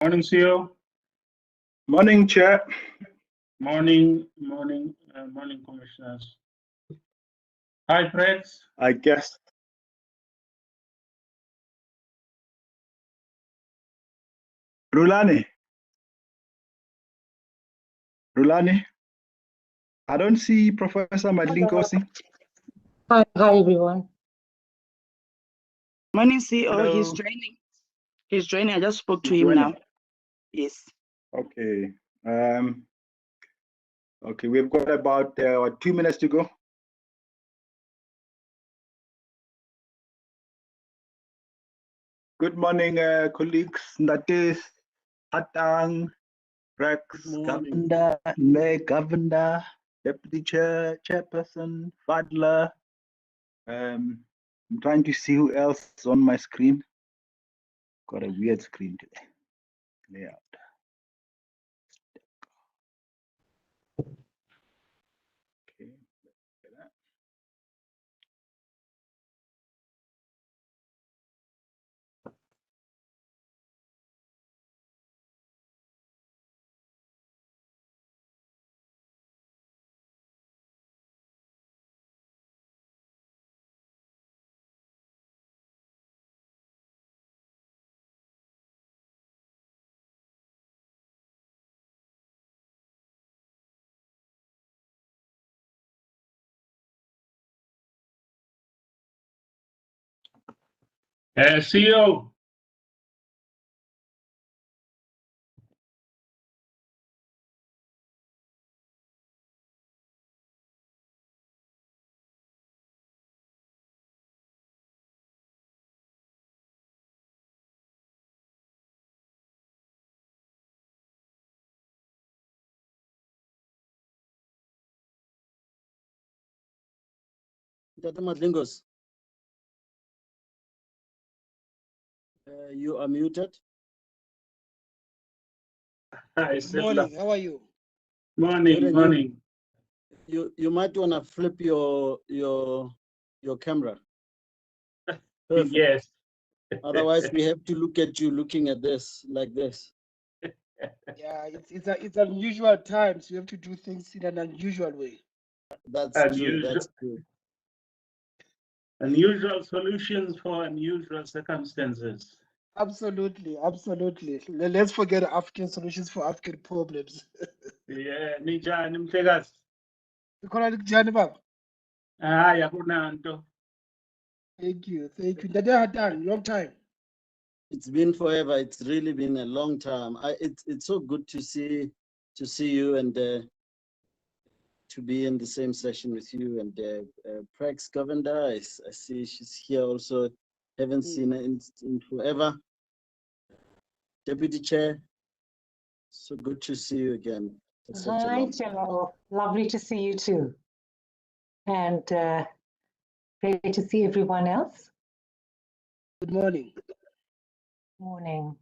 Morning, CEO. Morning, Chair. Morning, commissioners. Hi, Prex. I guess. Rulani. I don't see Professor Madlinkosi. Hi, everyone. Morning, CEO. Hello. He's joining. He's joining. I just spoke to him now. Yes. Okay. Okay, we've got about 2 minutes to go. Good morning, colleagues. Natis, Hatang, Rex, Governor, Mayor, Governor, Deputy Chairperson, Fadler. I'm trying to see who else is on my screen. Got a weird screen today. Layout. Okay. CEO. Dr. Madlingos, you are muted. Hi, Good morning. How are you? Morning. You might want to flip your camera. Perfect. Yes. Otherwise, we have to look at you looking at this like this. Yeah, it's unusual times. You have to do things in an unusual way. That's true. That's true. Unusual solutions for unusual circumstances. Absolutely. Let's forget African solutions for African problems. Yeah, Ninjani Mtegas. Yakunanto. Thank you. Dada Hatang, long time. It's been forever. It's really been a long time. It's so good to see you and to be in the same session with you and Prax Governor. I see she's here also. Haven't seen her in forever. Deputy Chair, so good to see you again. Hi, Cello. Lovely to see you too. And great to see everyone else. Good morning. Morning.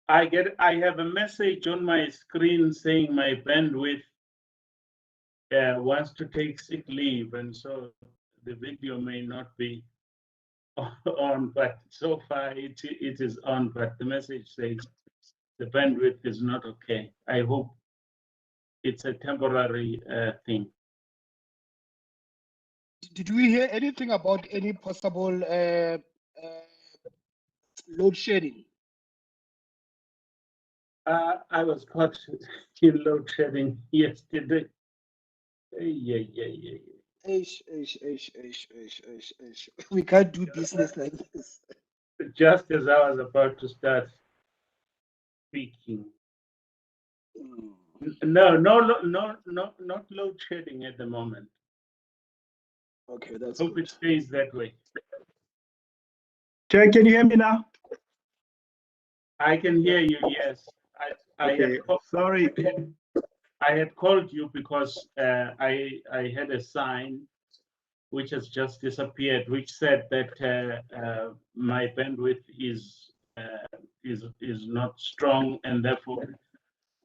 I have a message on my screen saying my bandwidth wants to take sick leave, and so the video may not be on, but so far it is on, but the message says the bandwidth is not okay. I hope it's a temporary thing. Did we hear anything about any possible load shedding? I was caught in load shedding yesterday. Yeah. We can't do business like this. Just as I was about to start speaking. No, not load shedding at the moment. Okay, that's Hope good. it stays that way. Chair, can you hear me now? I can hear you, yes. Sorry. I had called you because I had a sign which has just disappeared, which said that my bandwidth is not strong, and therefore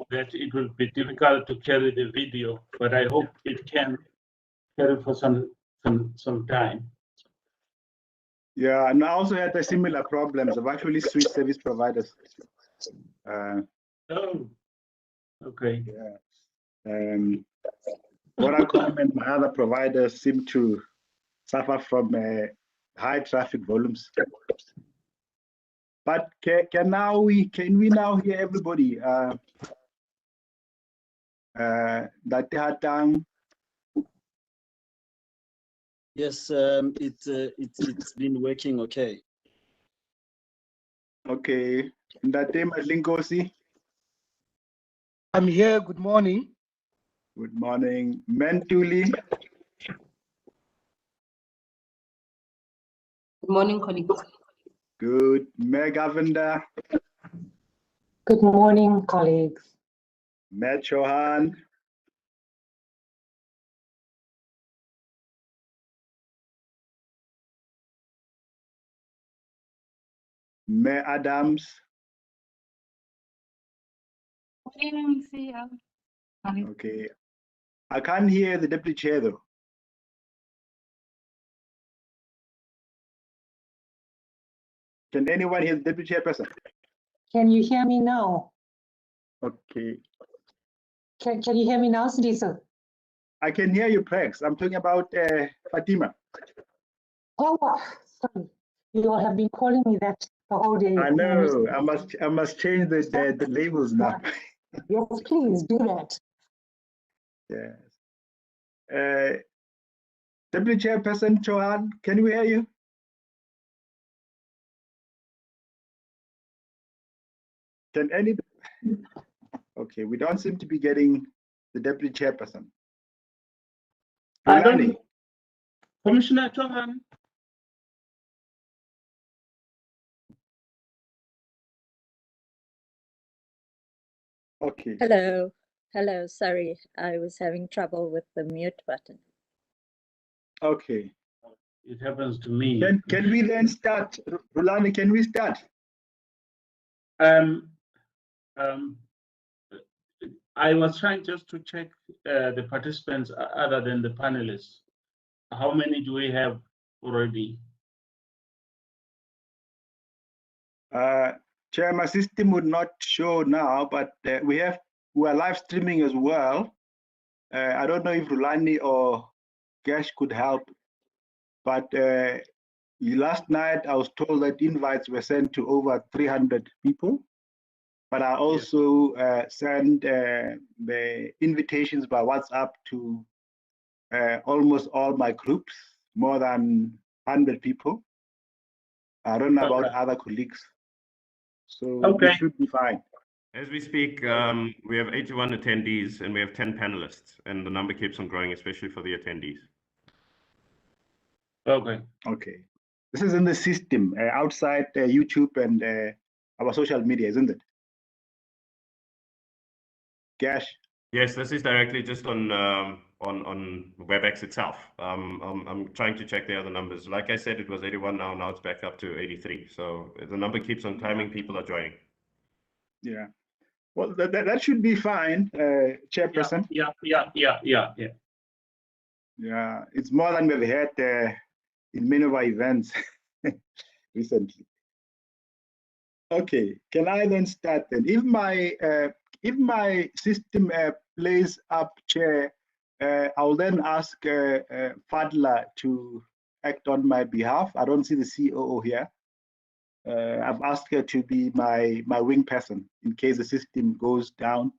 that it will be difficult to carry the video. But I hope it can carry for some time. Yeah, and I also had the similar problems. I've actually switched service providers. Oh, okay. Yeah. Vodacom and my other providers seem to suffer from high traffic volumes. But can we now hear everybody? That Hatang. Yes, it's been working okay. Okay. That day, Linkosi. I'm here. Good morning. Good morning, Mentuli. Good morning, colleagues. Good, Megavenda. Good morning, colleagues. Mechohan. Me Adams. Okay. I can't hear the deputy chair though. Can anyone hear the deputy chairperson? Can you hear me now? Okay. Can you hear me now, Sidiso? I can hear you, Prex. I'm talking about Fatima. Oh, sorry. You all have been calling me that the whole day. I know. I must change the labels now. Yes, please do that. Yes. Deputy Chairperson Chohan, can we hear you? Can any? Okay, we don't seem to be getting the Deputy Chairperson. I Rulani. don't, Commissioner Chohan. Okay. Hello. Hello. Sorry, I was having trouble with the mute button. Okay. It happens to me. Can we then start? Rulani, can we start? I was trying just to check the participants other than the panelists. How many do we have already? Chair, my system would not show now, but we are live streaming as well. I don't know if Rulani or Gash could help, but last night I was told that invites were sent to over 300 people, but I also sent the invitations by WhatsApp to almost all my groups, more than 100 people. I don't know about other colleagues. So we should be fine. As we speak, we have 81 attendees and we have 10 panelists, and the number keeps on growing, especially for the attendees. Okay. This is in the system outside YouTube and our social media, isn't it? Gash. Yes, this is directly just on WebEx itself. I'm trying to check the other numbers. Like I said, it was 81 now it's back up to 83. So the number keeps on climbing, people are joining. Yeah. Well, that should be fine, Chairperson. Yeah. Yeah, it's more than we've had in many of our events recently. Okay, can I then start then? If my system plays up, Chair, I'll then ask Fadla to act on my behalf. I don't see the COO here. I've asked her to be my wing person in case the system goes down.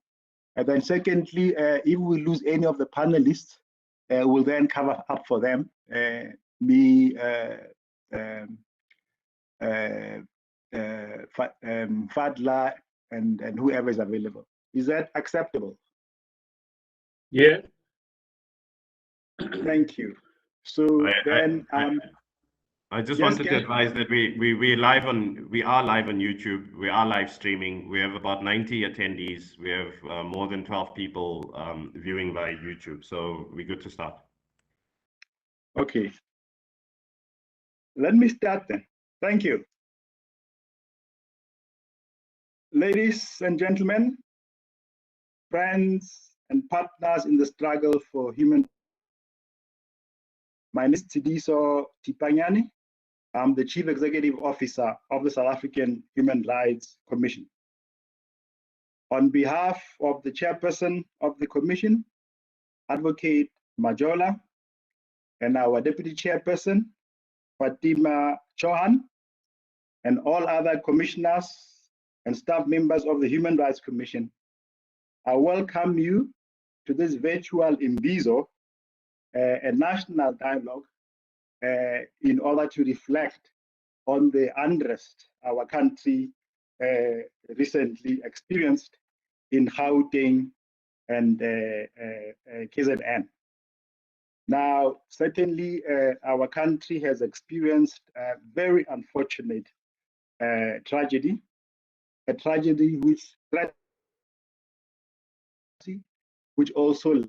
And then secondly, if we lose any of the panelists, we'll then cover up for them. Fadla and whoever is available. Is that acceptable? Yeah. Thank you. So I just yes, wanted to advise that we are live on YouTube. We are live streaming. We have about 90 attendees. We have more than 12 people viewing via YouTube. So we're good to start. Okay. Let me start then. Thank you. Ladies and gentlemen, friends and partners in the struggle for human. My name is Tsidiso Tipanyani. I'm the Chief Executive Officer of the South African Human Rights Commission. On behalf of the Chairperson of the Commission, Advocate Majola, and our Deputy Chairperson, Fatima Chauhan, and all other commissioners and staff members of the Human Rights Commission, I welcome you to this virtual Imbizo, a national dialogue in order to reflect on the unrest our country recently experienced in Gauteng and KZN. Now, certainly our country has experienced a very unfortunate tragedy, a tragedy which also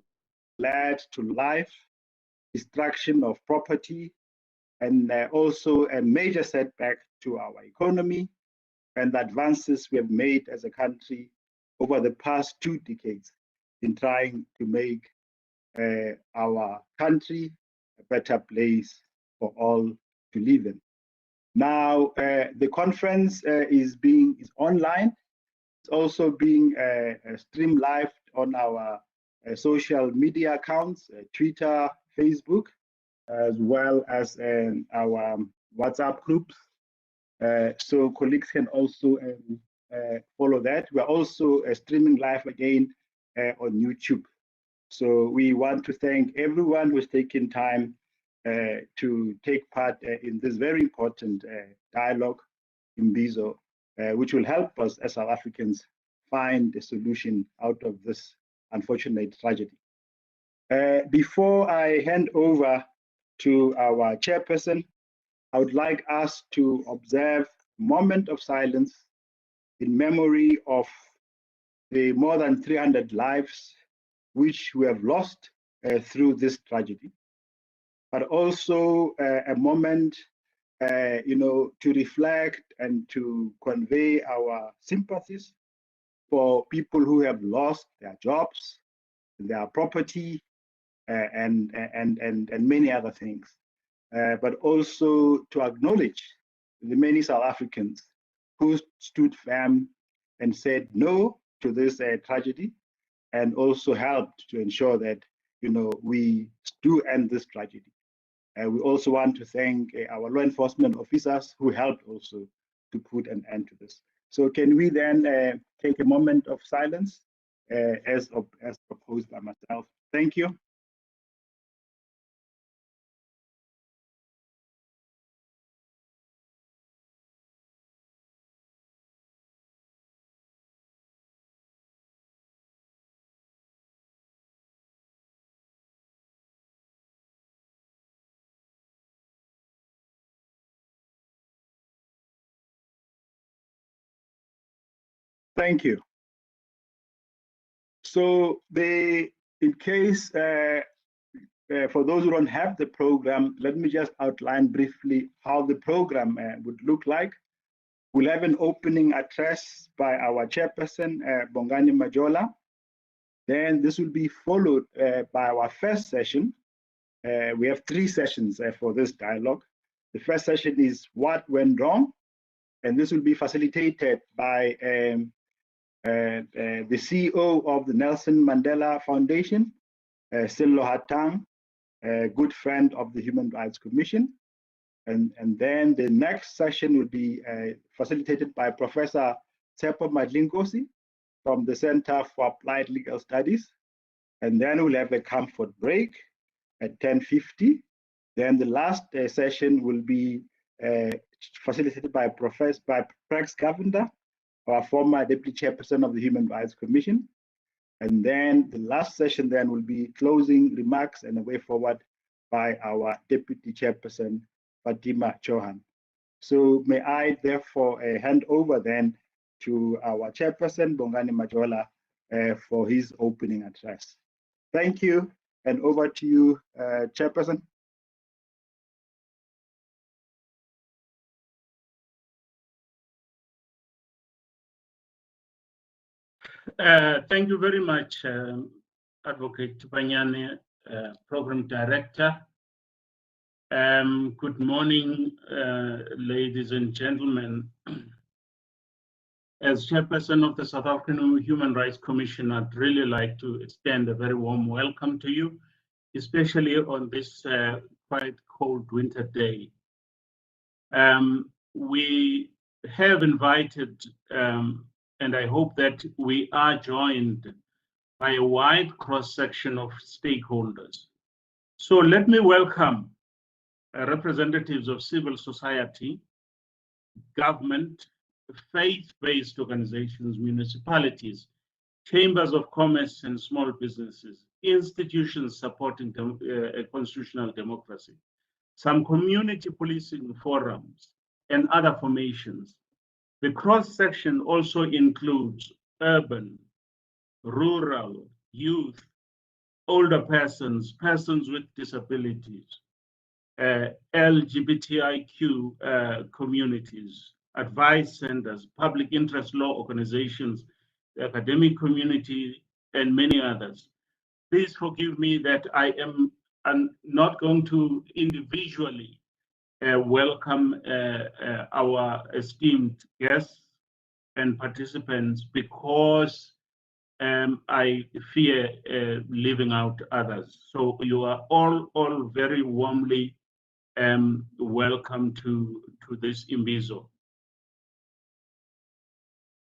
led to life, destruction of property, and also a major setback to our economy and the advances we have made as a country over the past 2 decades in trying to make our country a better place for all to live in. Now, the conference is online. It's also being streamed live on our social media accounts, Twitter, Facebook, as well as our WhatsApp groups. So colleagues can also follow that. We're also streaming live again on YouTube. So we want to thank everyone who's taken time to take part in this very important dialogue in Imbizo, which will help us as South Africans find a solution out of this unfortunate tragedy. Before I hand over to our chairperson, I would like us to observe a moment of silence in memory of the more than 300 lives which we have lost through this tragedy, but also a moment to reflect and to convey our sympathies for people who have lost their jobs, their property, and many other things. But also to acknowledge the many South Africans who stood firm and said no to this tragedy, and also helped to ensure that we do end this tragedy. We also want to thank our law enforcement officers who helped also to put an end to this. So can we then take a moment of silence as proposed by myself? Thank you. Thank you. So in case, for those who don't have the program, let me just outline briefly how the program would look like. We'll have an opening address by our chairperson, Bongani Majola. Then this will be followed by our first session. We have 3 sessions for this dialogue. The first session is what went wrong, and this will be facilitated by the CEO of the Nelson Mandela Foundation, Cello Hatang, a good friend of the Human Rights Commission. And then the next session will be facilitated by Professor Tsepo Madlinkosi from the Center for Applied Legal Studies. And then we'll have a comfort break at 10:50. Then the last session will be facilitated by Prex Govender, our former Deputy Chairperson of the Human Rights Commission. And then the last session then will be closing remarks and a way forward by our Deputy Chairperson, Fatima Chauhan. So may I therefore hand over then to our Chairperson, Bongani Majola, for his opening address. Thank you, and over to you, Chairperson. Thank you very much, Advocate Banyane, Program Director. Good morning, ladies and gentlemen. As chairperson of the South African Human Rights Commission, I'd really like to extend a very warm welcome to you, especially on this quite cold winter day. We have invited, and I hope that we are joined by a wide cross-section of stakeholders. So let me welcome representatives of civil society, government, faith-based organizations, municipalities, chambers of commerce and small businesses, institutions supporting constitutional democracy, some community policing forums, and other formations. The cross-section also includes urban, rural, youth, older persons, persons with disabilities, LGBTIQ communities, advice centers, public interest law organizations, the academic community, and many others. Please forgive me that I'm not going to individually welcome our esteemed guests and participants because I fear leaving out others. So you are all very warmly welcome to this Imbizo.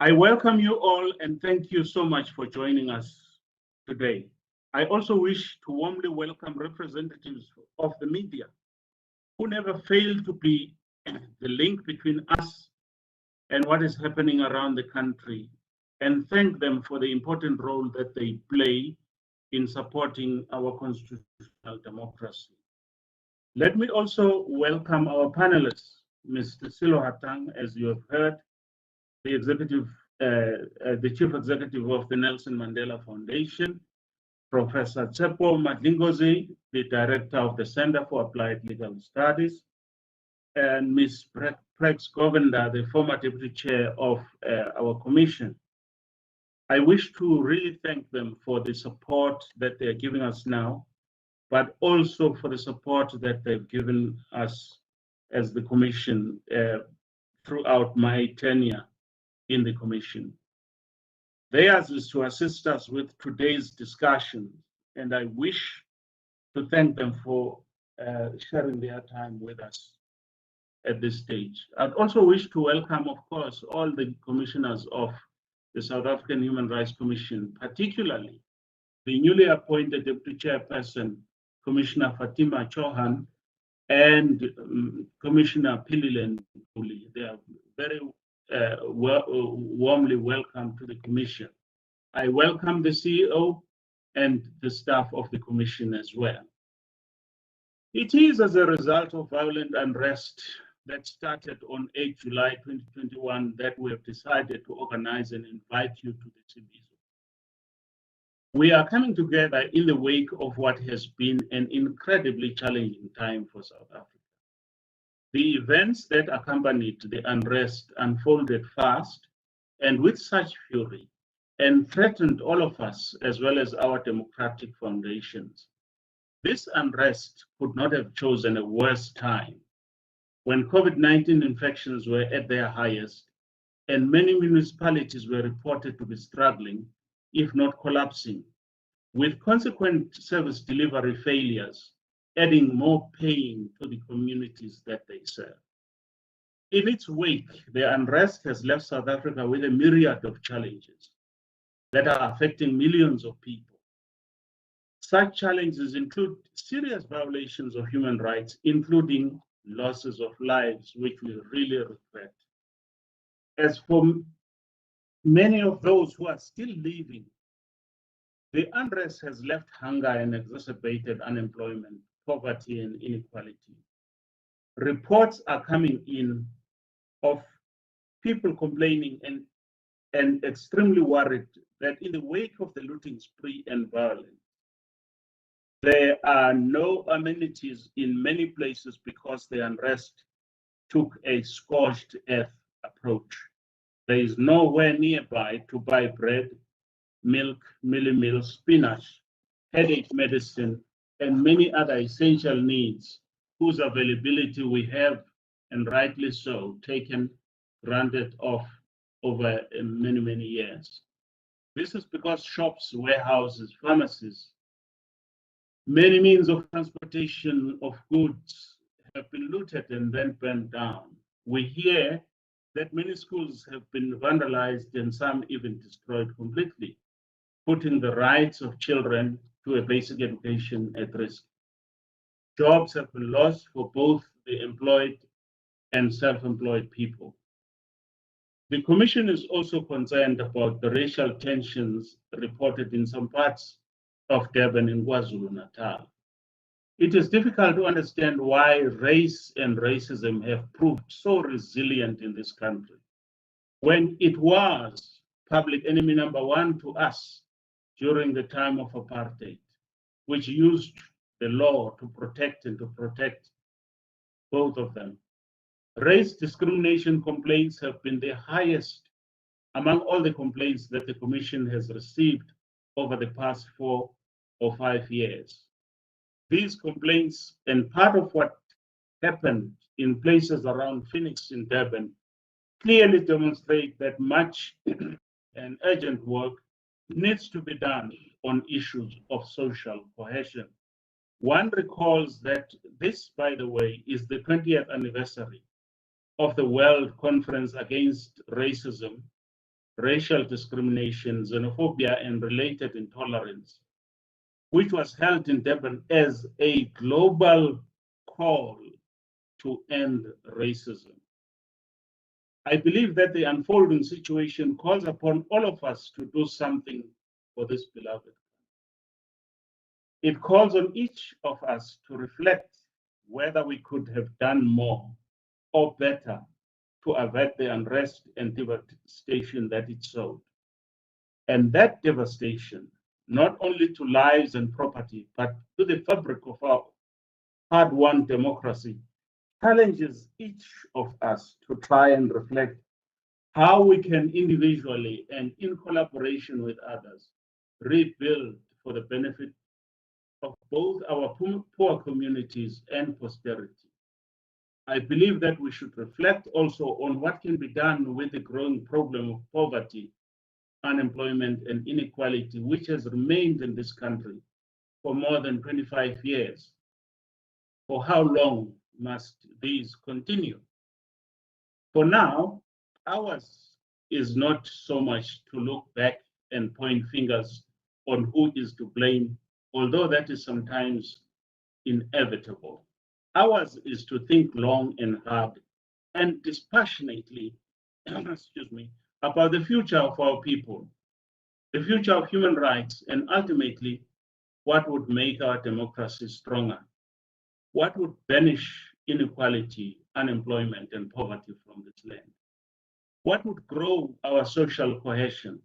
I welcome you all and thank you so much for joining us today. I also wish to warmly welcome representatives of the media who never fail to be the link between us and what is happening around the country, and thank them for the important role that they play in supporting our constitutional democracy. Let me also welcome our panelists, Mr. Cello Hatang, as you have heard, the Chief Executive of the Nelson Mandela Foundation, Professor Tsepo Madlingozi, the Director of the Center for Applied Legal Studies, and Ms. Prex Govender, the former Deputy Chair of our Commission. I wish to really thank them for the support that they're giving us now, but also for the support that they've given us as the Commission throughout my tenure in the Commission. Theirs is to assist us with today's discussion, and I wish to thank them for sharing their time with us at this stage. I'd also wish to welcome, of course, all the commissioners of the South African Human Rights Commission, particularly the newly appointed Deputy Chairperson, Commissioner Fatima Chauhan, and Commissioner Pililen Uli. They are very warmly welcome to the Commission. I welcome the CEO and the staff of the Commission as well. It is as a result of violent unrest that started on 8 July 2021 that we have decided to organize and invite you to the Imbizo. We are coming together in the wake of what has been an incredibly challenging time for South Africa. The events that accompanied the unrest unfolded fast and with such fury and threatened all of us as well as our democratic foundations. This unrest could not have chosen a worse time when COVID-19 infections were at their highest and many municipalities were reported to be struggling, if not collapsing, with consequent service delivery failures, adding more pain to the communities that they serve. In its wake, the unrest has left South Africa with a myriad of challenges that are affecting millions of people. Such challenges include serious violations of human rights, including losses of lives, which we really regret. As for many of those who are still living, the unrest has left hunger and exacerbated unemployment, poverty, and inequality. Reports are coming in of people complaining and extremely worried that in the wake of the looting spree and violence, there are no amenities in many places because the unrest took a scorched earth approach. There is nowhere nearby to buy bread, milk, mealie meal, spinach, headache medicine, and many other essential needs whose availability we have, and rightly so, taken granted of over many, many years. This is because shops, warehouses, pharmacies, many means of transportation of goods have been looted and then burned down. We hear that many schools have been vandalized and some even destroyed completely, putting the rights of children to a basic education at risk. Jobs have been lost for both the employed and self-employed people. The Commission is also concerned about the racial tensions reported in some parts of Durban and KwaZulu-Natal. It is difficult to understand why race and racism have proved so resilient in this country, when it was public enemy number one to us during the time of apartheid, which used the law to protect both of them. Race discrimination complaints have been the highest among all the complaints that the Commission has received over the past 4 or 5 years. These complaints, and part of what happened in places around Phoenix in Durban, clearly demonstrate that much and urgent work needs to be done on issues of social cohesion. One recalls that this, by the way, is the 20th anniversary of the World Conference Against Racism, Racial Discrimination, Xenophobia, and Related Intolerance, which was held in Durban as a global call to end racism. I believe that the unfolding situation calls upon all of us to do something for this beloved. It calls on each of us to reflect whether we could have done more or better to avert the unrest and devastation that it sowed. And that devastation, not only to lives and property, but to the fabric of our hard-won democracy, challenges each of us to try and reflect how we can individually and in collaboration with others rebuild for the benefit of both our poor communities and posterity. I believe that we should reflect also on what can be done with the growing problem of poverty, unemployment, and inequality, which has remained in this country for more than 25 years. For how long must these continue? For now, ours is not so much to look back and point fingers on who is to blame, although that is sometimes inevitable. Ours is to think long and hard and dispassionately, excuse me, about the future of our people, the future of human rights, and ultimately, what would make our democracy stronger, what would banish inequality, unemployment, and poverty from this land, what would grow our social cohesion,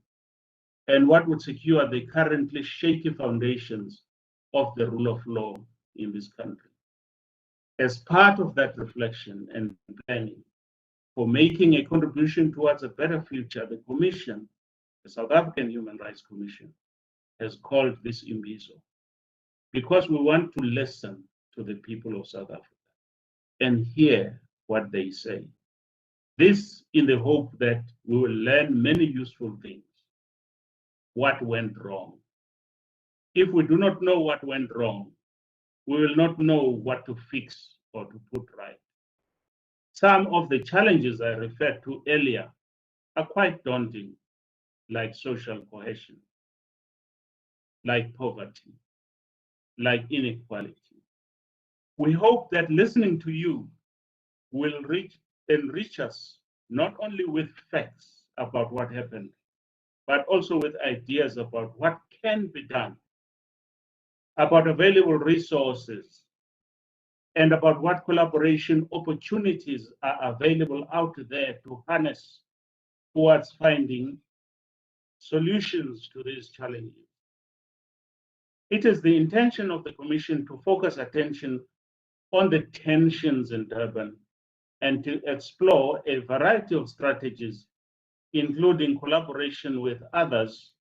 and what would secure the currently shaky foundations of the rule of law in this country. As part of that reflection and planning for making a contribution towards a better future, the Commission, the South African Human Rights Commission, has called this Imbizo because we want to listen to the people of South Africa and hear what they say. This in the hope that we will learn many useful things. What went wrong? If we do not know what went wrong, we will not know what to fix or to put right. Some of the challenges I referred to earlier are quite daunting, like social cohesion, like poverty, like inequality. We hope that listening to you will enrich us not only with facts about what happened, but also with ideas about what can be done, about available resources, and about what collaboration opportunities are available out there to harness towards finding solutions to these challenges. It is the intention of the Commission to focus attention on the tensions in Durban and to explore a variety of strategies, including collaboration with others,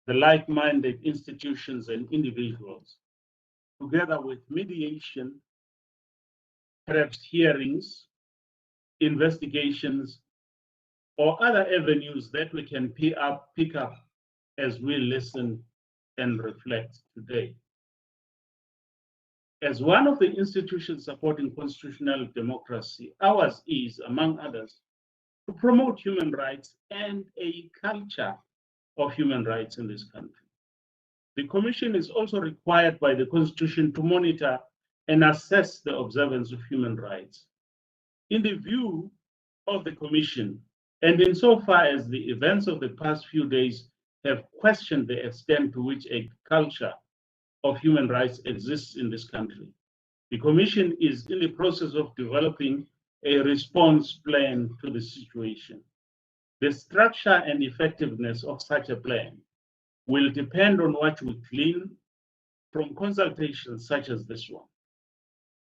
the like-minded institutions and individuals, together with mediation perhaps hearings, investigations, or other avenues that we can pick up as we listen and reflect today. As one of the institutions supporting constitutional democracy, ours is, among others, to promote human rights and a culture of human rights in this country. The Commission is also required by the Constitution to monitor and assess the observance of human rights. In the view of the Commission, and insofar as the events of the past few days have questioned the extent to which a culture of human rights exists in this country, the Commission is in the process of developing a response plan to the situation. The structure and effectiveness of such a plan will depend on what we glean from consultations such as this one.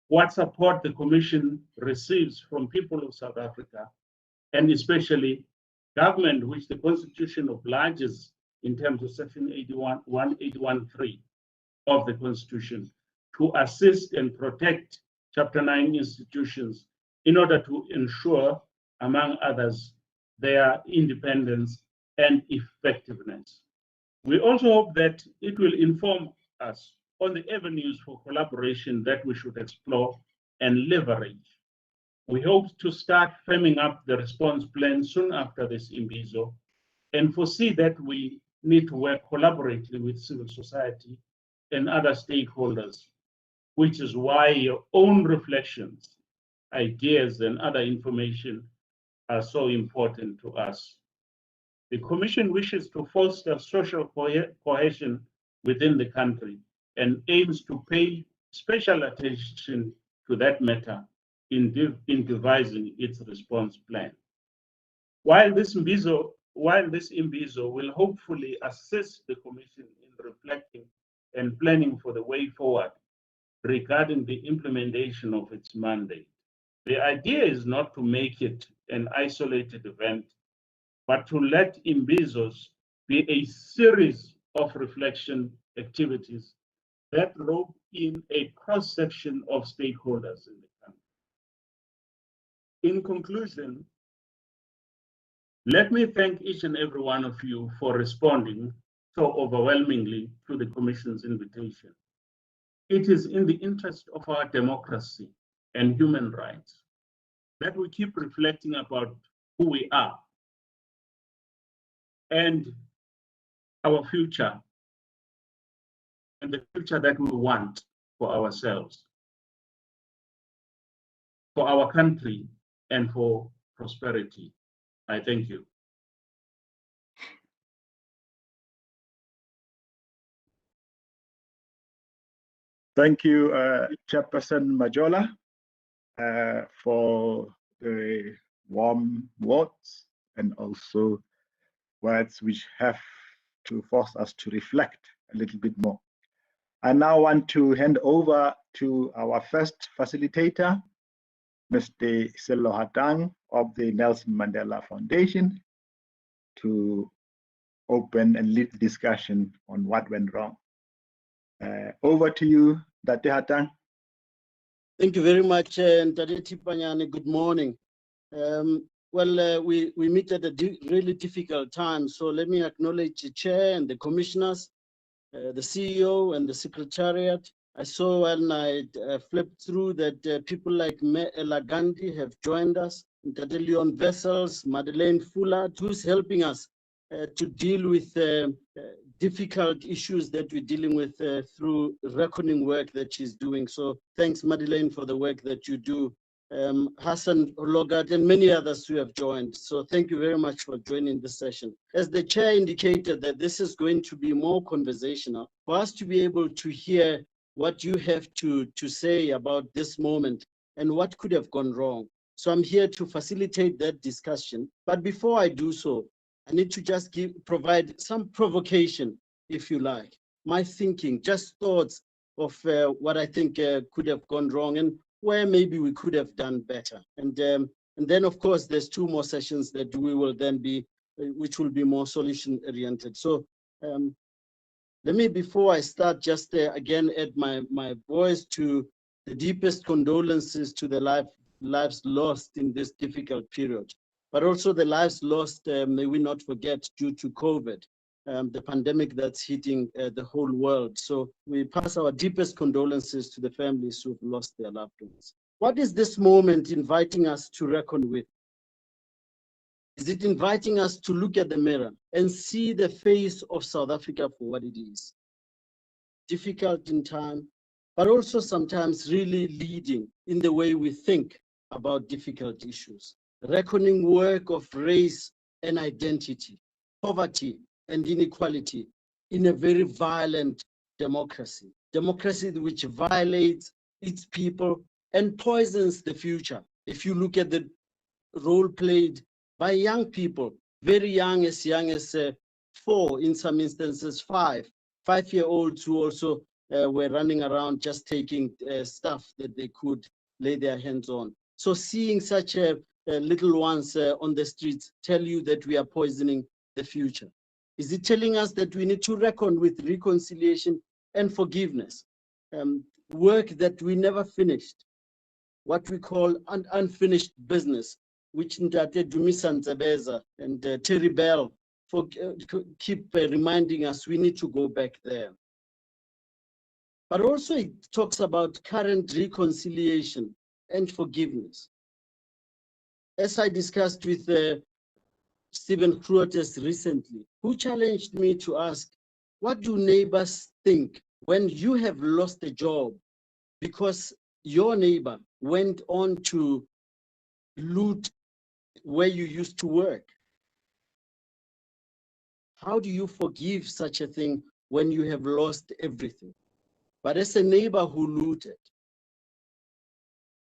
What support the Commission receives from people of South Africa, and especially government, which the Constitution obliges in terms of Section 181.3 of the Constitution to assist and protect Chapter 9 institutions in order to ensure, among others, their independence and effectiveness. We also hope that it will inform us on the avenues for collaboration that we should explore and leverage. We hope to start firming up the response plan soon after this Imbizo and foresee that we need to work collaboratively with civil society and other stakeholders, which is why your own reflections, ideas, and other information are so important to us. The Commission wishes to foster social cohesion within the country and aims to pay special attention to that matter in devising its response plan. While this Imbizo will hopefully assist the Commission in reflecting and planning for the way forward regarding the implementation of its mandate, the idea is not to make it an isolated event, but to let Imbizos be a series of reflection activities that rope in a cross-section of stakeholders in the country. In conclusion, let me thank each and every one of you for responding so overwhelmingly to the Commission's invitation. It is in the interest of our democracy and human rights that we keep reflecting about who we are and our future, and the future that we want for ourselves, for our country, and for prosperity. I thank you. Thank you, Chairperson Majola, for the warm words and also words which have to force us to reflect a little bit more. I now want to hand over to our first facilitator, Mr. Cello Hatang of the Nelson Mandela Foundation, to open and lead the discussion on what went wrong. Over to you, Dr. Hatang. Thank you very much, Ntate Tipanyane. Good morning. We meet at a really difficult time, so let me acknowledge the chair and the commissioners, the CEO and the secretariat. I saw when I flipped through that people like Ella Gandhi have joined us, Ntate Leon Vessels, Madeleine Fuller, who's helping us to deal with difficult issues that we're dealing with through reckoning work that she's doing. So thanks, Madeleine, for the work that you do. Hassan Logat and many others who have joined. So thank you very much for joining this session. As the chair indicated that this is going to be more conversational, for us to be able to hear what you have to say about this moment and what could have gone wrong. So I'm here to facilitate that discussion. But before I do so, I need to just provide some provocation, if you like. My thinking, just thoughts of what I think could have gone wrong and where maybe we could have done better. And then, of course, there's 2 more sessions that we will then be, which will be more solution-oriented. So let me, before I start, just again add my voice to The deepest condolences to the lives lost in this difficult period, but also the lives lost, may we not forget, due to COVID, the pandemic that's hitting the whole world. So we pass our deepest condolences to the families who've lost their loved ones. What is this moment inviting us to reckon with? Is it inviting us to look at the mirror and see the face of South Africa for what it is? Difficult in time, but also sometimes really leading in the way we think about difficult issues. Reckoning work of race and identity, poverty and inequality in a very violent democracy. Democracy which violates its people and poisons the future. If you look at the role played by young people, very young as 4, in some instances 5, 5-year-olds who also were running around just taking stuff that they could lay their hands on. So seeing such little ones on the streets tell you that we are poisoning the future. Is it telling us that we need to reckon with reconciliation and forgiveness? Work that we never finished, what we call unfinished business, which Ntate Dumisan Zabeza and Terry Bell keep reminding us we need to go back there. But also it talks about current reconciliation and forgiveness. As I discussed with Stephen Cruotes recently, who challenged me to ask, what do neighbors think when you have lost a job because your neighbor went on to loot where you used to work? How do you forgive such a thing when you have lost everything? But as a neighbor who looted,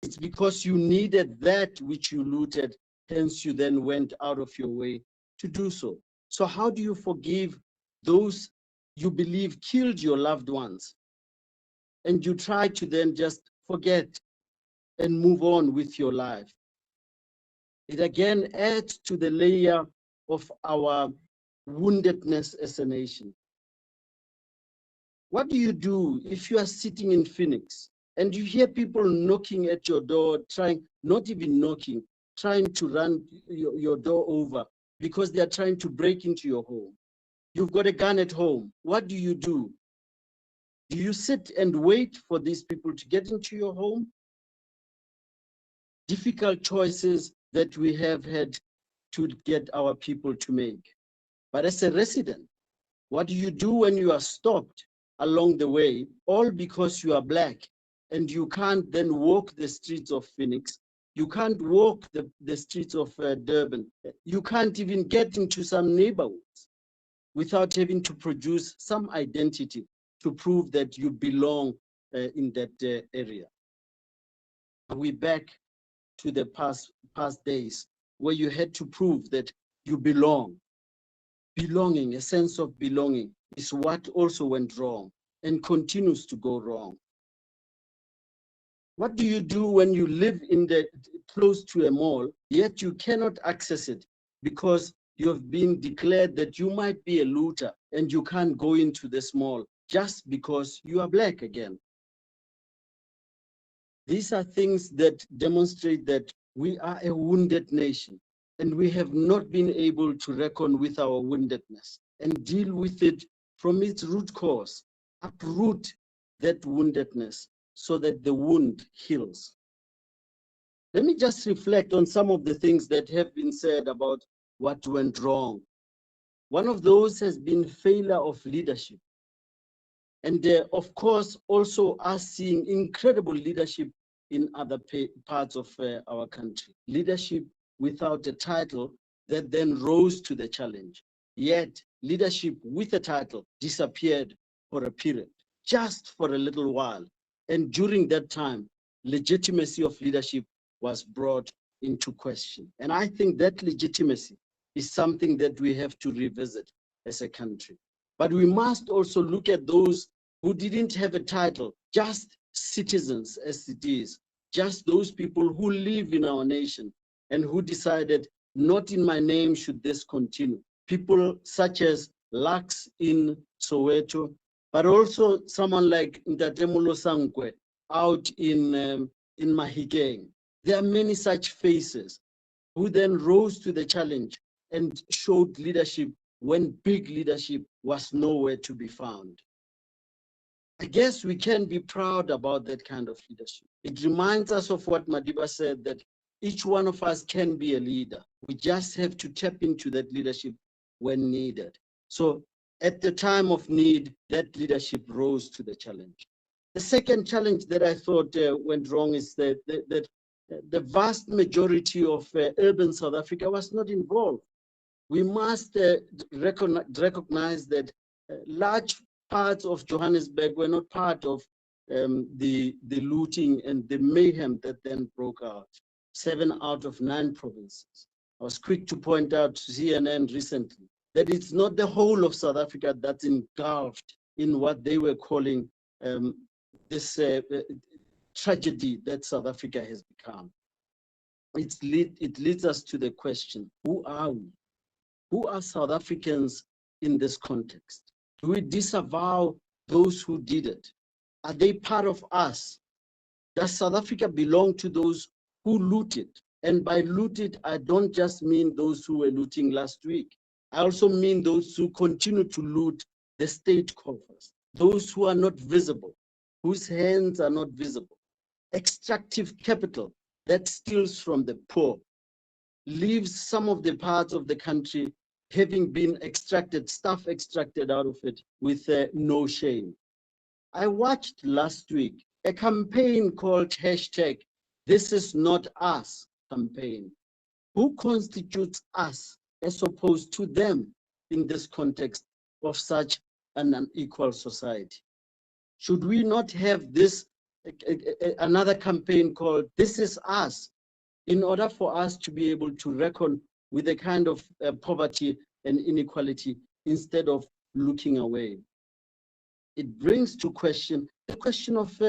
it's because you needed that which you looted, hence you then went out of your way to do so. So how do you forgive those you believe killed your loved ones? And you try to then just forget and move on with your life. It again adds to the layer of our woundedness as a nation. What do you do if you are sitting in Phoenix and you hear people knocking at your door, not even knocking, trying to run your door over because they are trying to break into your home? You've got a gun at home. What do? Do you sit and wait for these people to get into your home? Difficult choices that we have had to get our people to make. But as a resident, what do you do when you are stopped along the way, all because you are Black, and you can't then walk the streets of Phoenix? You can't walk the streets of Durban. You can't even get into some neighborhoods without having to produce some identity to prove that you belong in that area. We're back to the past days where you had to prove that you belong. Belonging, a sense of belonging, is what also went wrong and continues to go wrong. What do you do when you live close to a mall, yet you cannot access it because you have been declared that you might be a looter and you can't go into this mall just because you are Black again? These are things that demonstrate that we are a wounded nation, and we have not been able to reckon with our woundedness and deal with it from its root cause, uproot that woundedness so that the wound heals. Let me just reflect on some of the things that have been said about what went wrong. One of those has been failure of leadership. And of course, also us seeing incredible leadership in other parts of our country. Leadership without a title that then rose to the challenge. Yet leadership with a title disappeared for a period, just for a little while. And during that time, legitimacy of leadership was brought into question. And I think that legitimacy is something that we have to revisit as a country. But we must also look at those who didn't have a title, just citizens as it is, just those people who live in our nation and who decided, not in my name should this continue. People such as Lux in Soweto, but also someone like Ntate Sankwe out in Mahikeng. There are many such faces who then rose to the challenge and showed leadership when big leadership was nowhere to be found. I guess we can be proud about that kind of leadership. It reminds us of what Madiba said, that each one of us can be a leader. We just have to tap into that leadership when needed. So at the time of need, that leadership rose to the challenge. The second challenge that I thought went wrong is that the vast majority of urban South Africa was not involved. We must recognize that large parts of Johannesburg were not part of the looting and the mayhem that then broke out. 7 out of 9 provinces. I was quick to point out to CNN recently that it's not the whole of South Africa that's engulfed in what they were calling this tragedy that South Africa has become. It leads us to the question, who are we? Who are South Africans in this context? Do we disavow those who did it? Are they part of us? Does South Africa belong to those who looted? And by looted, I don't just mean those who were looting last week. I also mean those who continue to loot the state coffers, those who are not visible, whose hands are not visible. Extractive capital that steals from the poor, leaves some of the parts of the country having been extracted, stuff extracted out of it with no shame. I watched last week a campaign called #ThisIsNotUs campaign. Who constitutes us as opposed to them in this context of such an unequal society? Should we not have this another campaign called This Is Us, in order for us to be able to reckon with the kind of poverty and inequality instead of looking away? It brings to question the question of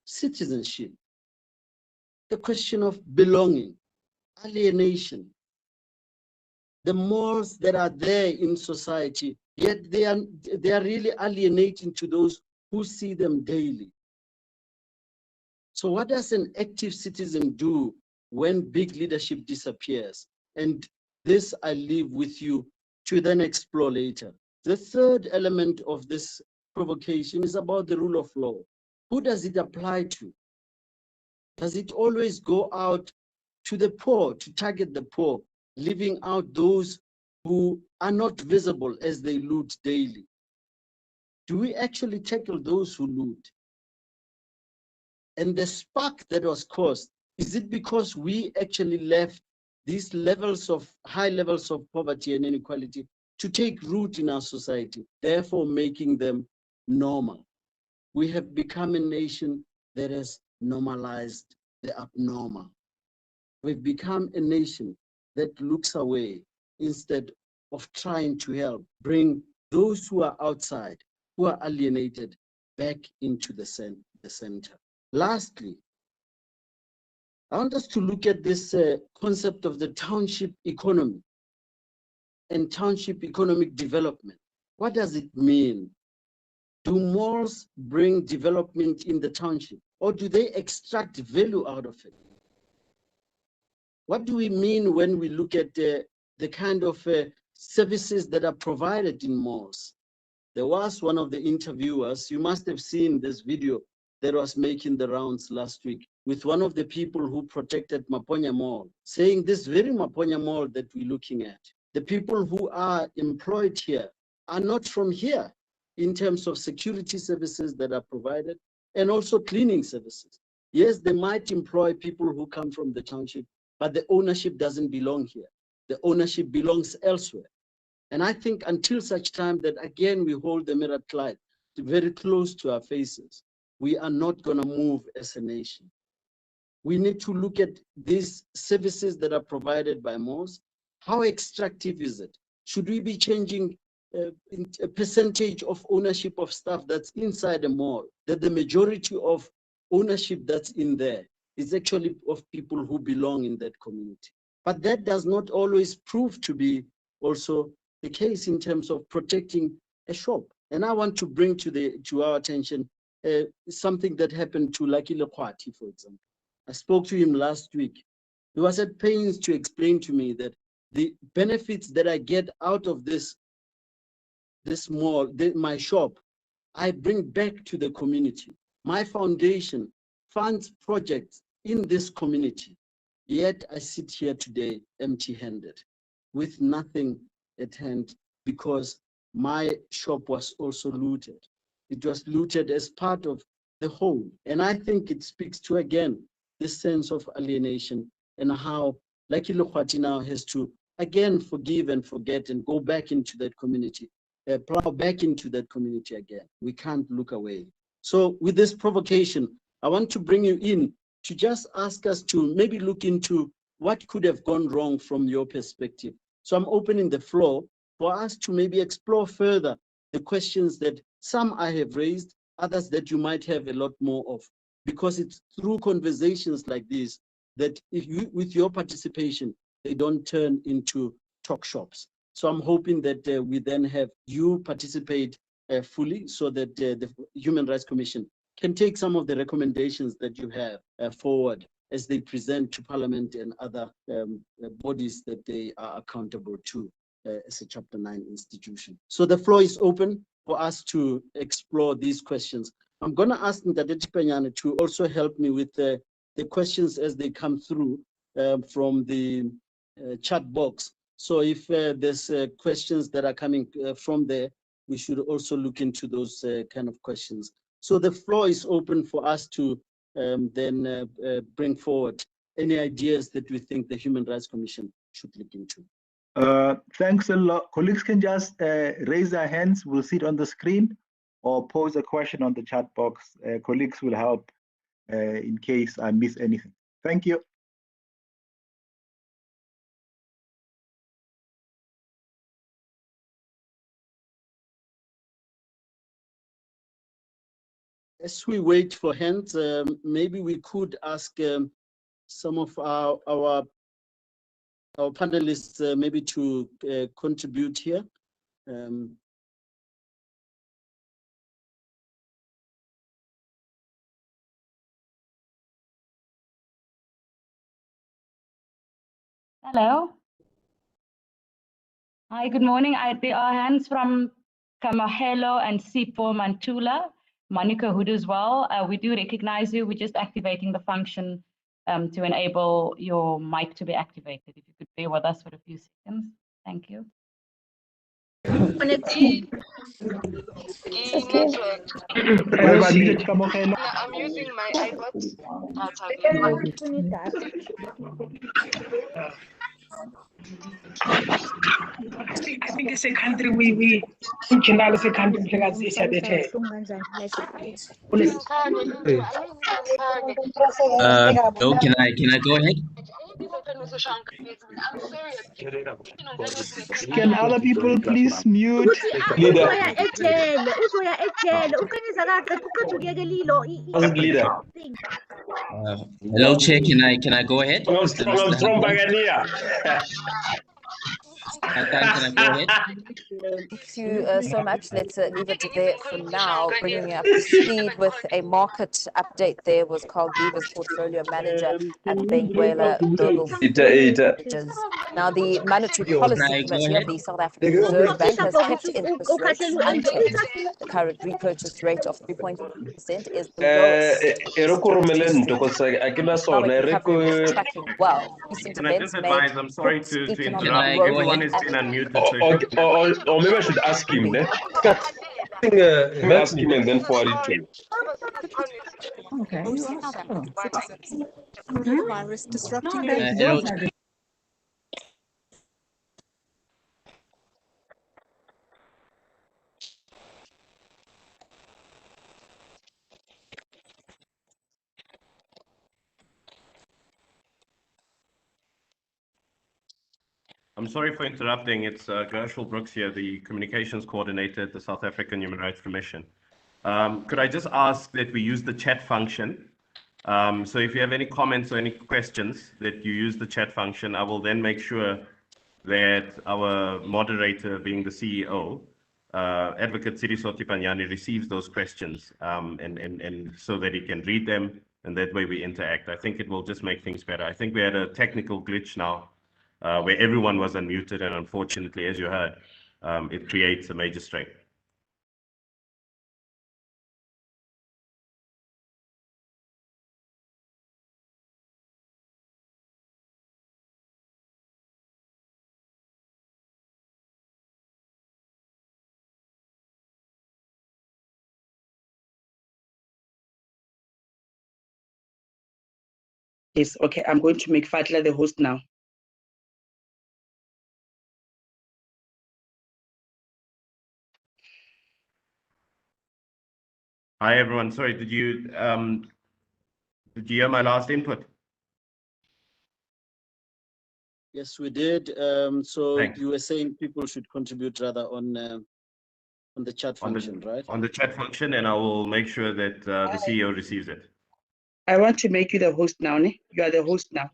citizenship, the question of belonging, alienation, the mores that are there in society, yet they are really alienating to those who see them daily. So what does an active citizen do when big leadership disappears? And this I leave with you to then explore later. The third element of this provocation is about the rule of law. Who does it apply to? Does it always go out to the poor, to target the poor, leaving out those who are not visible as they loot daily? Do we actually tackle those who loot? And the spark that was caused, is it because we actually left these high levels of poverty and inequality to take root in our society, therefore making them normal? We have become a nation that has normalized the abnormal. We've become a nation that looks away instead of trying to help bring those who are outside, who are alienated, back into the center. Lastly, I want us to look at this concept of the township economy and township economic development. What does it mean? Do malls bring development in the township, or do they extract value out of it? What do we mean when we look at the kind of services that are provided in malls? There was one of the interviewers, you must have seen this video that was making the rounds last week, with one of the people who protected Maponya Mall, saying this very Maponya Mall that we're looking at, the people who are employed here are not from here in terms of security services that are provided and also cleaning services. Yes, they might employ people who come from the township, but the ownership doesn't belong here. The ownership belongs elsewhere. And I think until such time that, again, we hold the mirror light very close to our faces, we are not going to move as a nation. We need to look at these services that are provided by malls. How extractive is it? Should we be changing a percentage of ownership of stuff that's inside a mall, that the majority of ownership that's in there is actually of people who belong in that community? But that does not always prove to be also the case in terms of protecting a shop. And I want to bring to our attention something that happened to Lucky Lekwati, for example. I spoke to him last week. He was at pains to explain to me that the benefits that I get out of this mall, my shop, I bring back to the community. My foundation funds projects in this community. Yet I sit here today empty-handed with nothing at hand because my shop was also looted. It was looted as part of the whole. And I think it speaks to, again, this sense of alienation and how Lucky Lekwati now has to, again, forgive and forget and go back into that community, plow back into that community again. We can't look away. So with this provocation, I want to bring you in to just ask us to maybe look into what could have gone wrong from your perspective. So I'm opening the floor for us to maybe explore further the questions that some I have raised, others that you might have a lot more of, because it's through conversations like this that if you, with your participation, they don't turn into talk shops. So I'm hoping that we then have you participate fully so that the Human Rights Commission can take some of the recommendations that you have forward as they present to Parliament and other bodies that they are accountable to as a Chapter 9 institution. So the floor is open for us to explore these questions. I'm going to ask Ndadeti Penyane to also help me with the questions as they come through from the chat box. So if there's questions that are coming from there, we should also look into those kind of questions. So the floor is open for us to then bring forward any ideas that we think the Human Rights Commission should look into. Thanks a lot. Colleagues can just raise their hands. We'll see it on the screen, or pose a question on the chat box. Colleagues will help in case I miss anything. Thank you. As we wait for hands, maybe we could ask some of our panelists maybe to contribute here. Hello. Hi, good morning. There are hands from Kamahelo and Sipho Mantula, Monica Hood as well. We do recognize you. We're just activating the function to enable your mic to be activated. If you could bear with us for a few seconds. Thank you. Okay. I'm using my iPod. That's I think it's a country we general is a country because it's a detail. So can I go ahead? I'm sorry. Can other people please mute? Leader. Hello, Chair. Can I go ahead? I'm from Bagania. Can I go ahead? Thank you so much. Let's leave it there for now. Bringing you up to speed with a market update there was Carl Beaver's portfolio manager at Benguela Global Futures. Now, the Monetary Policy Committee of the South African Reserve Bank has kept interest rates unchanged. The current repurchase rate of 3.1% is the lowest. Tracking well. Can I just advise? I'm sorry to interrupt. Everyone is being unmuted. Or maybe I should ask him. Ask him and then forward it to you. Okay. Virus disrupting I'm sorry for interrupting. It's Gershel Brooks here, the communications coordinator at the South African Human Rights Commission. Could I just ask that we use the chat function? So if you have any comments or any questions, that you use the chat function. I will then make sure that our moderator, being the CEO, Advocate Siriso Tipanyani receives those questions and so that he can read them, and that way we interact. I think it will just make things better. I think we had a technical glitch now where everyone was unmuted, and unfortunately, as you heard, it creates a major strain. Yes, okay, I'm going to make Fatla the host now. Hi, everyone. Sorry, did you hear my last input? Yes, we did. So Thanks. you were saying people should contribute rather on the chat function, right? On the chat function, and I will make sure that the CEO receives it. I want to make you the host now, ne? You are the host now.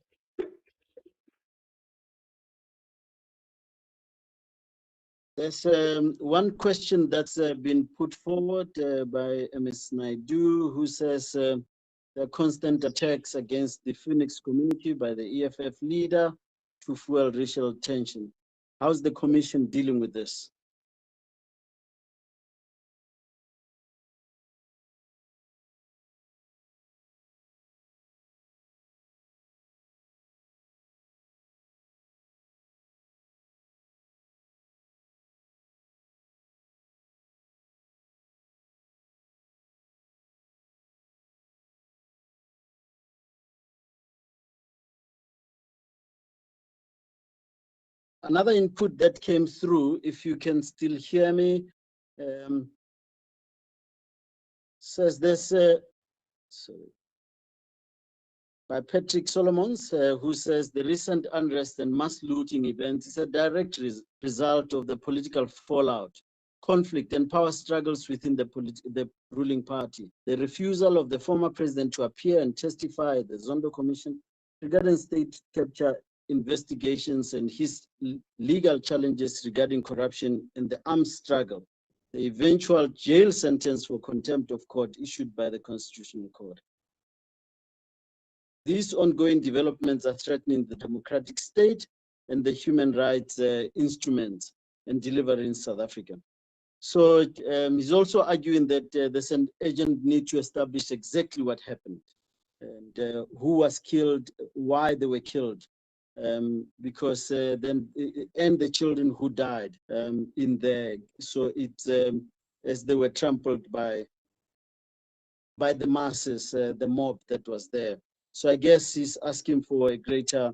There's one question that's been put forward by Ms. Naidu, who says there are constant attacks against the Phoenix community by the EFF leader to fuel racial tension. How's the commission dealing with this? Another input that came through, if you can still hear me, says this, sorry, by Patrick Solomons, who says the recent unrest and mass looting events is a direct result of the political fallout, conflict and power struggles within the ruling party. The refusal of the former president to appear and testify at the Zondo Commission regarding state capture investigations and his legal challenges regarding corruption and the armed struggle, the eventual jail sentence for contempt of court issued by the Constitutional Court. These ongoing developments are threatening the democratic state and the human rights instruments and delivery in South Africa. So he's also arguing that there's an urgent need to establish exactly what happened and who was killed, why they were killed, because then and the children who died in there. So it's as they were trampled by the masses, the mob that was there. So I guess he's asking for a greater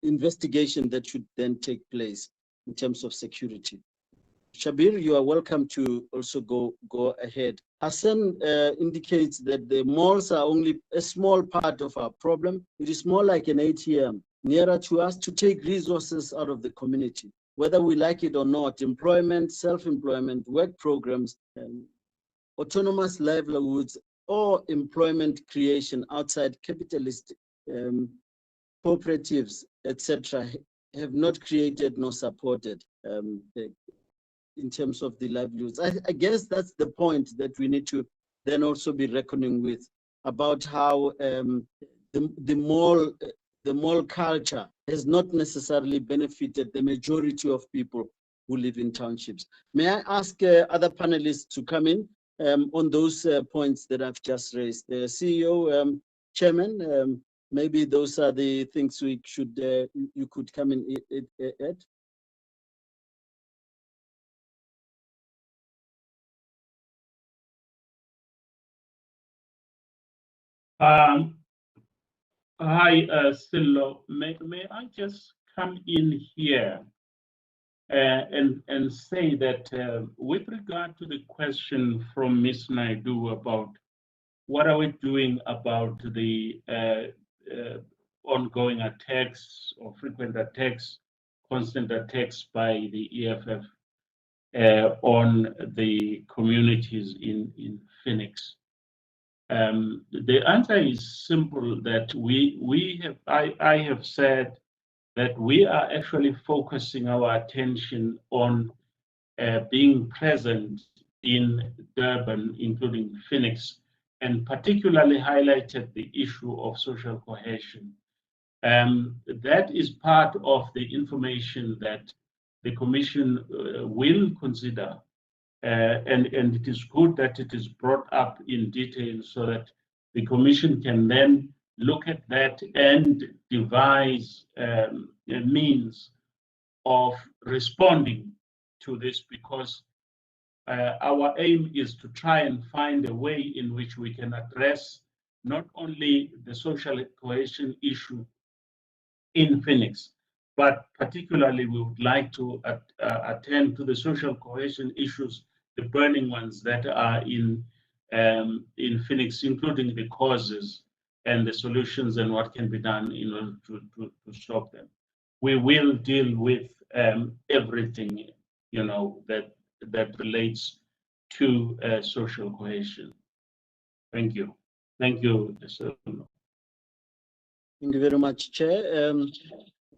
investigation that should then take place in terms of security. Shabir, you are welcome to also go ahead. Hassan indicates that the malls are only a small part of our problem. It is more like an ATM nearer to us to take resources out of the community, whether we like it or not. Employment, self-employment, work programs, autonomous livelihoods, or employment creation outside capitalist cooperatives, etc., have not created nor supported in terms of the livelihoods. I guess that's the point that we need to then also be reckoning with, about how the mall culture has not necessarily benefited the majority of people who live in townships. May I ask other panelists to come in on those points that I've just raised? The CEO, Chairman, maybe those are the things we should you could come in at. Hi, Cello. May I just come in here and say that with regard to the question from Ms. Naidu about what are we doing about the ongoing attacks or frequent attacks, constant attacks by the EFF on the communities in Phoenix. The answer is simple, that I have said that we are actually focusing our attention on being present in Durban, including Phoenix, and particularly highlighted the issue of social cohesion. That is part of the information that the Commission will consider, and it is good that it is brought up in detail so that the Commission can then look at that and devise a means of responding to this, because our aim is to try and find a way in which we can address not only the social cohesion issue in Phoenix, but particularly we would like to attend to the social cohesion issues, the burning ones that are in Phoenix, including the causes and the solutions and what can be done in order to stop them. We will deal with everything, that relates to social cohesion. Thank you. Thank you, Cello. Thank you very much, Chair.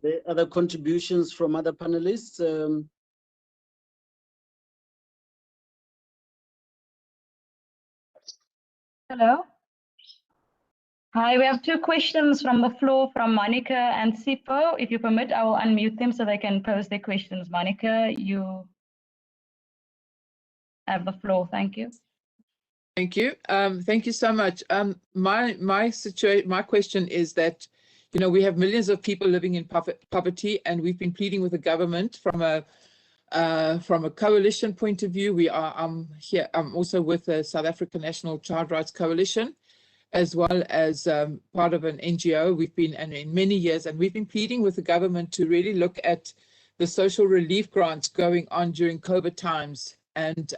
The other contributions from other panelists? Hello. Hi, we have two questions from the floor from Monica and Sipho. If you permit, I will unmute them so they can pose their questions. Monica, you have the floor. Thank you. Thank you. Thank you so much. My question is that, we have millions of people living in poverty, and we've been pleading with the government from a coalition point of view. I'm also with the South African National Child Rights Coalition, as well as part of an NGO. We've been, and in many years, and we've been pleading with the government to really look at the social relief grants going on during COVID times. And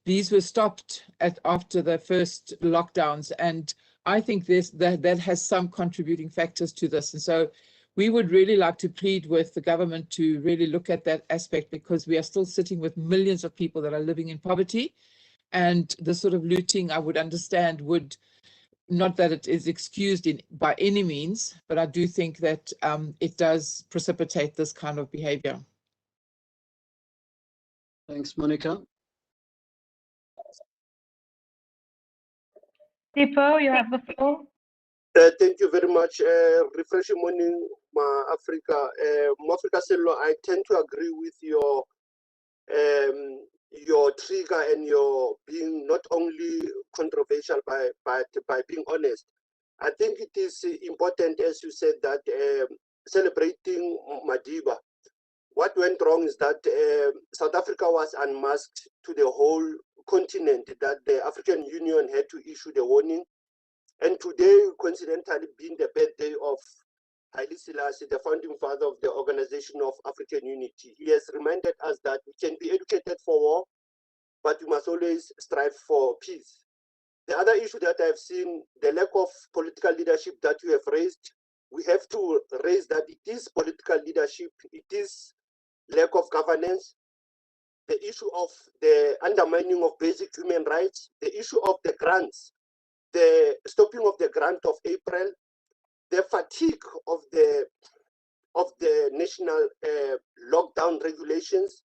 these were stopped after the first lockdowns. And I think that has some contributing factors to this. And so we would really like to plead with the government to really look at that aspect, because we are still sitting with millions of people that are living in poverty. And the sort of looting, I would understand, would not that it is excused by any means, but I do think that it does precipitate this kind of behavior. Thanks, Monica. Sipho, you have the floor. Thank you very much. Refreshing morning, Africa. Africa Cello, I tend to agree with your trigger and your being not only controversial but by being honest. I think it is important, as you said, that celebrating Madiba. What went wrong is that South Africa was unmasked to the whole continent, that the African Union had to issue the warning. And today, coincidentally, being the birthday of Haile Selassie, the founding father of the Organization of African Unity, he has reminded us that we can be educated for war, but we must always strive for peace. The other issue that I've seen, the lack of political leadership that you have raised, we have to raise that it is political leadership, it is lack of governance, the issue of the undermining of basic human rights, the issue of the grants, the stopping of the grant of April, the fatigue of the national lockdown regulations,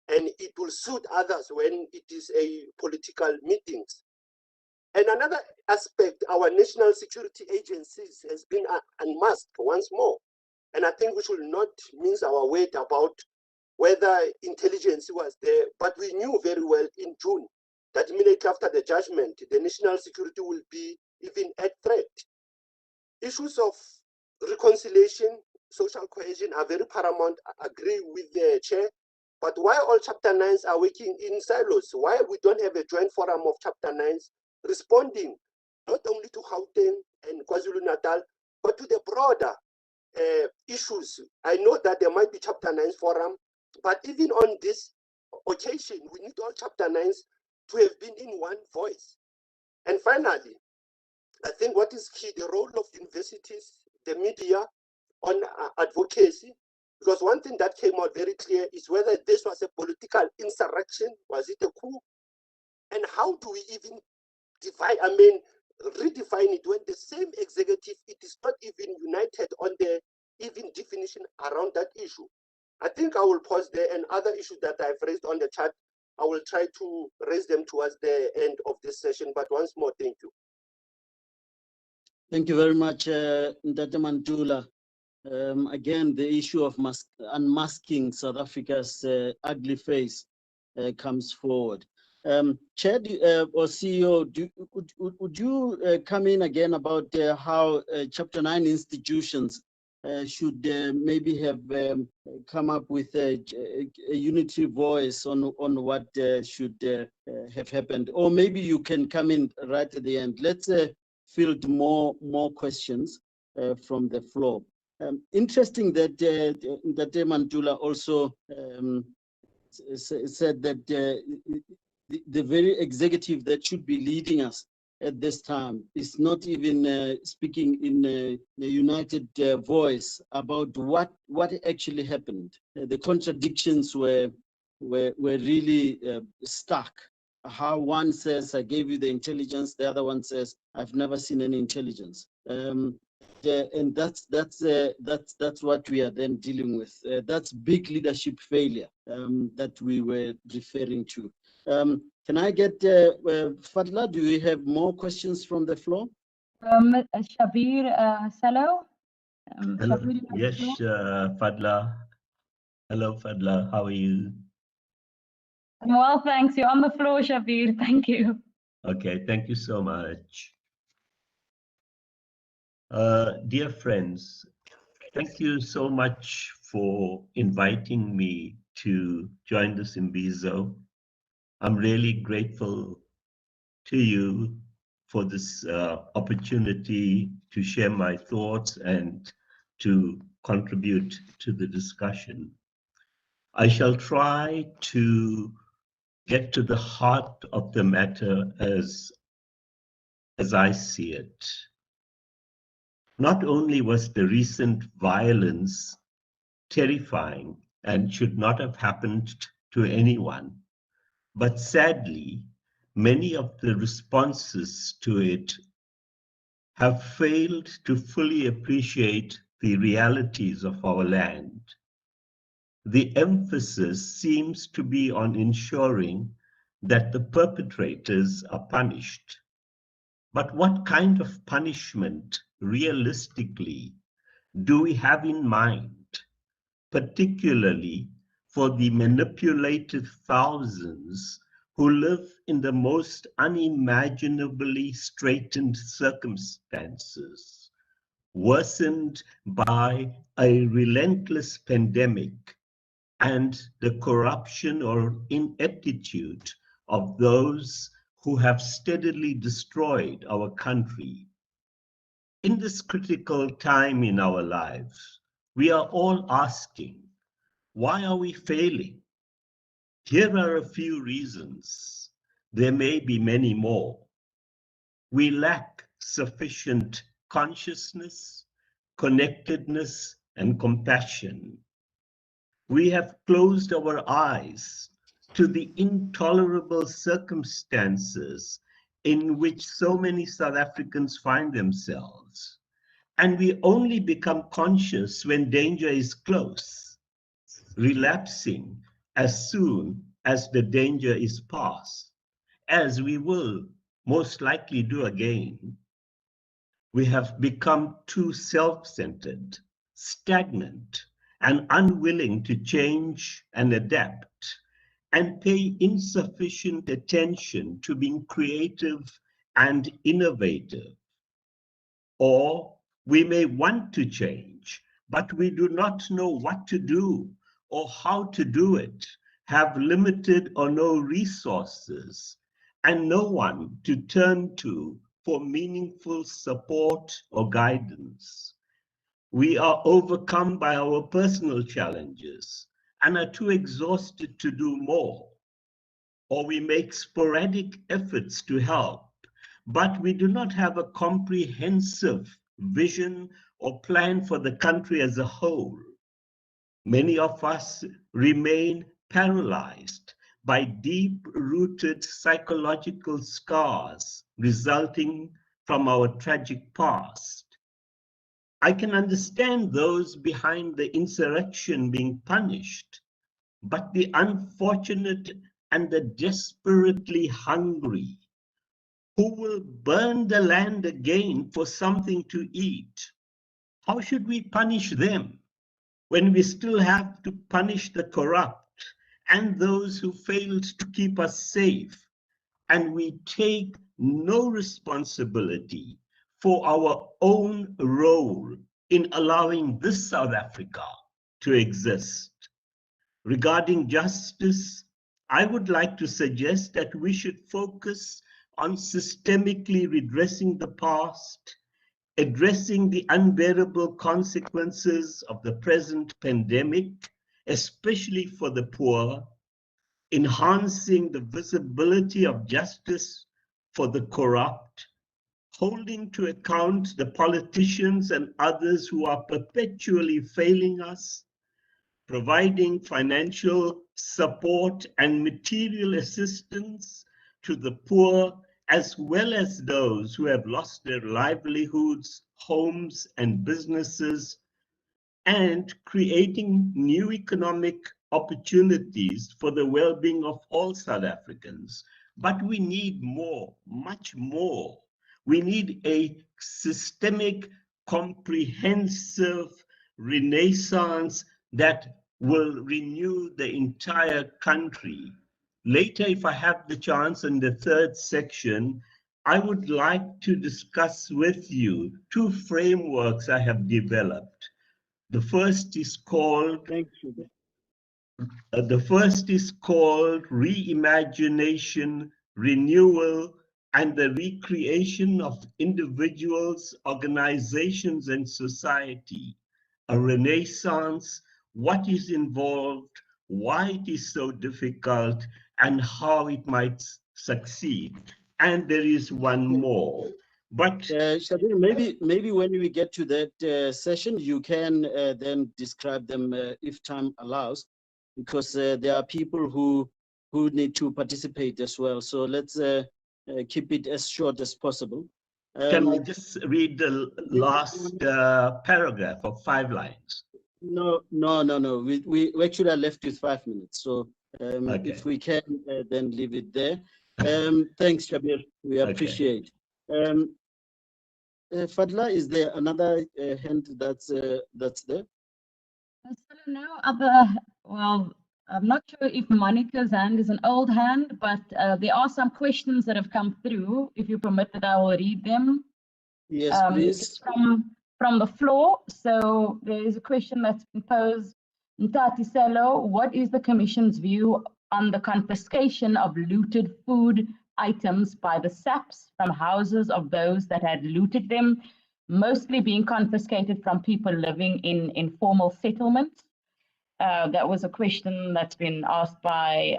and it will suit others when it is a political meetings. And another aspect, our national security agencies has been unmasked once more. And I think we should not mince our weight about whether intelligence was there, but we knew very well in June that immediately after the judgment, the national security will be even at threat. Issues of reconciliation, social cohesion are very paramount. I agree with the chair, but why all chapter 9s are working in silos? Why we don't have a joint forum of chapter 9s responding not only to Gauteng and KwaZulu-Natal, but to the broader issues? I know that there might be chapter 9s forum, but even on this occasion, we need all chapter 9s to have been in one voice. And finally, I think what is key, the role of universities, the media on advocacy, because one thing that came out very clear is whether this was a political insurrection, was it a coup? And how do we even redefine it when the same executive, it is not even united on the even definition around that issue. I think I will pause there, and other issues that I've raised on the chat, I will try to raise them towards the end of this session. But once more, thank you. Thank you very much, Ndate Mandela. Again, the issue of unmasking South Africa's ugly face comes forward. Chair or CEO, would you come in again about how Chapter 9 institutions should maybe have come up with a unity voice on what should have happened? Or maybe you can come in right at the end. Let's field more questions from the floor. Interesting that Mandela also said that the very executive that should be leading us at this time is not even speaking in a united voice about what actually happened. The contradictions were really stark. How one says, I gave you the intelligence, the other one says, I've never seen any intelligence. And that's what we are then dealing with. That's big leadership failure that we were referring to. Can I get Fadla? Do we have more questions from the floor? Shabir Cello. Hello. Shabir, Yes, Fadla. Hello, Fadla. How are you? Well, thanks. You're on the floor, Shabir. Thank you. Okay, thank you so much. Dear friends, thank you so much for inviting me to join this Imbizo. I'm really grateful to you for this opportunity to share my thoughts and to contribute to the discussion. I shall try to get to the heart of the matter as I see it. Not only was the recent violence terrifying and should not have happened to anyone, but sadly, many of the responses to it have failed to fully appreciate the realities of our land. The emphasis seems to be on ensuring that the perpetrators are punished. But what kind of punishment, realistically, do we have in mind, particularly for the manipulated thousands who live in the most unimaginably straitened circumstances, worsened by a relentless pandemic and the corruption or ineptitude of those who have steadily destroyed our country? In this critical time in our lives, we are all asking, why are we failing? Here are a few reasons. There may be many more. We lack sufficient consciousness, connectedness, and compassion. We have closed our eyes to the intolerable circumstances in which so many South Africans find themselves. And we only become conscious when danger is close, relapsing as soon as the danger is past, as we will most likely do again. We have become too self-centered, stagnant, and unwilling to change and adapt, and pay insufficient attention to being creative and innovative. Or we may want to change, but we do not know what to do or how to do it, have limited or no resources, and no one to turn to for meaningful support or guidance. We are overcome by our personal challenges and are too exhausted to do more. Or we make sporadic efforts to help, but we do not have a comprehensive vision or plan for the country as a whole. Many of us remain paralyzed by deep-rooted psychological scars resulting from our tragic past. I can understand those behind the insurrection being punished, but the unfortunate and the desperately hungry, who will burn the land again for something to eat, how should we punish them when we still have to punish the corrupt and those who failed to keep us safe, and we take no responsibility for our own role in allowing this South Africa to exist? Regarding justice, I would like to suggest that we should focus on systemically redressing the past, addressing the unbearable consequences of the present pandemic, especially for the poor, enhancing the visibility of justice for the corrupt, holding to account the politicians and others who are perpetually failing us, providing financial support and material assistance to the poor, as well as those who have lost their livelihoods, homes, and businesses, and creating new economic opportunities for the well-being of all South Africans. But we need more, much more. We need a systemic, comprehensive renaissance that will renew the entire country. Later, if I have the chance in the third section, I would like to discuss with you two frameworks I have developed. The first is called reimagination, renewal, and the recreation of individuals, organizations, and society. A renaissance, what is involved, why it is so difficult, and how it might succeed. And there is one more. But Shabir, maybe when we get to that session, you can then describe them if time allows, because there are people who need to participate as well. So let's keep it as short as possible. Can I just read the last paragraph of 5 lines? No. We actually are left with 5 minutes. So Okay. if we can, then leave it there. Thanks, Shabir. We appreciate. Fadla, is there another hand that's there? No well, I'm not sure if Monica's hand is an old hand, but there are some questions that have come through. If you permit that, I will read them. Yes, please. It's from the floor. So there is a question that's been posed. Ntati Cello, what is the Commission's view on the confiscation of looted food items by the SAPs from houses of those that had looted them, mostly being confiscated from people living in informal settlements? That was a question that's been asked by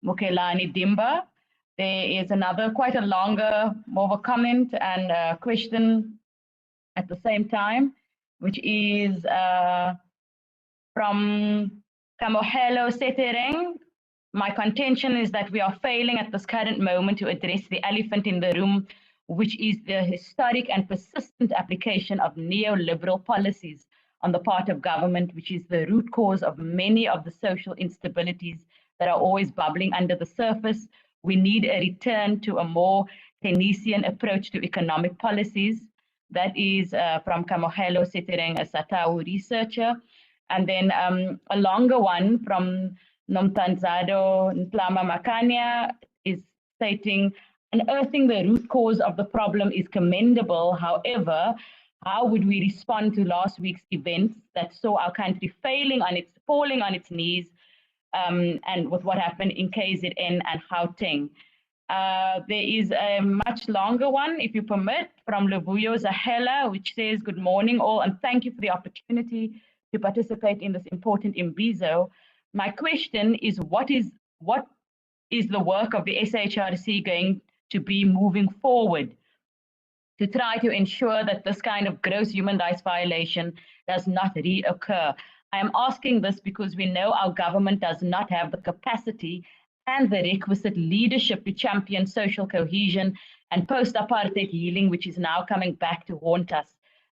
Mukelani Dimba. There is another, quite a longer, more of a comment and a question at the same time, which is from Kamohelo Setereng. My contention is that we are failing at this current moment to address the elephant in the room, which is the historic and persistent application of neoliberal policies on the part of government, which is the root cause of many of the social instabilities that are always bubbling under the surface. We need a return to a more Keynesian approach to economic policies. That is from Kamohelo Setereng, a Satau researcher. And then a longer one from Nomtanzado Ntlama Makanya is stating, unearthing the root cause of the problem is commendable. However, how would we respond to last week's events that saw our country falling on its knees, and with what happened in KZN and Hatang? There is a much longer one, if you permit, from Luvuyo Zahela, which says, good morning all, and thank you for the opportunity to participate in this important imbizo. My question is, what is the work of the SHRC going to be moving forward to try to ensure that this kind of gross human rights violation does not reoccur? I am asking this because we know our government does not have the capacity and the requisite leadership to champion social cohesion and post-apartheid healing, which is now coming back to haunt us.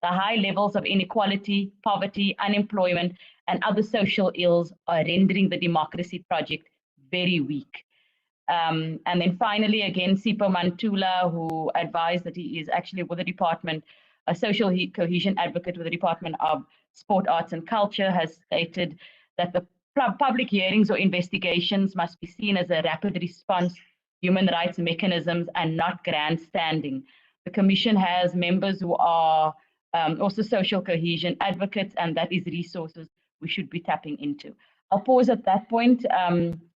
The high levels of inequality, poverty, unemployment, and other social ills are rendering the democracy project very weak. And then finally, again, Sipho Mantula, who advised that he is actually with the department, a social cohesion advocate with the Department of Sport, Arts and Culture, has stated that the public hearings or investigations must be seen as a rapid response human rights mechanisms and not grandstanding. The Commission has members who are also social cohesion advocates, and that is resources we should be tapping into. I'll pause at that point.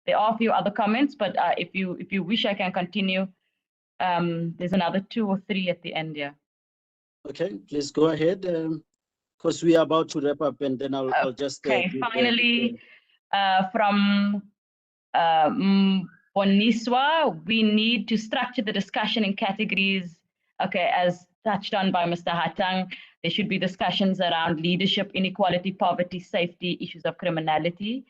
There are a few other comments, but if you wish, I can continue. There's another 2 or 3 at the end, yeah. Okay, please go ahead. Because we are about to wrap up, and then I'll just okay. Finally, from Boniswa, we need to structure the discussion in categories. Okay, as touched on by Mr. Hatang, there should be discussions around leadership, inequality, poverty, safety, issues of criminality.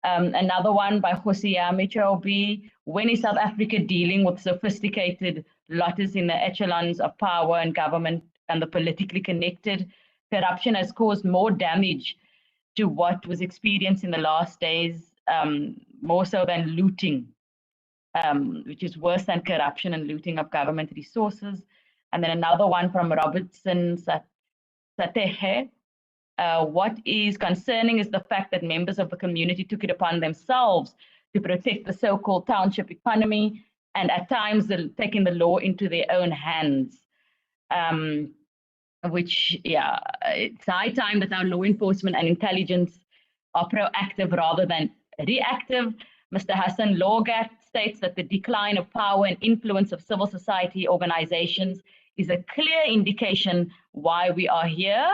Another one by Hosiyami Chobi, when is South Africa dealing with sophisticated lotters in the echelons of power and government and the politically connected? Corruption has caused more damage to what was experienced in the last days, more so than looting, which is worse than corruption and looting of government resources. And then another one from Robertson Satehe. What is concerning is the fact that members of the community took it upon themselves to protect the so-called township economy and at times taking the law into their own hands. Which, yeah, it's high time that our law enforcement and intelligence are proactive rather than reactive. Mr. Hassan Logat states that the decline of power and influence of civil society organizations is a clear indication why we are here,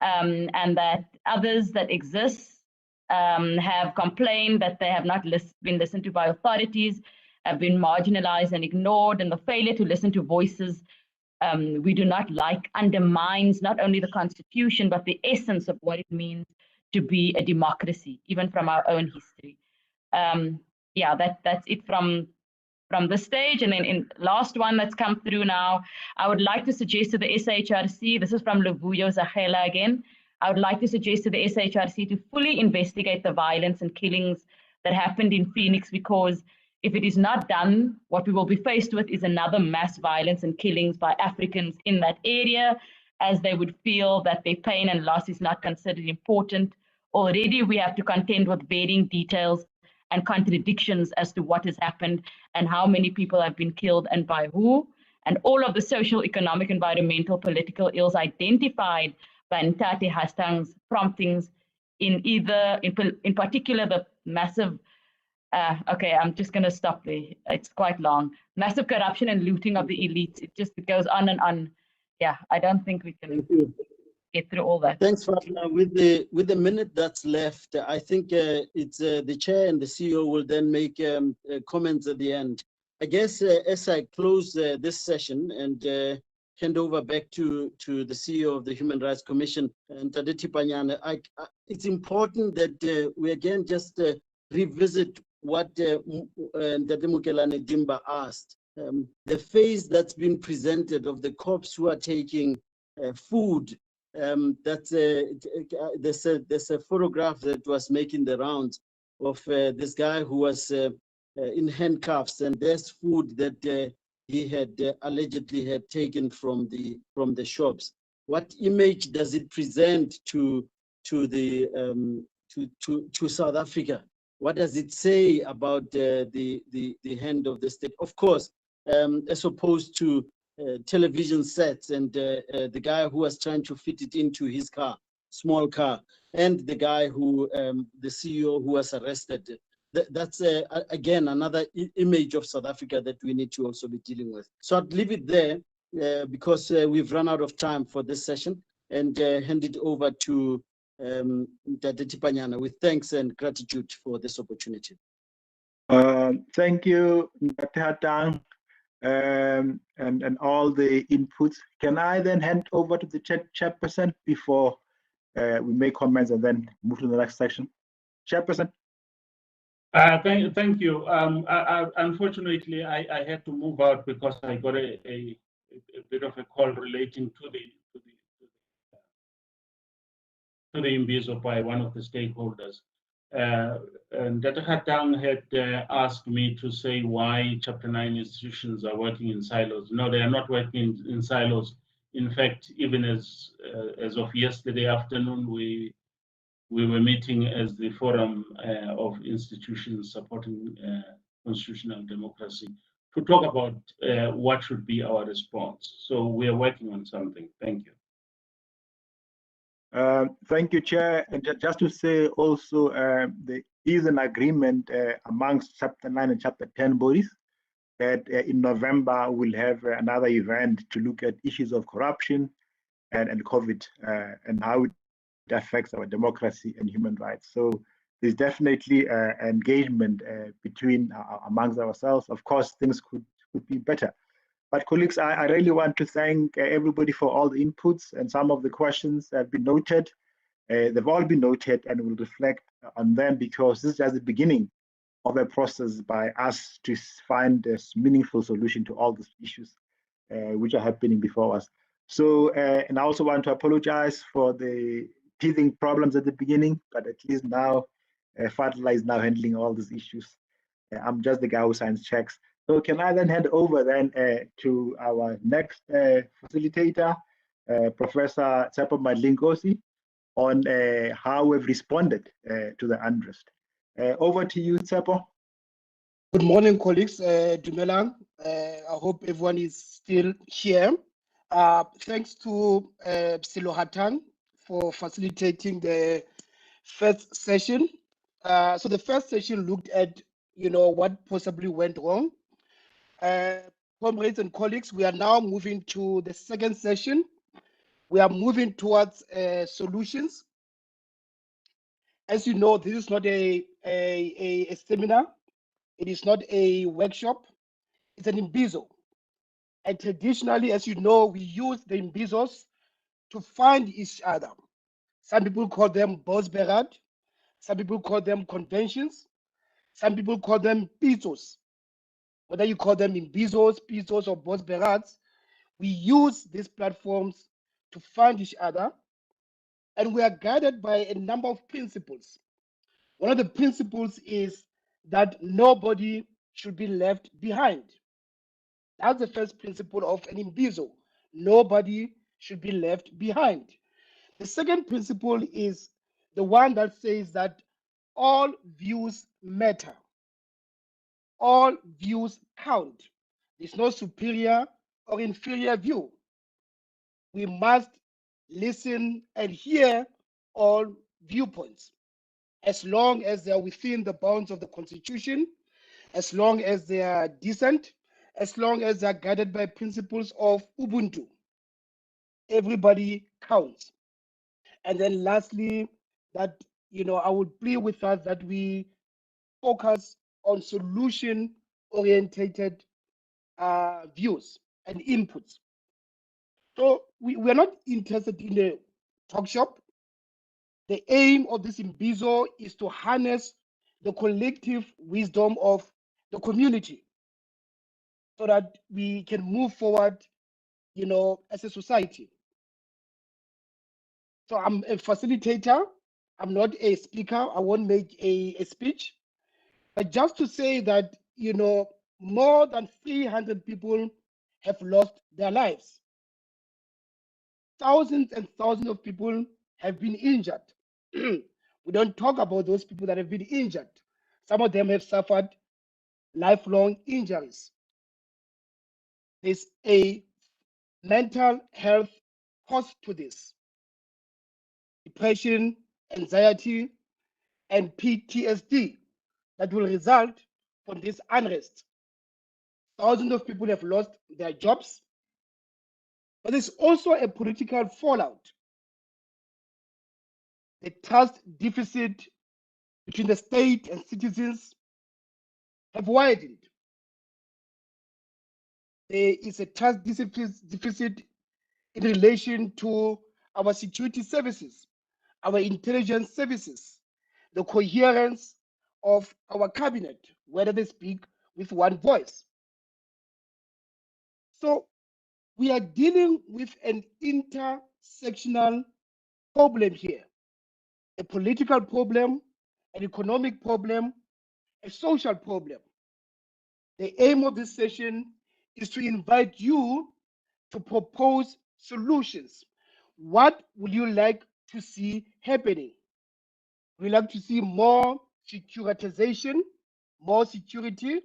and that others that exist have complained that they have not been listened to by authorities, have been marginalized and ignored, and the failure to listen to voices we do not like undermines not only the Constitution, but the essence of what it means to be a democracy, even from our own history. Yeah, that's it from this stage. And then in last one that's come through now, I would like to suggest to the SAHRC, this is from Luvuyo Zahela again, I would like to suggest to the SAHRC to fully investigate the violence and killings that happened in Phoenix, because if it is not done, what we will be faced with is another mass violence and killings by Africans in that area, as they would feel that their pain and loss is not considered important. Already we have to contend with varying details and contradictions as to what has happened and how many people have been killed and by who, and all of the social, economic, environmental, political ills identified by Ntate Hatang's promptings in particular, the massive, okay, I'm just going to stop there. It's quite long. Massive corruption and looting of the elites. It just goes on and on. Yeah, I don't think we can get through all that. Thanks, Fatma. With the minute that's left, I think it's the chair and the CEO will then make comments at the end. I guess as I close this session and hand over back to the CEO of the Human Rights Commission, and Tadeti Panyana, it's important that we again just revisit what Ndate Mukelane Dimba asked. The face that's been presented of the cops who are taking food. There's a photograph that was making the rounds of this guy who was in handcuffs, and there's food that he had allegedly had taken from the shops. What image does it present to South Africa? What does it say about the hand of the state? Of course, as opposed to television sets and the guy who was trying to fit it into his car, small car, and the guy who, the CEO who was arrested. That's again another image of South Africa that we need to also be dealing with. So I'd leave it there because we've run out of time for this session, and hand it over to Ndate Panyana with thanks and gratitude for this opportunity. Thank you, Ndate Hatang. And all the inputs. Can I then hand over to the chairperson before we make comments and then move to the next section? Chairperson. Thank you. Unfortunately, I had to move out because I got a bit of a call relating to the to the Imbizo by one of the stakeholders. And Dr. Hatang had asked me to say why Chapter 9 institutions are working in silos. No, they are not working in silos. In fact, even as of yesterday afternoon, we were meeting as the forum of institutions supporting constitutional democracy to talk about what should be our response. So we are working on something. Thank you. Thank you, Chair. And just to say also, there is an agreement amongst Chapter 9 and Chapter 10 bodies that in November we'll have another event to look at issues of corruption and COVID and how it affects our democracy and human rights. So there's definitely engagement between amongst ourselves. Of course, things could be better. But colleagues, I really want to thank everybody for all the inputs, and some of the questions have been noted. They've all been noted, and we'll reflect on them because this is just the beginning of a process by us to find a meaningful solution to all these issues which are happening before us. So, and I also want to apologize for the teething problems at the beginning, but at least now Fadla is now handling all these issues. I'm just the guy who signs checks. So can I then hand over then to our next facilitator, Professor Tsepo Madlinkosi, on how we've responded to the unrest. Over to you, Tsepo. Good morning, colleagues. Dumelang. I hope everyone is still here. Thanks to Cello Hatang for facilitating the first session. So the first session looked at, what possibly went wrong. Comrades and colleagues, we are now moving to the second session. We are moving towards solutions. As you know, this is not a seminar. It is not a workshop. It's an imbizo. And traditionally, as you know, we use the imbizos to find each other. Some people call them bosberat. Some people call them conventions. Some people call them pizzos. Whether you call them imbizos, pizzos, or bosberats, we use these platforms to find each other. And we are guided by a number of principles. One of the principles is that nobody should be left behind. That's the first principle of an imbizo. Nobody should be left behind. The second principle is the one that says that all views matter. All views count. There's no superior or inferior view. We must listen and hear all viewpoints, as long as they are within the bounds of the Constitution, as long as they are decent, as long as they are guided by principles of Ubuntu. Everybody counts. And then lastly, that, I would plead with us that we focus on solution-oriented views and inputs. So we're not interested in a talk shop. The aim of this imbizo is to harness the collective wisdom of the community so that we can move forward, as a society. So I'm a facilitator. I'm not a speaker. I won't make a speech. But just to say that, more than 300 people have lost their lives. Thousands and thousands of people have been injured. We don't talk about those people that have been injured. Some of them have suffered lifelong injuries. There's a mental health cost to this. Depression, anxiety, and PTSD that will result from this unrest. Thousands of people have lost their jobs, but there's also a political fallout. The trust deficit between the state and citizens have widened. There is a trust deficit in relation to our security services, our intelligence services, the coherence of our cabinet, whether they speak with one voice. So we are dealing with an intersectional problem here. a political problem, an economic problem, a social problem. The aim of this session is to invite you to propose solutions. What would you like to see happening? We like to see more securitization, more security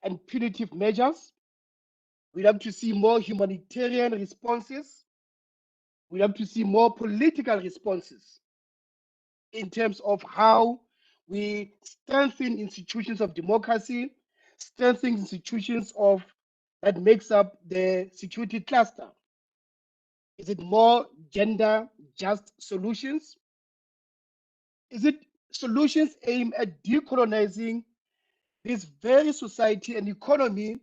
and punitive measures. We like to see more humanitarian responses. We like to see more political responses in terms of how we strengthen institutions of democracy, strengthen institutions of that makes up the security cluster. Is it more gender just solutions? Is it solutions aimed at decolonizing this very society and economy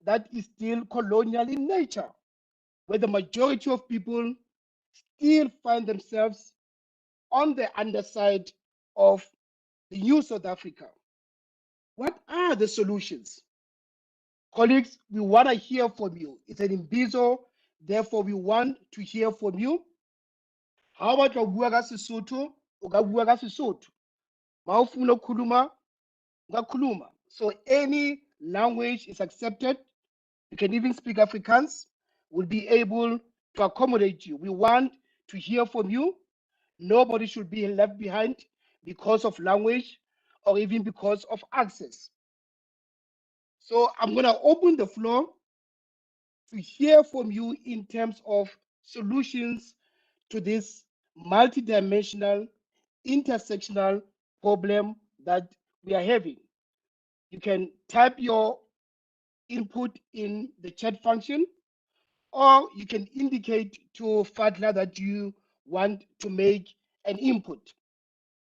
that is still colonial in nature, where the majority of people still find themselves on the underside of the new South Africa? What are the solutions? Colleagues, we want to hear from you. It's an imbizo, therefore we want to hear from you. How about wa bua ka Sesotho, o ka bua ka Sesotho. Ma o funa khuluma, nga khuluma. So any language is accepted. You can even speak Afrikaans. We'll be able to accommodate you. We want to hear from you. Nobody should be left behind because of language or even because of access. So I'm going to open the floor to hear from you in terms of solutions to this multidimensional, intersectional problem that we are having. You can type your input in the chat function, or you can indicate to Fadla that you want to make an input.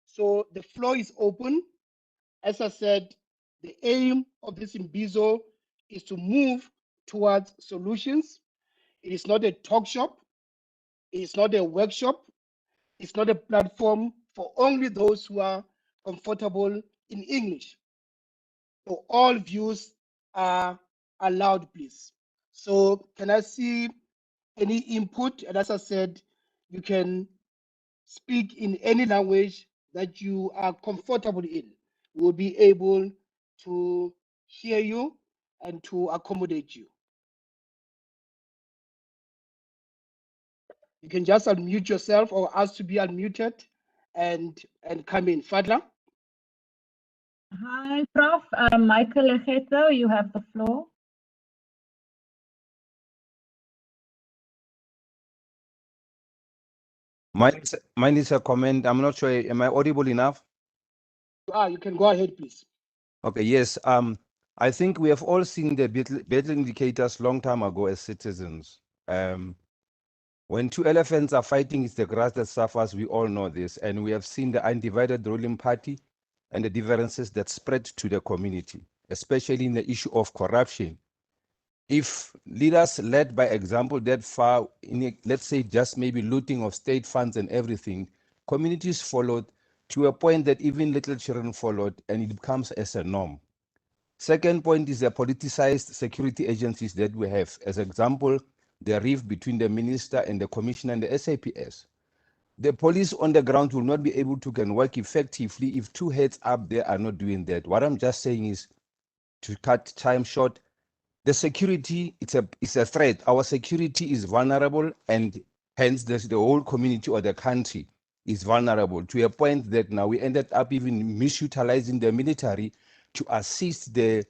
So the floor is open. As I said, the aim of this imbizo is to move towards solutions. It is not a talk shop. It is not a workshop. It's not a platform for only those who are comfortable in English. So all views are allowed, please. So can I see any input? And as I said, you can speak in any language that you are comfortable in. We'll be able to hear you and to accommodate you. You can just unmute yourself or ask to be unmuted and come in. Fadla? Hi, Prof. Michael Ejeto, you have the floor. Mine is a comment. I'm not sure. Am I audible enough? You can go ahead, please. Okay, yes. I think we have all seen the battle indicators long time ago as citizens. When two elephants are fighting, it's the grass that suffers. We all know this. And we have seen the undivided ruling party and the differences that spread to the community, especially in the issue of corruption. If leaders led by example that far, let's say just maybe looting of state funds and everything, communities followed to a point that even little children followed, and it becomes as a norm. Second point is the politicized security agencies that we have. As example, the rift between the minister and the commissioner and the SAPS. The police on the ground will not be able to can work effectively if two heads up there are not doing that. What I'm just saying is, to cut time short, the security, it's a threat. Our security is vulnerable, and hence the whole community or the country is vulnerable to a point that now we ended up even misutilizing the military to assist the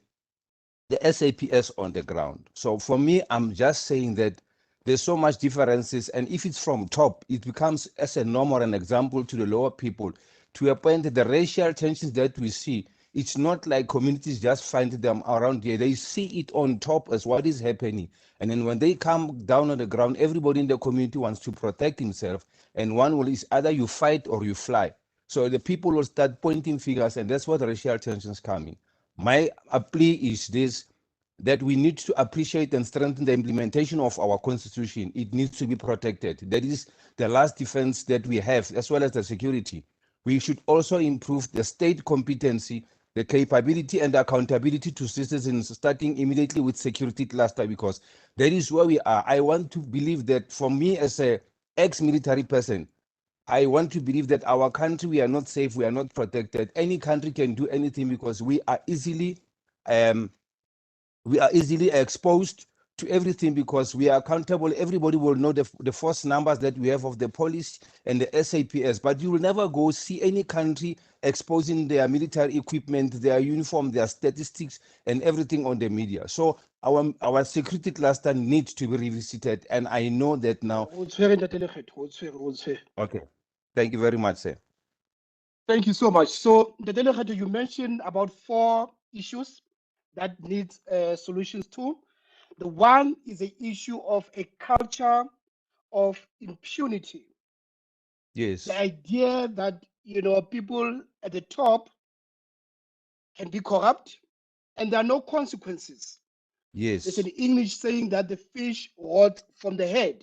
SAPS on the ground. So for me, I'm just saying that there's so much differences, and if it's from top, it becomes as a norm or an example to the lower people, to a point that the racial tensions that we see, it's not like communities just find them around here. They see it on top as what is happening. And then when they come down on the ground, everybody in the community wants to protect himself. And one will is either you fight or you fly. So the people will start pointing fingers, and that's what the racial tensions coming. My plea is this, that we need to appreciate and strengthen the implementation of our constitution. It needs to be protected. That is the last defense that we have, as well as the security. We should also improve the state competency, the capability and accountability to citizens, starting immediately with security cluster, because that is where we are. I want to believe that for me as a ex-military person, I want to believe that our country, we are not safe, we are not protected. Any country can do anything because we are easily exposed to everything because we are accountable. Everybody will know the false numbers that we have of the police and the SAPS, but you will never go see any country exposing their military equipment, their uniform, their statistics, and everything on the media. So our security cluster needs to be revisited, and I know that now. Okay, thank you very much, sir. Thank you so much. So, the delegate, you mentioned about 4 issues that needs solutions to. The one is the issue of a culture of impunity. Yes. The idea that, you know, people at the top can be corrupt and there are no consequences. Yes. There's an English saying that the fish rots from the head.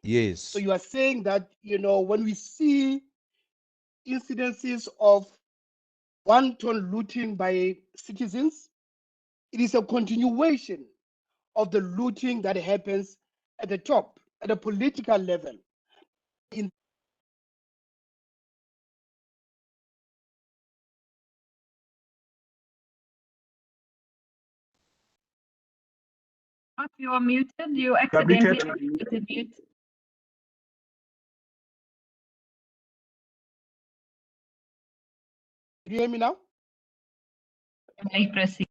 Yes. So you are saying that, you know, when we see incidences of wanton looting by citizens, it is a continuation of the looting that happens at the top, at a political level. You are muted. You accidentally activated mute. Do you hear me now? May proceed.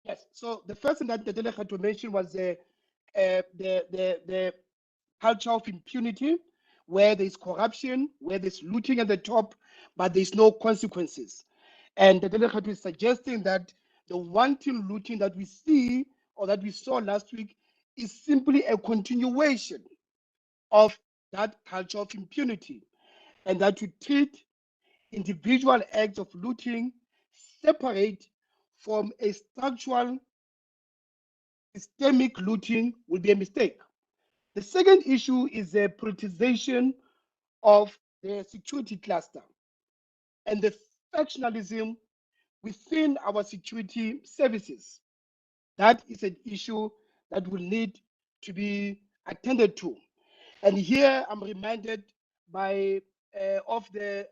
Yes. So the first thing that the delegate to mention was the culture of impunity, where there's corruption, where there's looting at the top, but there's no consequences. And the delegate is suggesting that the wanton looting that we see or that we saw last week is simply a continuation of that culture of impunity, and that to treat individual acts of looting separate from a structural systemic looting will be a mistake. The second issue is the politicization of the security cluster and the factionalism within our security services. That is an issue that will need to be attended to. And here I'm reminded by of the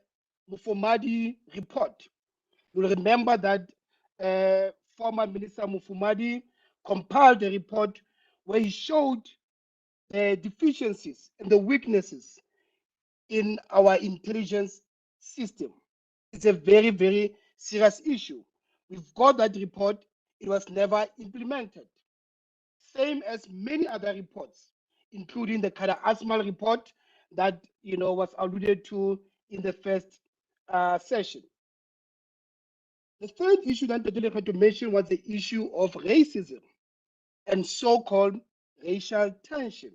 Mufumadi report. You'll remember that former Minister Mufumadi compiled a report where he showed the deficiencies and the weaknesses in our intelligence system. It's a very, very serious issue. We've got that report. It was never implemented. Same as many other reports, including the Kada Asmal report that was alluded to in the first session. The third issue that the delegate mentioned was the issue of racism and so-called racial tension.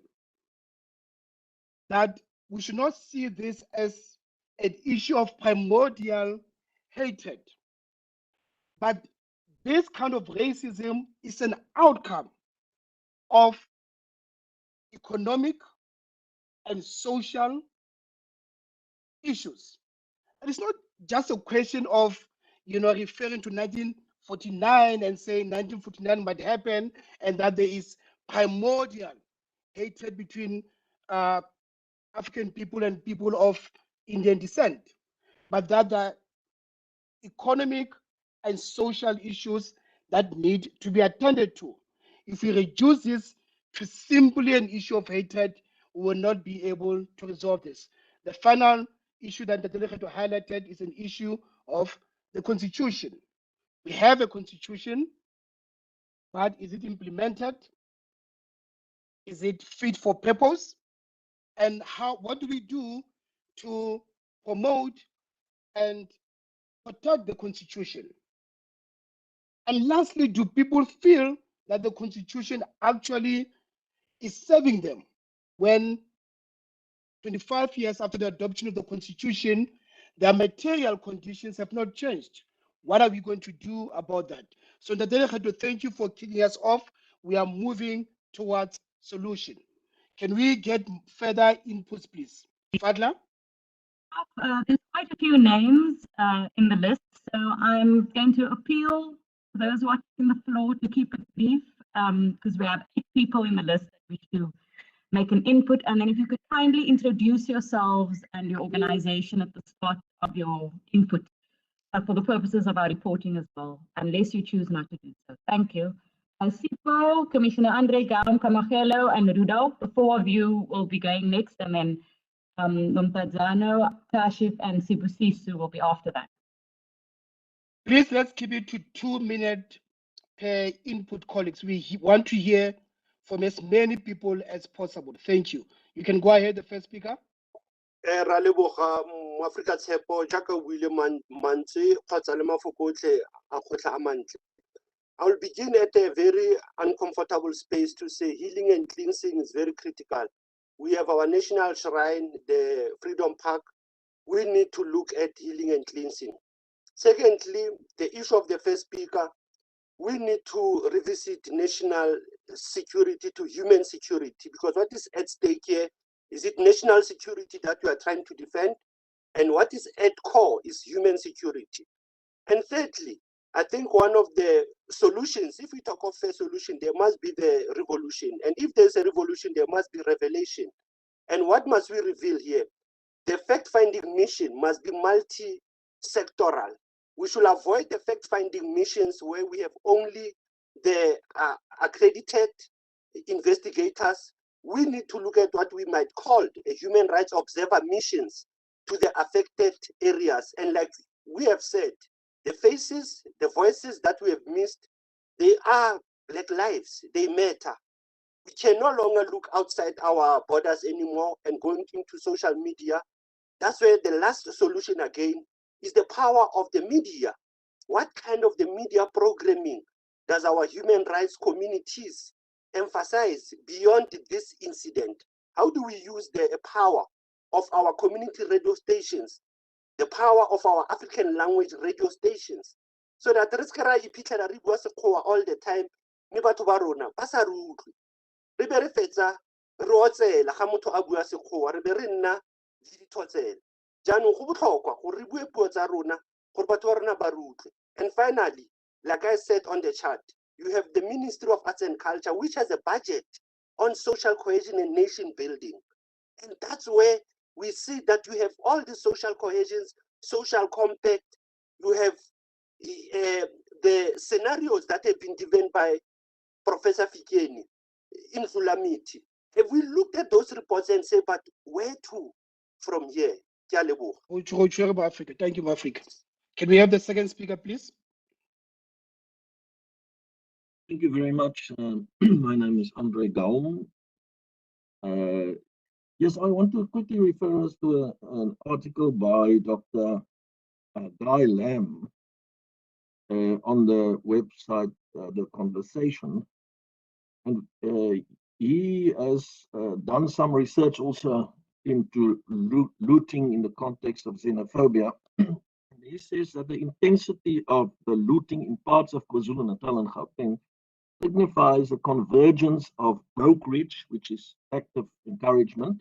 That we should not see this as an issue of primordial hatred, but this kind of racism is an outcome of economic and social issues. And it's not just a question of referring to 1949 and saying 1949 might happen and that there is primordial hatred between African people and people of Indian descent, but that the economic and social issues that need to be attended to. If we reduce this to simply an issue of hatred, we will not be able to resolve this. The final issue that the delegate highlighted is an issue of the constitution. We have a constitution, but is it implemented? Is it fit for purpose? And what do we do to promote and protect the constitution? And lastly, do people feel that the constitution actually is serving them when 25 years after the adoption of the constitution, their material conditions have not changed? What are we going to do about that? So the delegate, to thank you for kicking us off. We are moving towards solution. Can we get further inputs, please? Fadla? There's quite a few names in the list, so I'm going to appeal to those watching the floor to keep it brief, because we have 8 people in the list that wish to make an input. And then if you could kindly introduce yourselves and your organization at the start of your input for the purposes of our reporting as well, unless you choose not to do so. Thank you. Sipho, Commissioner Andre, Gaum, Kamahelo, and Rudolph, the four of you will be going next, and then Nomtadzano, Kashif, and Sibusisu will be after that. Please, let's keep it to 2 minutes per input, colleagues. We want to hear from as many people as possible. Thank you. You can go ahead, the first speaker. Ra leboga Moafrika Tshepo jaaka o buile mantswe kgotsa le mafoko otlhe a kgotla a mantle. I will begin at a very uncomfortable space to say healing and cleansing is very critical. We have our national shrine, the Freedom Park. We need to look at healing and cleansing. Secondly, the issue of the first speaker, we need to revisit national security to human security, because what is at stake here, is it national security that we are trying to defend? And what is at core is human security. And thirdly, I think one of the solutions, if we talk of a solution, there must be the revolution. And if there's a revolution, there must be revelation. And what must we reveal here? The fact-finding mission must be multi-sectoral. We should avoid the fact-finding missions where we have only the accredited investigators. We need to look at what we might call a human rights observer missions to the affected areas. And like we have said, the faces, the voices that we have missed, they are Black lives, they matter. We can no longer look outside our borders anymore and going into social media. That's where the last solution again is the power of the media. What kind of the media programming does our human rights communities emphasize beyond this incident? How do we use the power of our community radio stations, the power of our African language radio stations, so that re ska ra iphitlhela re bua sekgowa all the time mme batho ba rona ba sa re utlwe. Re be re fetsa re otsela ga motho a bua sekgowa, re be re nna le dithotsela. Jaanong go botlhokwa gore re bue puo tsa rona gore batho ba rona ba re utlwe. And finally, like I said on the chart, you have the Ministry of Arts and Culture, which has a budget on social cohesion and nation building. And that's where we see that you have all the social cohesions, social compact, you have the scenarios that have been given by Professor Fikeni in Fulamiti. Have we looked at those reports and say, but where to from here? Thank you, Africa. Can we have the second speaker, please? Thank you very much. My name is Andre Gaum. Yes, I want to quickly refer us to an article by Dr. Guy Lamb on the website, The Conversation. And he has done some research also into looting in the context of xenophobia. And he says that the intensity of the looting in parts of KwaZulu-Natal and Gauteng signifies a convergence of brokerage, which is active encouragement,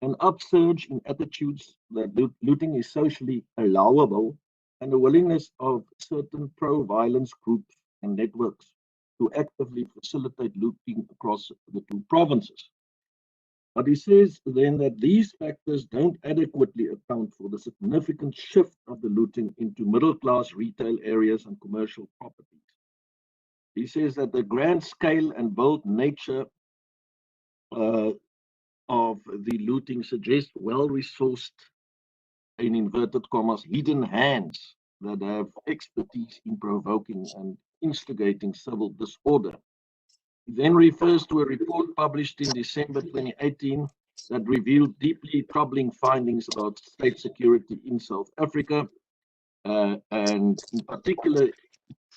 an upsurge in attitudes that looting is socially allowable, and a willingness of certain pro-violence groups and networks to actively facilitate looting across the two provinces. But he says then that these factors don't adequately account for the significant shift of the looting into middle-class retail areas and commercial properties. He says that the grand scale and bold nature of the looting suggests well-resourced, in inverted commas, hidden hands that have expertise in provoking and instigating civil disorder. He then refers to a report published in December 2018 that revealed deeply troubling findings about state security in South Africa, and in particular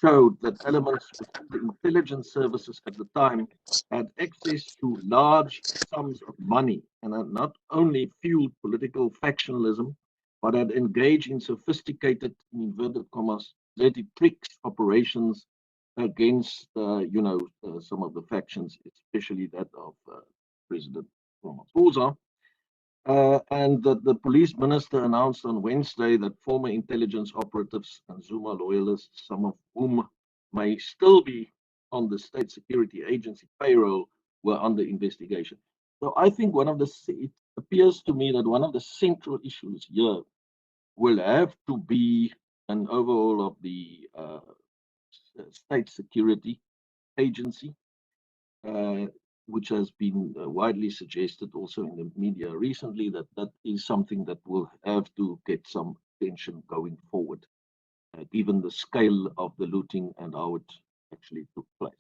showed that elements within the intelligence services at the time had access to large sums of money and had not only fueled political factionalism, but had engaged in sophisticated, in inverted commas, dirty tricks operations against, some of the factions, especially that of President Ramaphosa. And that the police minister announced on Wednesday that former intelligence operatives and Zuma loyalists, some of whom may still be on the State Security Agency payroll, were under investigation. So I think it appears to me that one of the central issues here will have to be an overhaul of the state security agency, which has been widely suggested also in the media recently, that is something that will have to get some attention going forward, given the scale of the looting and how it actually took place.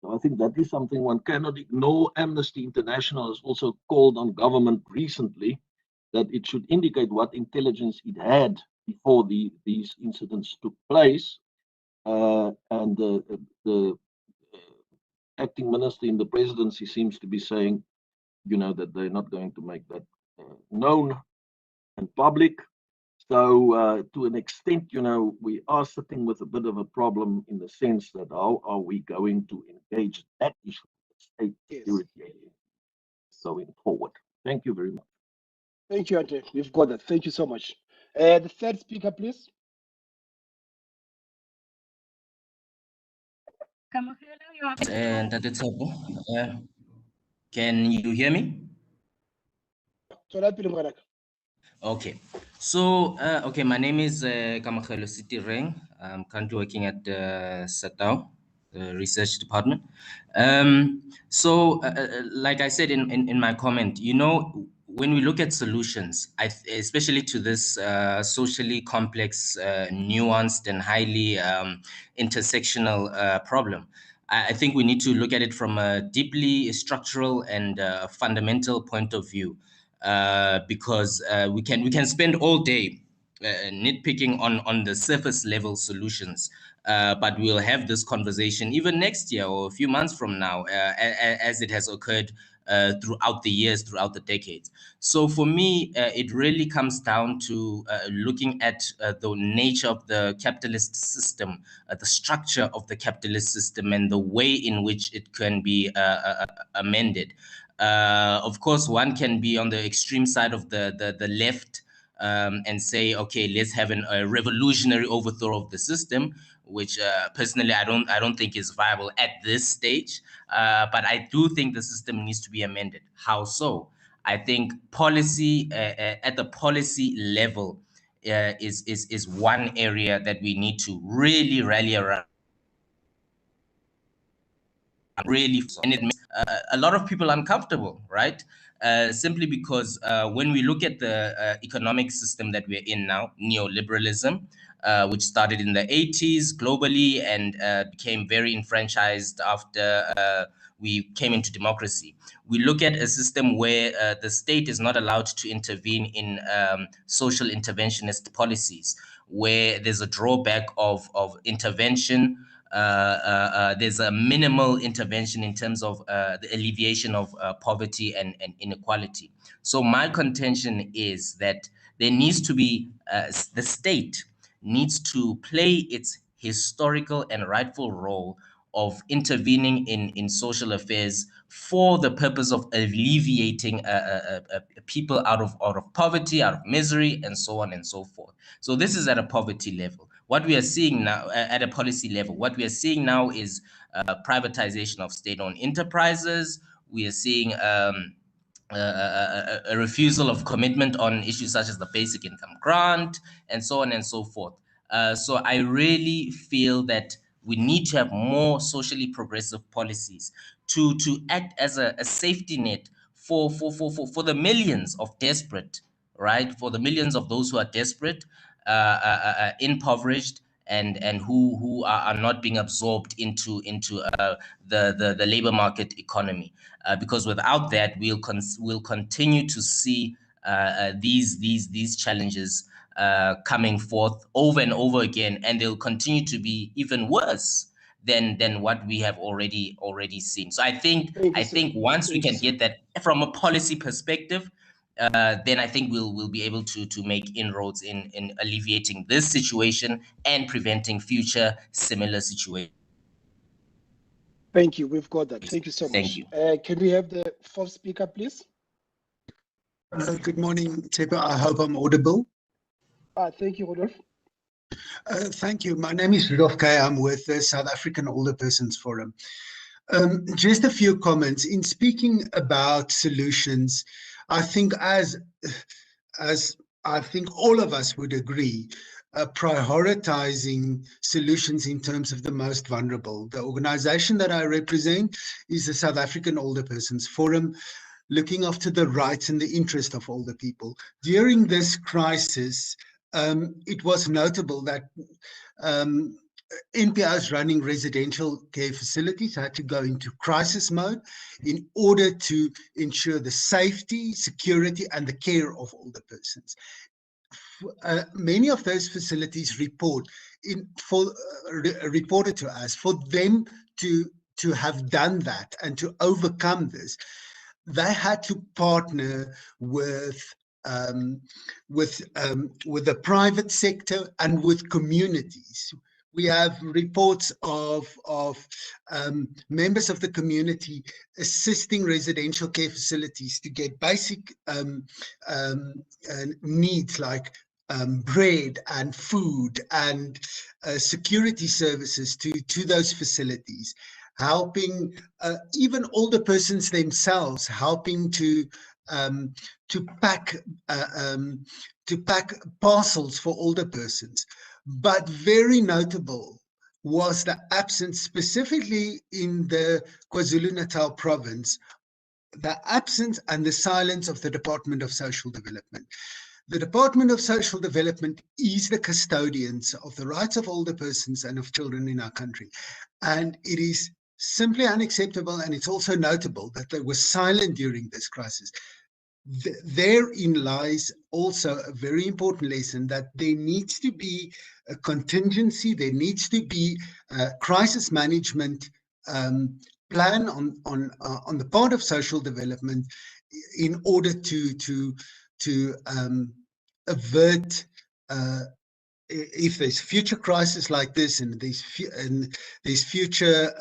So I think that is something one cannot ignore. Amnesty International has also called on government recently that it should indicate what intelligence it had before these incidents took place. And the acting minister in the presidency seems to be saying, that they're not going to make that known and public. So to an extent, we are sitting with a bit of a problem in the sense that how are we going to engage that issue of state security going forward? Thank you very much. Thank you, Ante. We've got that. Thank you so much. The third speaker, please. And can you hear me? Okay. So, okay, my name is Kamakelo Sitireng. I'm currently working at Satao, the research department. Like I said in my comment, when we look at solutions, especially to this socially complex, nuanced, and highly intersectional problem, I think we need to look at it from a deeply structural and fundamental point of view. Because we can spend all day nitpicking on the surface level solutions, but we'll have this conversation even next year or a few months from now, as it has occurred throughout the years, throughout the decades. So for me, it really comes down to looking at the nature of the capitalist system, the structure of the capitalist system, and the way in which it can be amended. Of course, one can be on the extreme side of the left and say, okay, let's have a revolutionary overthrow of the system, which personally I don't think is viable at this stage. But I do think the system needs to be amended. How so? I think policy at the policy level is one area that we need to really rally around. And it makes a lot of people uncomfortable, right? Simply because when we look at the economic system that we're in now, neoliberalism, which started in the 80s globally and became very enfranchised after we came into democracy. We look at a system where the state is not allowed to intervene in social interventionist policies, where there's a drawback of intervention. There's a minimal intervention in terms of the alleviation of poverty and inequality. So my contention is that there needs to be, the state needs to play its historical and rightful role of intervening in social affairs for the purpose of alleviating people out of poverty, out of misery, and so on and so forth. So this is at a poverty level. What we are seeing now at a policy level, what we are seeing now is privatization of state-owned enterprises. We are seeing a refusal of commitment on issues such as the basic income grant and so on and so forth. So I really feel that we need to have more socially progressive policies to act as a safety net for the millions of desperate, right? For the millions of those who are desperate, impoverished, and who are not being absorbed into the labor market economy. Because without that, we'll continue to see these challenges coming forth over and over again, and they'll continue to be even worse than what we have already seen. So I think once we can get that from a policy perspective, then I think we'll be able to make inroads in alleviating this situation and preventing future similar situations. Thank you. We've got that. Thank you so much. Thank you. Can we have the fourth speaker, please? Good morning, Tepa. I hope I'm audible. Thank you, Rudolf. Thank you. My name is Rudolf Kay. I'm with the South African Older Persons Forum. Just a few comments. In speaking about solutions, I think as I think all of us would agree, prioritizing solutions in terms of the most vulnerable. The organization that I represent is the South African Older Persons Forum, looking after the rights and the interest of older people. During this crisis, it was notable that NPOs running residential care facilities had to go into crisis mode in order to ensure the safety, security, and the care of older persons. Many of those facilities reported to us. For them to have done that and to overcome this, they had to partner with the private sector and with communities. We have reports of members of the community assisting residential care facilities to get basic needs like bread and food and security services to those facilities, helping even older persons themselves, helping to pack parcels for older persons. But very notable was the absence, specifically in the KwaZulu-Natal province, the absence and the silence of the Department of Social Development. The Department of Social Development is the custodians of the rights of older persons and of children in our country. And it is simply unacceptable, and it's also notable that they were silent during this crisis. Therein lies also a very important lesson that there needs to be a contingency, there needs to be a crisis management plan on the part of social development in order to avert if there's future crisis like this and there's future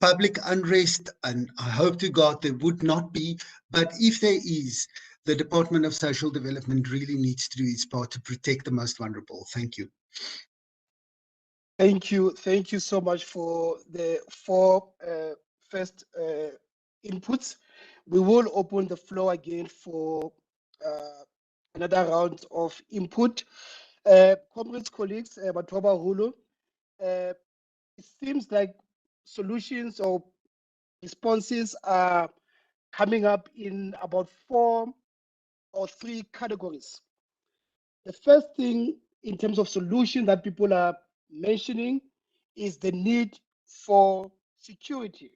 public unrest, and I hope to God there would not be, but if there is, the Department of Social Development really needs to do its part to protect the most vulnerable. Thank you. Thank you so much for the four first inputs. We will open the floor again for another round of input. Comrades, colleagues, Batoba Hulu, it seems like solutions or responses are coming up in about 4 or 3 categories. The first thing in terms of solution that people are mentioning is the need for security.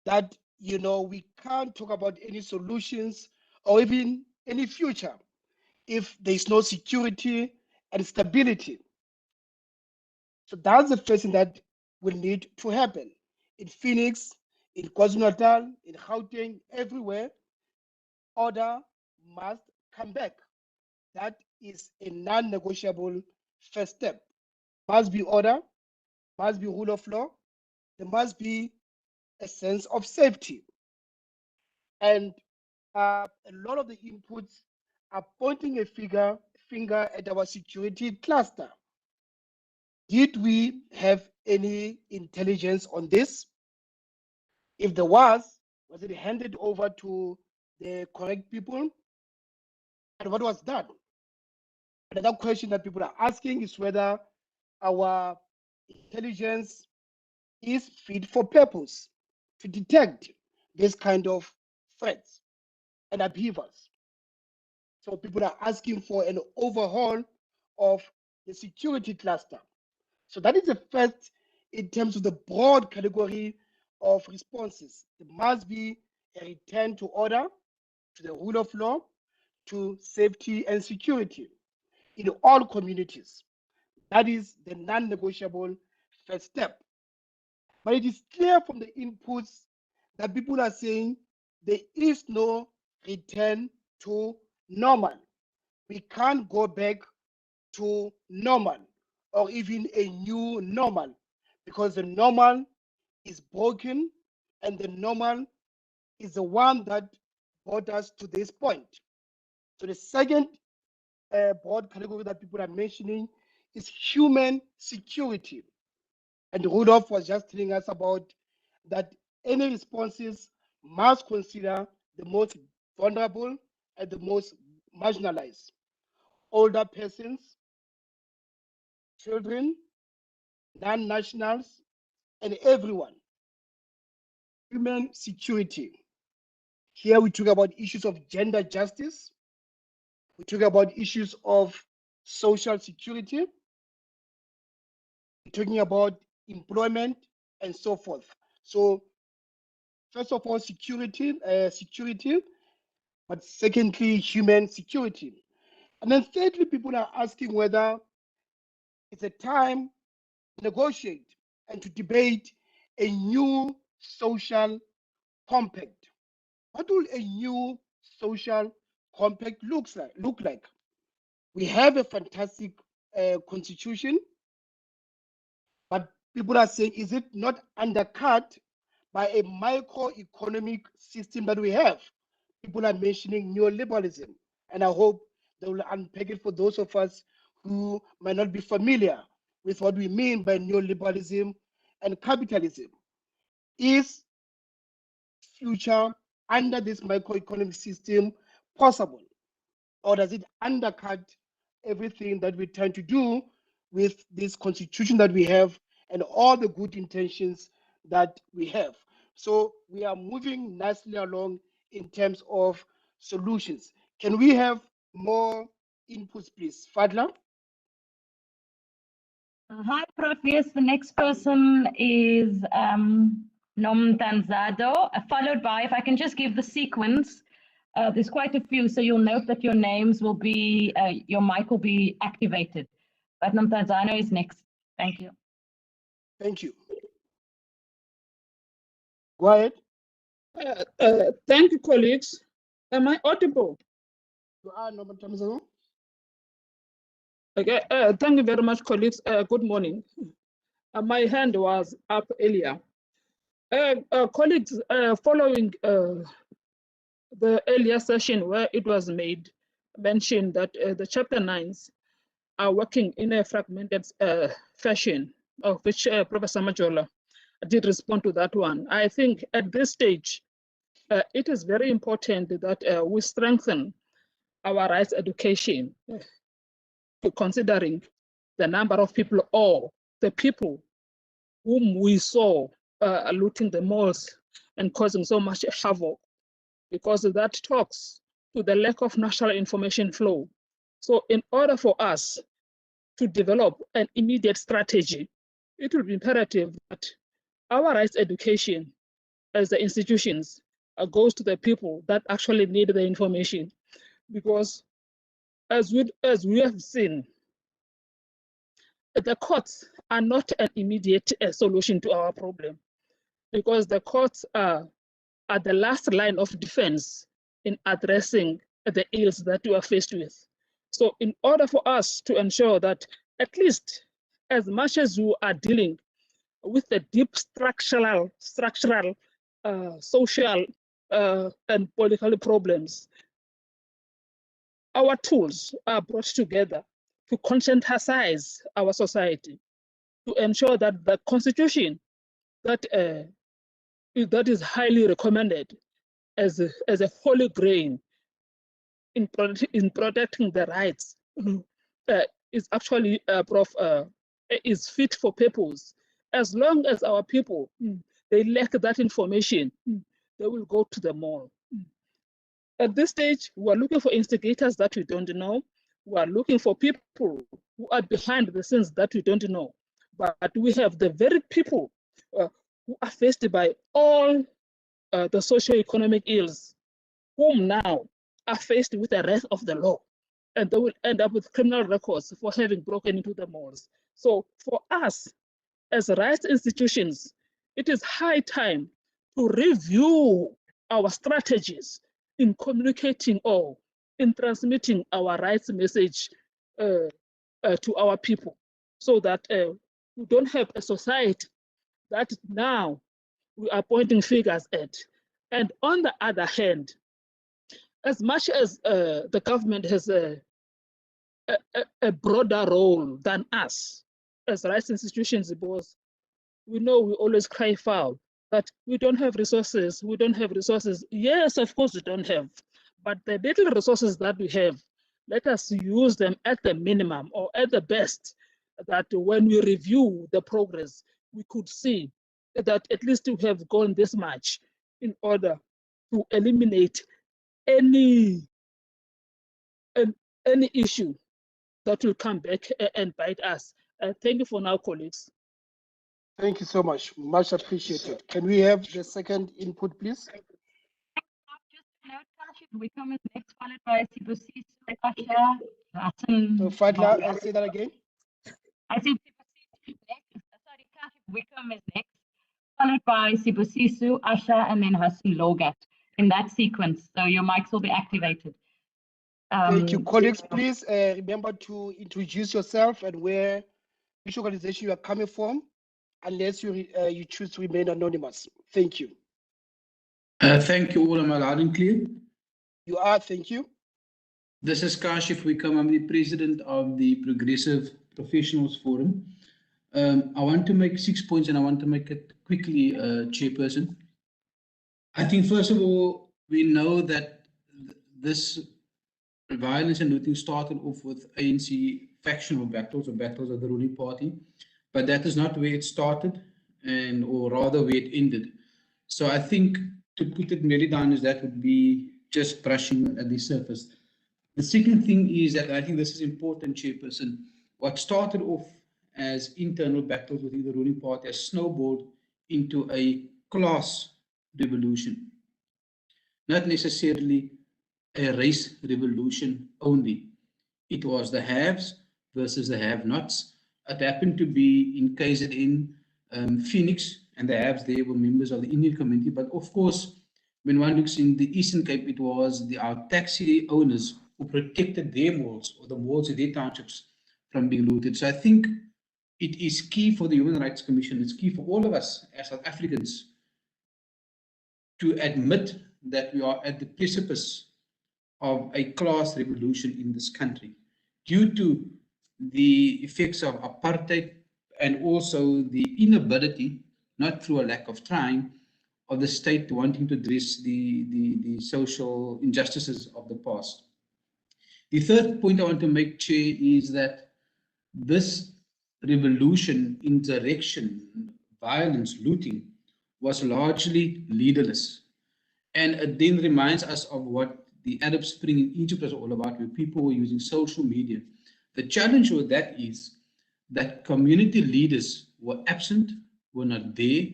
That, you know, we can't talk about any solutions or even any future if there's no security and stability. So that's the first thing that will need to happen. In Phoenix, in KwaZulu-Natal, in Gauteng, everywhere, order must come back. That is a non-negotiable first step. Must be order, must be rule of law, there must be a sense of safety. And a lot of the inputs are pointing a finger at our security cluster. Did we have any intelligence on this? If there was it handed over to the correct people? And what was done? Another question that people are asking is whether our intelligence is fit for purpose to detect this kind of threats and upheavals. So people are asking for an overhaul of the security cluster. So that is the first in terms of the broad category of responses. There must be a return to order, to the rule of law, to safety and security in all communities. That is the non-negotiable first step. But it is clear from the inputs that people are saying there is no return to normal. We can't go back to normal or even a new normal because the normal is broken and the normal is the one that brought us to this point. So the second broad category that people are mentioning is human security. And Rudolph was just telling us about that any responses must consider the most vulnerable and the most marginalized. Older persons, children, non-nationals, and everyone. Human security. Here we talk about issues of gender justice. We talk about issues of social security. We're talking about employment and so forth. So first of all, security, but secondly, human security. And then thirdly, people are asking whether it's a time to negotiate and to debate a new social compact. What will a new social compact look like? We have a fantastic constitution, but people are saying, is it not undercut by a microeconomic system that we have? People are mentioning neoliberalism, and I hope they will unpack it for those of us who might not be familiar with what we mean by neoliberalism and capitalism. Is future under this microeconomic system possible? Or does it undercut everything that we're trying to do with this constitution that we have and all the good intentions that we have? So we are moving nicely along in terms of solutions. Can we have more inputs, please? Fadla? Hi, Prof. Yes, the next person is Nomtanzado, followed by, if I can just give the sequence, there's quite a few, so you'll note that your names will be, your mic will be activated. But Nomtanzado is next. Thank you. Thank you. Go ahead. Thank you, colleagues. Am I audible? You are, Nomtanzado. Okay, thank you very much, colleagues. Good morning. My hand was up earlier. Colleagues, following the earlier session where it was mentioned that the chapter 9s are working in a fragmented fashion, of which Professor Majola did respond to that one. I think at this stage, it is very important that we strengthen our rights education, considering the number of people or the people whom we saw looting the malls and causing so much havoc, because that talks to the lack of national information flow. So in order for us to develop an immediate strategy, it will be imperative that our rights education as the institutions goes to the people that actually need the information. Because as we have seen, the courts are not an immediate solution to our problem, because the courts are the last line of defense in addressing the ills that we are faced with. So in order for us to ensure that at least as much as we are dealing with the deep structural, social and political problems, our tools are brought together to conscientize our society, to ensure that the constitution that is highly recommended as a holy grail in protecting the rights is actually is fit for purpose. As long as our people they lack that information, they will go to the mall. At this stage, we are looking for instigators that we don't know. We are looking for people who are behind the scenes that we don't know. But we have the very people who are faced by all the socio-economic ills, whom now are faced with the wrath of the law, and they will end up with criminal records for having broken into the malls. So for us, as rights institutions, it is high time to review our strategies in communicating or in transmitting our rights message to our people, so that we don't have a society that now we are pointing fingers at. And on the other hand, as much as the government has a broader role than us as rights institutions, because we know we always cry foul that we don't have resources, we don't have resources. Yes, of course we don't have, but the little resources that we have, let us use them at the minimum or at the best, that when we review the progress, we could see that at least we have gone this much in order to eliminate any issue that will come back and bite us. Thank you for now, colleagues. Thank you so much. Much appreciated. Can we have the second input, please? We come in next, followed by Sibusiso, Asha, Rattan. So Fadla, I'll say that again. I said Sibusiso next. Sorry, Kashif Wickham is next, followed by Sibusiso, Asha, and then Hassan Logat in that sequence. So your mics will be activated. Thank you, colleagues. Please remember to introduce yourself and which organization you are coming from, unless you choose to remain anonymous. Thank you. Thank you all. Am I loud and clear? You are. Thank you. This is Kashif Wickham. I'm the president of the Progressive Professionals Forum. I want to make 6 points, and I want to make it quickly, Chairperson. I think, first of all, we know that this violence and looting started off with ANC factional battles or battles of the ruling party, but that is not where it started, or rather where it ended. So I think to put it merely down as that would be just brushing at the surface. The second thing is that I think this is important, Chairperson. What started off as internal battles within the ruling party has snowballed into a class revolution, not necessarily a race revolution only. It was the haves versus the have-nots. It happened to be in KZN, Phoenix, and the haves there were members of the Indian community. But of course, when one looks in the Eastern Cape, it was our taxi owners who protected their malls or the malls of their townships from being looted. So I think it is key for the Human Rights Commission, it's key for all of us as South Africans to admit that we are at the precipice of a class revolution in this country due to the effects of apartheid and also the inability, not through a lack of trying, of the state wanting to address the social injustices of the past. The third point I want to make, Chair, is that this revolution, insurrection, violence, looting was largely leaderless. And it then reminds us of what the Arab Spring in Egypt was all about, where people were using social media. The challenge with that is that community leaders were absent, were not there.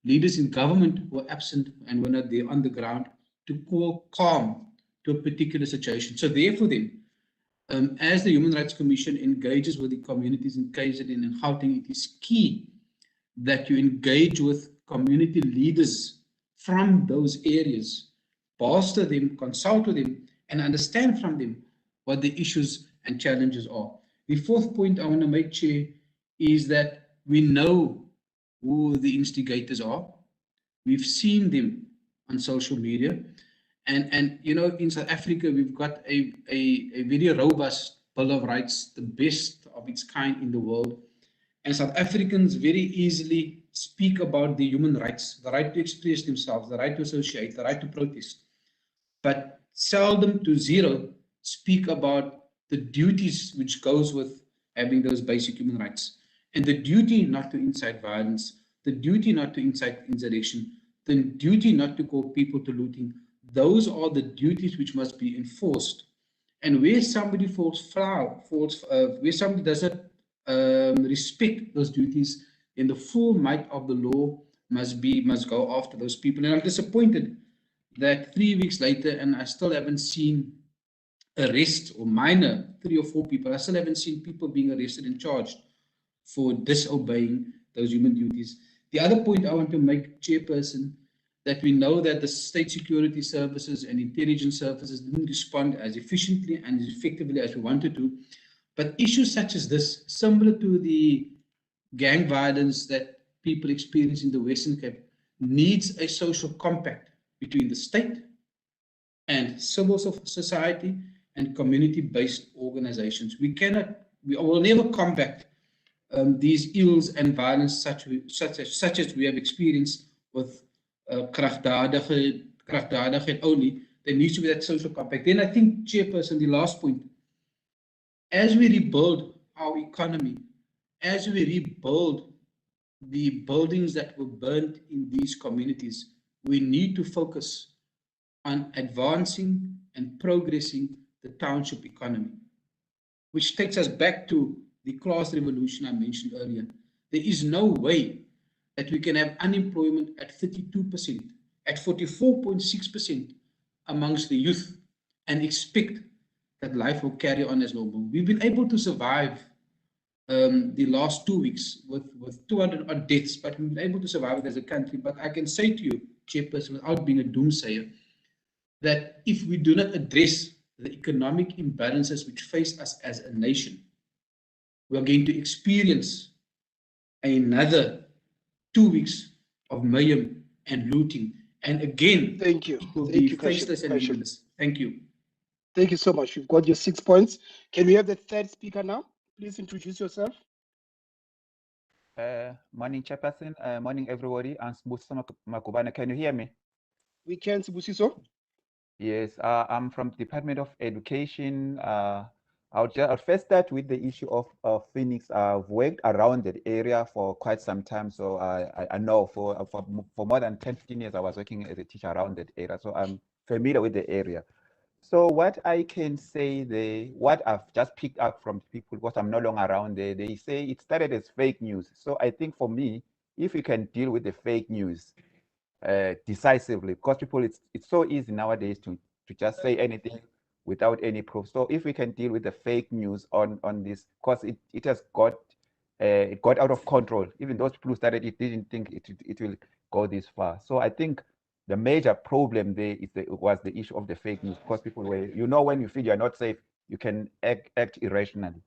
Leaders in government were absent and were not there on the ground to call calm to a particular situation. So therefore then, as the Human Rights Commission engages with the communities in KZN and Hatang, it is key that you engage with community leaders from those areas, bolster them, consult with them, and understand from them what the issues and challenges are. The fourth point I want to make, Chair, is that we know who the instigators are. We've seen them on social media. And you know, in South Africa, we've got a very robust Bill of Rights, the best of its kind in the world. And South Africans very easily speak about the human rights, the right to express themselves, the right to associate, the right to protest, but seldom to zero speak about the duties which goes with having those basic human rights. And the duty not to incite violence, the duty not to incite insurrection, the duty not to call people to looting, those are the duties which must be enforced. And where somebody falls foul, where somebody doesn't respect those duties, then the full might of the law must go after those people. And I'm disappointed that 3 weeks later, and I still haven't seen arrest or minor 3 or 4 people. I still haven't seen people being arrested and charged for disobeying those human duties. The other point I want to make, Chairperson, that we know that the state security services and intelligence services didn't respond as efficiently and as effectively as we wanted to. But issues such as this, similar to the gang violence that people experience in the Western Cape, needs a social compact between the state and civil society and community-based organizations. We will never combat these ills and violence such as we have experienced with krachtdadigheid only. There needs to be that social compact. Then I think, Chairperson, the last point, as we rebuild our economy, as we rebuild the buildings that were burned in these communities, we need to focus on advancing and progressing the township economy, which takes us back to the class revolution I mentioned earlier. There is no way that we can have unemployment at 32%, at 44.6% amongst the youth, and expect that life will carry on as normal. We've been able to survive the last 2 weeks with 200 odd deaths, but we've been able to survive it as a country. But I can say to you, Chairperson, without being a doomsayer, that if we do not address the economic imbalances which face us as a nation, we are going to experience another 2 weeks of mayhem and looting. And again, thank you. It will be faceless and meaningless. Thank you. Thank you so much. You've got your 6 points. Can we have the third speaker now? Please introduce yourself. Morning, Chairperson. Morning, everybody. I'm Sibusiso Makubane. Can you hear me? We can, Sibusiso. Yes, I'm from Department of Education. I'll first start with the issue of Phoenix. I've worked around that area for quite some time, so I know for more than 10, 15 years I was working as a teacher around that area, so I'm familiar with the area. So what I can say, what I've just picked up from people, because I'm no longer around there, they say it started as fake news. So I think for me, if we can deal with the fake news decisively, because people, it's so easy nowadays to just say anything without any proof. So if we can deal with the fake news on this, because it has got it got out of control. Even those people who started it didn't think it will go this far. So I think the major problem there was the issue of the fake news, because people were, when you feel you're not safe, you can act irrationally.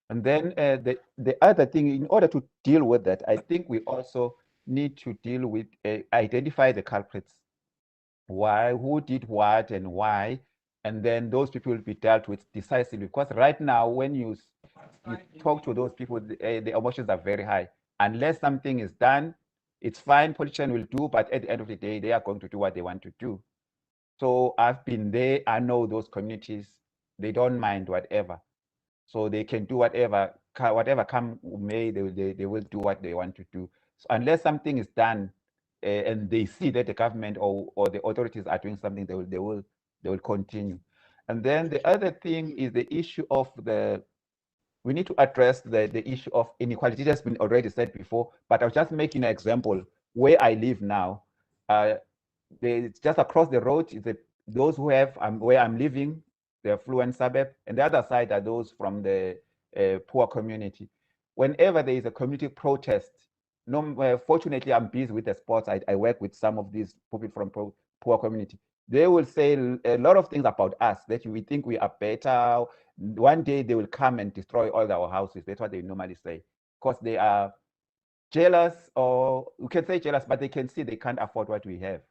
And then the other thing, in order to deal with that, I think we also need to deal with, identify the culprits. Who did what and why, and then those people will be dealt with decisively. Because right now, when you talk to those people, the emotions are very high. Unless something is done, it's fine, politicians will do, but at the end of the day, they are going to do what they want to do. So I've been there, I know those communities, they don't mind whatever. So they can do whatever come may, they will do what they want to do. So unless something is done, and they see that the government or the authorities are doing something, they will continue. And then the other thing is the issue of we need to address the issue of inequality. It has been already said before, but I was just making an example. Where I live now, just across the road is those who have where I'm living, the affluent suburb, and the other side are those from the poor community. Whenever there is a community protest, fortunately, I'm busy with the sports. I work with some of these people from poor community. They will say a lot of things about us that we think we are better. One day they will come and destroy all our houses. That's what they normally say, because they are jealous, or you can say jealous, but they can see they can't afford what we have.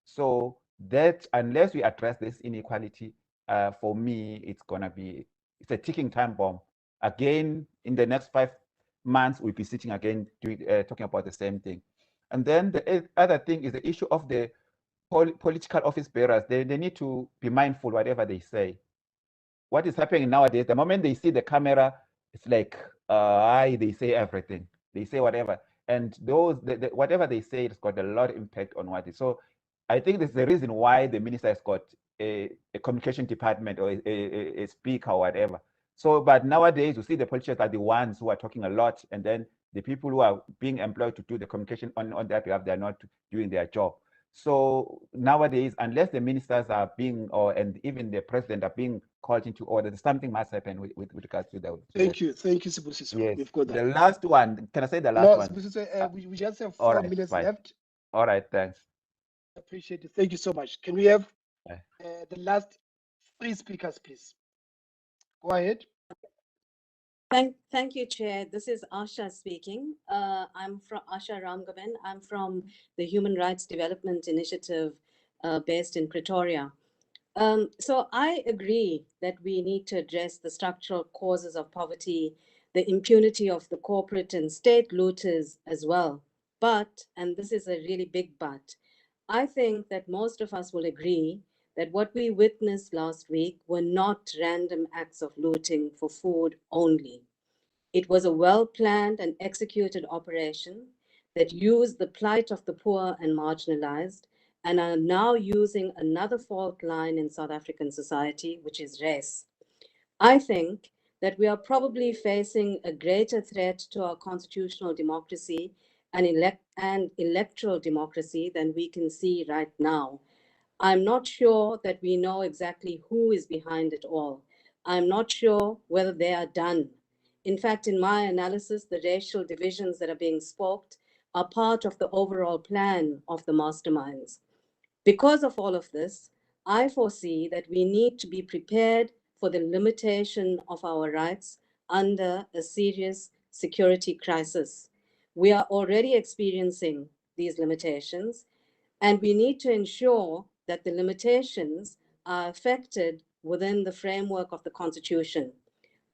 So that unless we address this inequality, for me, it's a ticking time bomb. Again, in the next 5 months, we'll be sitting again talking about the same thing. And then the other thing is the issue of the political office bearers. They need to be mindful whatever they say. What is happening nowadays, the moment they see the camera, it's like, they say everything. They say whatever. And whatever they say, it's got a lot of impact on what is. So I think this is the reason why the minister has got a communication department or a speaker or whatever. So, but nowadays, you see the politicians are the ones who are talking a lot, and then the people who are being employed to do the communication on their behalf, they're not doing their job. So nowadays, unless the ministers are and even the president are being called into order, something must happen with regards to that. Thank you, Sibusiso. Yes. We've got that. The last one, can I say the last one? Sibusiso, we just have all 4 right, minutes fine. left. All right, thanks. Appreciate it. Thank you so much. Can we have the last 3 speakers, please? Go ahead. Thank you, Chair. This is Asha speaking. I'm from Asha Ramgavan. I'm from the Human Rights Development Initiative based in Pretoria. So I agree that we need to address the structural causes of poverty, the impunity of the corporate and state looters as well. But, and this is a really big but, I think that most of us will agree that what we witnessed last week were not random acts of looting for food only. It was a well-planned and executed operation that used the plight of the poor and marginalized and are now using another fault line in South African society, which is race. I think that we are probably facing a greater threat to our constitutional democracy and electoral democracy than we can see right now. I'm not sure that we know exactly who is behind it all. I'm not sure whether they are done. In fact, in my analysis, the racial divisions that are being spoked are part of the overall plan of the masterminds. Because of all of this, I foresee that we need to be prepared for the limitation of our rights under a serious security crisis. We are already experiencing these limitations, and we need to ensure that the limitations are affected within the framework of the Constitution.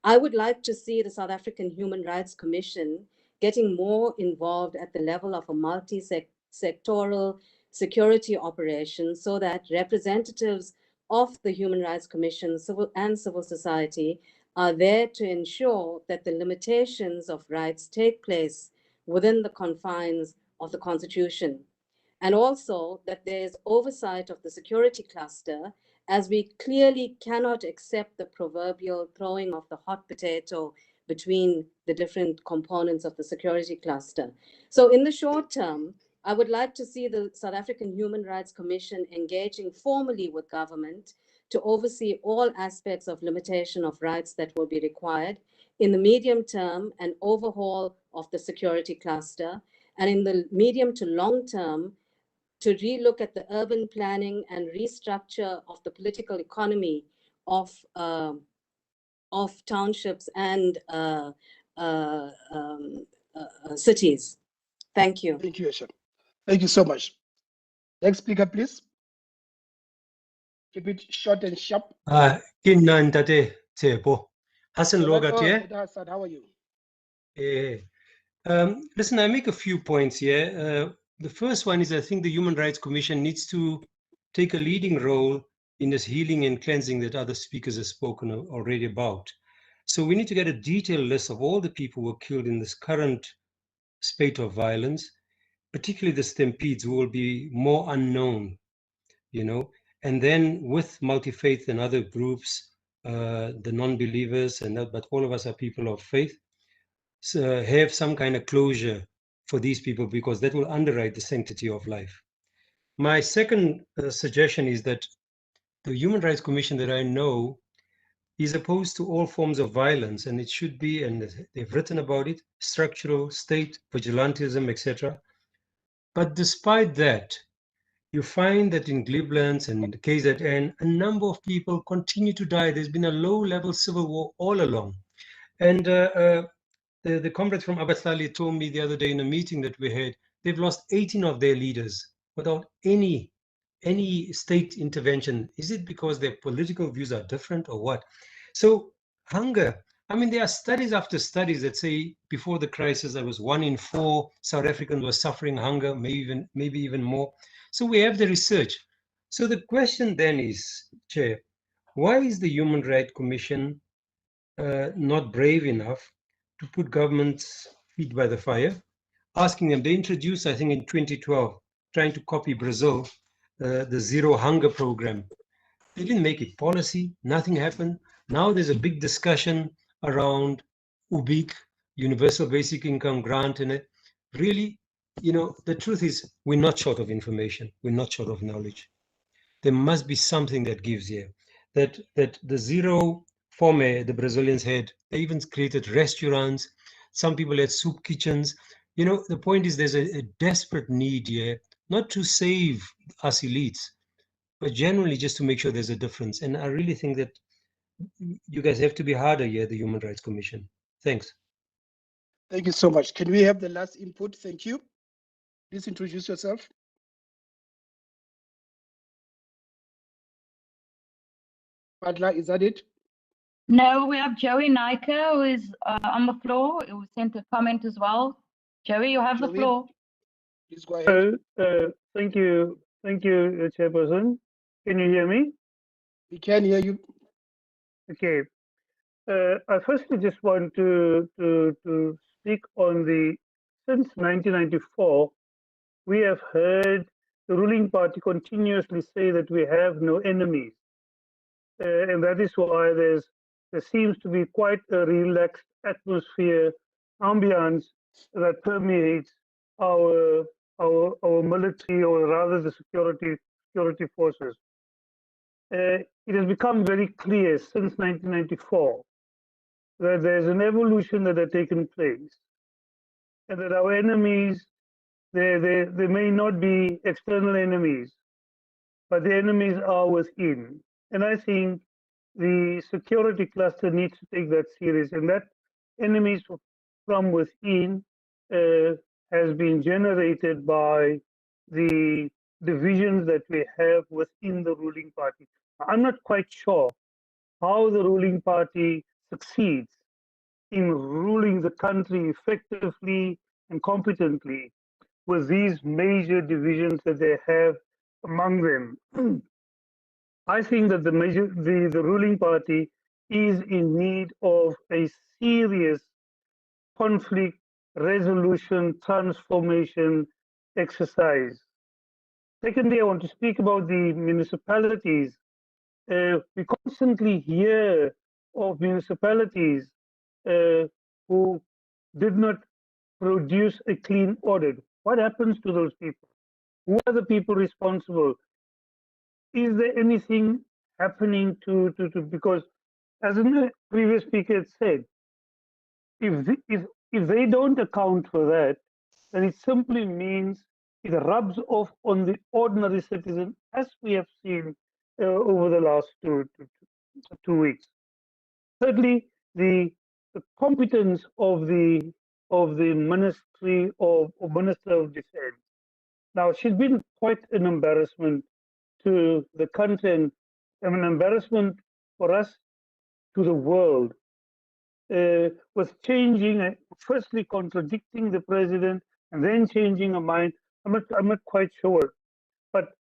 I would like to see the South African Human Rights Commission getting more involved at the level of a multi-sectoral security operation so that representatives of the Human Rights Commission and civil society are there to ensure that the limitations of rights take place within the confines of the Constitution. And also that there is oversight of the security cluster, as we clearly cannot accept the proverbial throwing of the hot potato between the different components of the security cluster. So in the short term, I would like to see the South African Human Rights Commission engaging formally with government to oversee all aspects of limitation of rights that will be required. In the medium term, an overhaul of the security cluster, and in the medium to long term, to relook at the urban planning and restructure of the political economy of townships and cities. Thank you. Thank you, Asha. Thank you so much. Next speaker, please. Keep it short and sharp. Kinnan tate Tsepo. Hassan Logat here. Hassan, how are you? Listen, I make a few points here. The first one is I think the Human Rights Commission needs to take a leading role in this healing and cleansing that other speakers have spoken already about. So we need to get a detailed list of all the people who were killed in this current spate of violence, particularly the stampedes, who will be more unknown, you know, and then with multi-faith and other groups, the non-believers, and that, but all of us are people of faith, have some kind of closure for these people, because that will underwrite the sanctity of life. My second suggestion is that the Human Rights Commission that I know is opposed to all forms of violence, and it should be, and they've written about it, structural, state, vigilantism, etc. But despite that, you find that in Cleveland and in the KZN, a number of people continue to die. There's been a low-level civil war all along. And the comrade from Abahlali told me the other day in a meeting that we had, they've lost 18 of their leaders without any state intervention. Is it because their political views are different or what? So hunger, I mean, there are studies after studies that say before the crisis, there was 1 in 4 South Africans were suffering hunger, maybe even more. So we have the research. So the question then is, Chair, why is the Human Rights Commission not brave enough to put government's feet by the fire, asking them? They introduced, I think in 2012, trying to copy Brazil, the Zero Hunger Program. They didn't make it policy, nothing happened. Now there's a big discussion around UBIC, Universal Basic Income Grant, and it really, you know, the truth is we're not short of information, we're not short of knowledge. There must be something that gives here. That the Zero Fome the Brazilians had, they even created restaurants, some people had soup kitchens. You know, the point is there's a desperate need here, not to save us elites, but generally just to make sure there's a difference. And I really think that you guys have to be harder here, the Human Rights Commission. Thanks. Thank you so much. Can we have the last input? Thank you. Please introduce yourself. Butler, is that it? No, we have Joey Nika who is on the floor, who sent a comment as well. Joey, you have the Joey? floor. Please go ahead. Thank you, Chairperson. Can you hear me? We can hear you. Okay. I firstly just want to speak on since 1994, we have heard the ruling party continuously say that we have no enemies, and that is why there seems to be quite a relaxed atmosphere, ambience that permeates our military, or rather the security forces. It has become very clear since 1994 that there's an evolution that has taken place, and that our enemies, they may not be external enemies, but the enemies are within. And I think the security cluster needs to take that serious, and that enemies from within has been generated by the divisions that we have within the ruling party. I'm not quite sure how the ruling party succeeds in ruling the country effectively and competently with these major divisions that they have among them. I think that the ruling party is in need of a serious conflict resolution transformation exercise. Secondly, I want to speak about the municipalities. We constantly hear of municipalities who did not produce a clean audit. What happens to those people? Who are the people responsible? Is there anything happening to because as the previous speaker had said, if they don't account for that, then it simply means it rubs off on the ordinary citizen, as we have seen over the last two weeks. Thirdly, the competence of the Ministry of Minister of Defense. Now, she's been quite an embarrassment to the country and an embarrassment for us to the world. With changing, firstly contradicting the president and then changing her mind. I'm not quite sure, but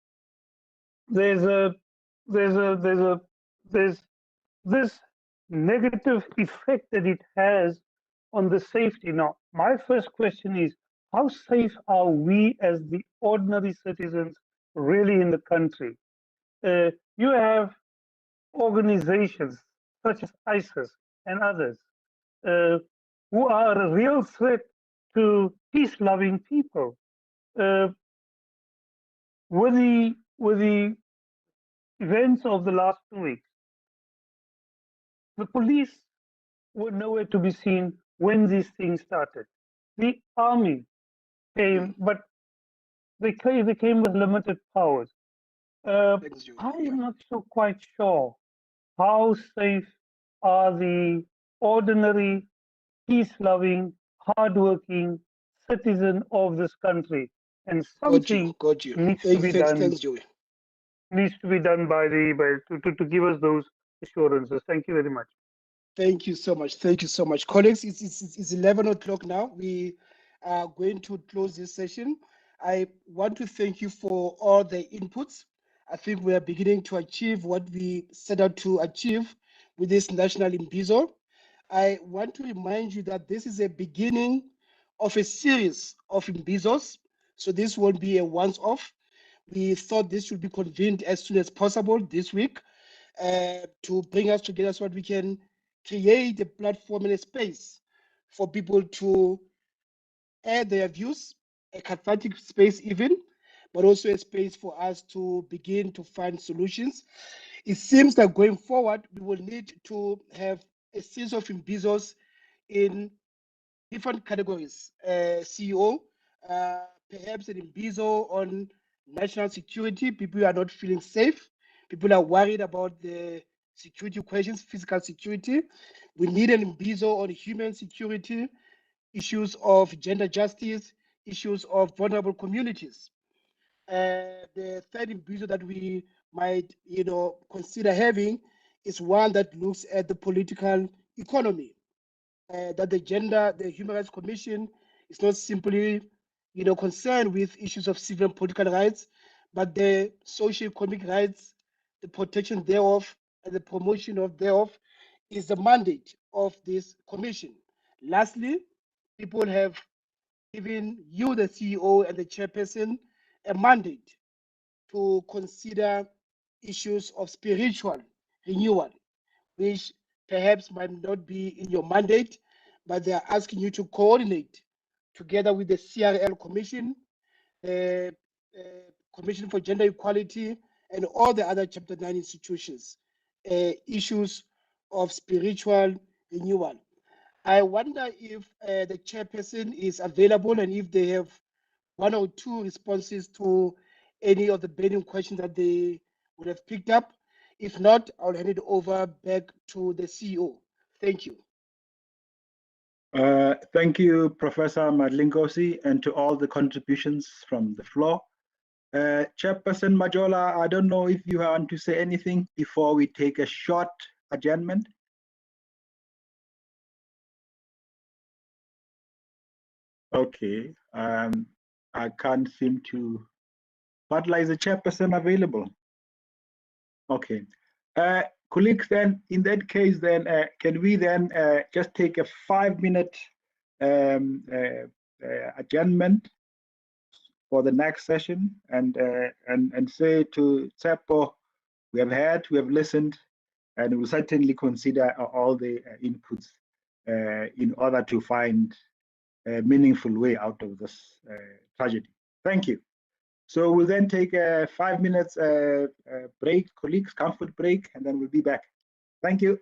there's this negative effect that it has on the safety. Now, my first question is, how safe are we as the ordinary citizens really in the country? You have organizations such as ISIS and others who are a real threat to peace-loving people. With the events of the last 2 weeks, the police were nowhere to be seen when these things started. The army came, but they came with limited powers. I am not so quite sure how safe are the ordinary, peace-loving, hardworking citizen of this country, and something needs to be done. Thanks, Joey. Needs to be done to give us those assurances. Thank you very much. Thank you so much. Thank you so much, colleagues. It's 11 o'clock now. We are going to close this session. I want to thank you for all the inputs. I think we are beginning to achieve what we set out to achieve with this national Imbizo. I want to remind you that this is a beginning of a series of Imbizos. So this won't be a once-off. We thought this should be convened as soon as possible this week to bring us together so that we can create a platform and a space for people to air their views, a cathartic space even, but also a space for us to begin to find solutions. It seems that going forward, we will need to have a series of Imbizos in different categories. CEO, perhaps an Imbizo on national security. People are not feeling safe. People are worried about the security questions, physical security. We need an Imbizo on human security, issues of gender justice, issues of vulnerable communities. The third Imbizo that we might, consider having is one that looks at the political economy. That the Human Rights Commission is not simply, concerned with issues of civil and political rights, but the socio-economic rights, the protection thereof, and the promotion of thereof is the mandate of this commission. Lastly, people have given you, the CEO and the chairperson, a mandate to consider issues of spiritual renewal, which perhaps might not be in your mandate, but they are asking you to coordinate together with the CRL Commission, the Commission for Gender Equality, and all the other Chapter 9 institutions, issues of spiritual renewal. I wonder if the chairperson is available and if they have one or two responses to any of the burning questions that they would have picked up. If not, I'll hand it over back to the CEO. Thank you. Thank you, Professor Madlingosi, and to all the contributions from the floor. Chairperson Majola, I don't know if you want to say anything before we take a short adjournment. Okay, I can't seem to. Padla, is the chairperson available? Okay. Colleagues, then in that case, then can we then just take a 5-minute adjournment for the next session and say to Tsepo, we have listened, and we'll certainly consider all the inputs in order to find a meaningful way out of this tragedy. Thank you. So we'll then take a 5 minutes break, colleagues, comfort break, and then we'll be back. Thank you.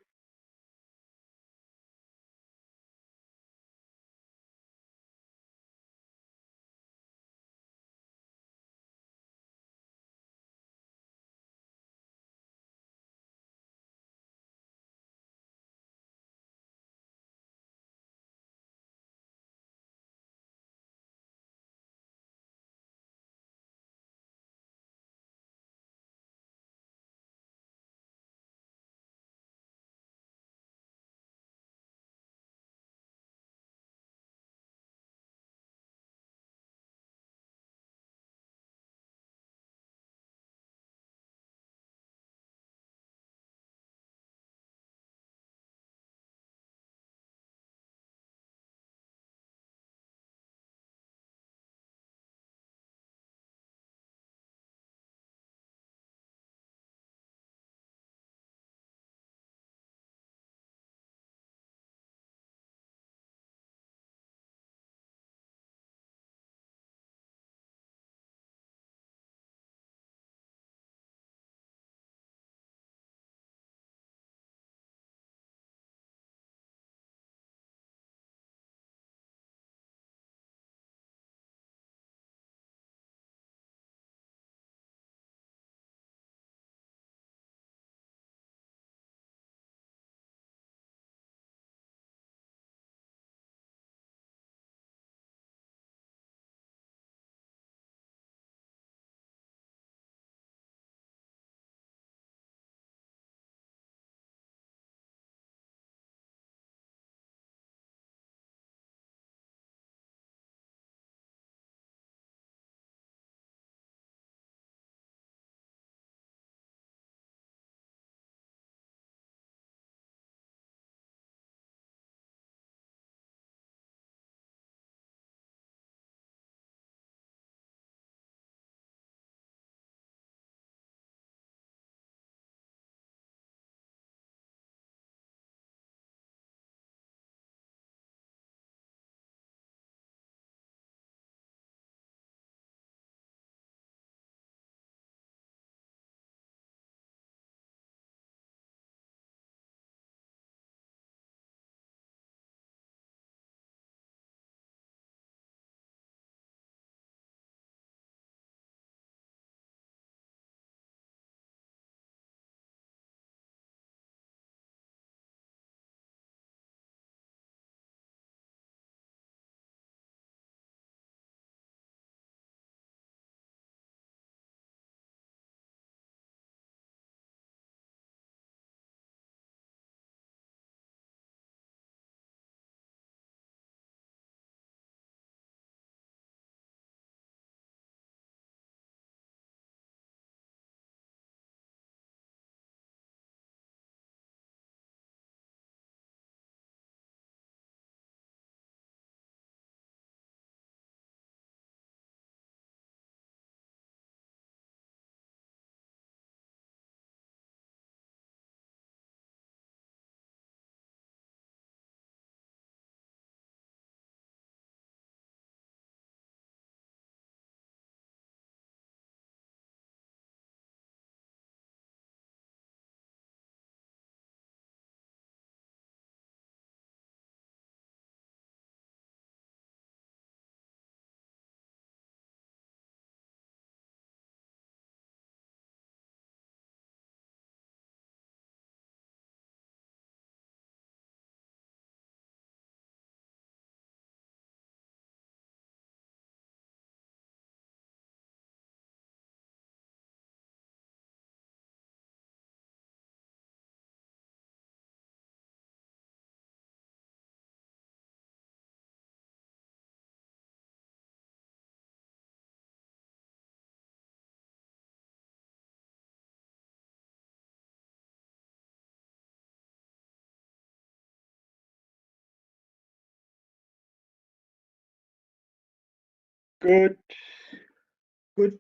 Good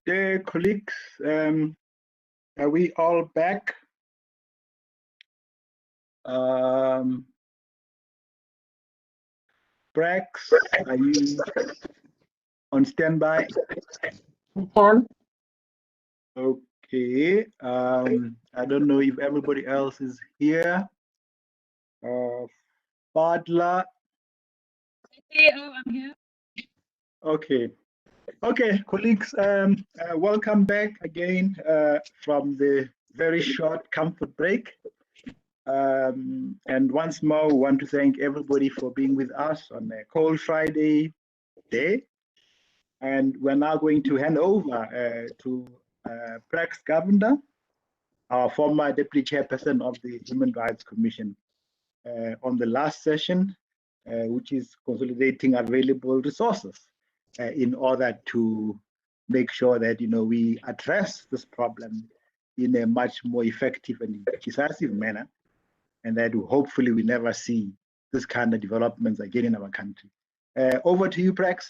day, colleagues. Are we all back? Brax, are you on standby? Okay. I don't know if everybody else is here. Fadla. I'm here. Okay. Okay, colleagues, welcome back again from the very short comfort break. And once more, we want to thank everybody for being with us on a cold Friday day. And we're now going to hand over to Prax Governor, our former Deputy Chairperson of the Human Rights Commission, on the last session, which is consolidating available resources in order to make sure that we address this problem in a much more effective and decisive manner, and that hopefully we never see this kind of developments again in our country. Over to you, Prax.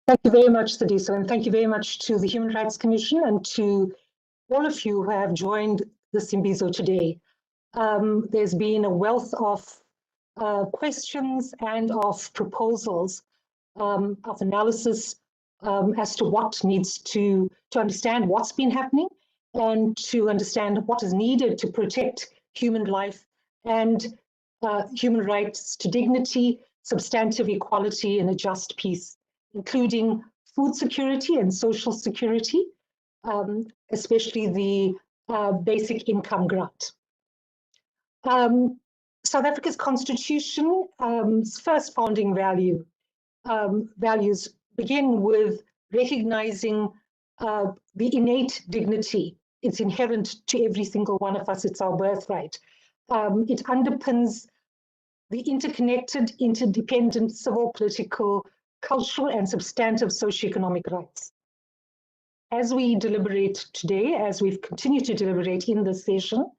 Thank you very much, Sadiso, and thank you very much to the Human Rights Commission and to all of you who have joined this Imbizo today. There's been a wealth of questions and of proposals of analysis as to what needs to understand what's been happening and to understand what is needed to protect human life and human rights to dignity, substantive equality, and a just peace, including food security and social security, especially the basic income grant. South Africa's constitution's first founding values begin with recognizing the innate dignity. It's inherent to every single one of us. It's our birthright. It underpins the interconnected, interdependent civil, political, cultural, and substantive socioeconomic rights. As we deliberate today, as we've continued to deliberate in this session,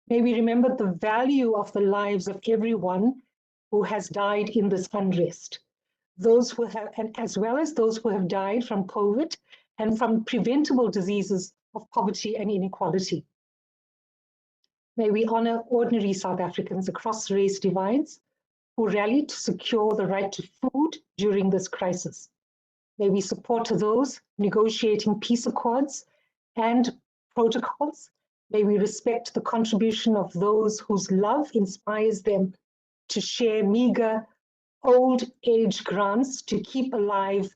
may we remember the value of the lives of everyone who has died in this unrest, those who have, and as well as those who have died from COVID and from preventable diseases of poverty and inequality. May we honor ordinary South Africans across race divides who rallied to secure the right to food during this crisis. May we support those negotiating peace accords and protocols. May we respect the contribution of those whose love inspires them to share meager old age grants to keep alive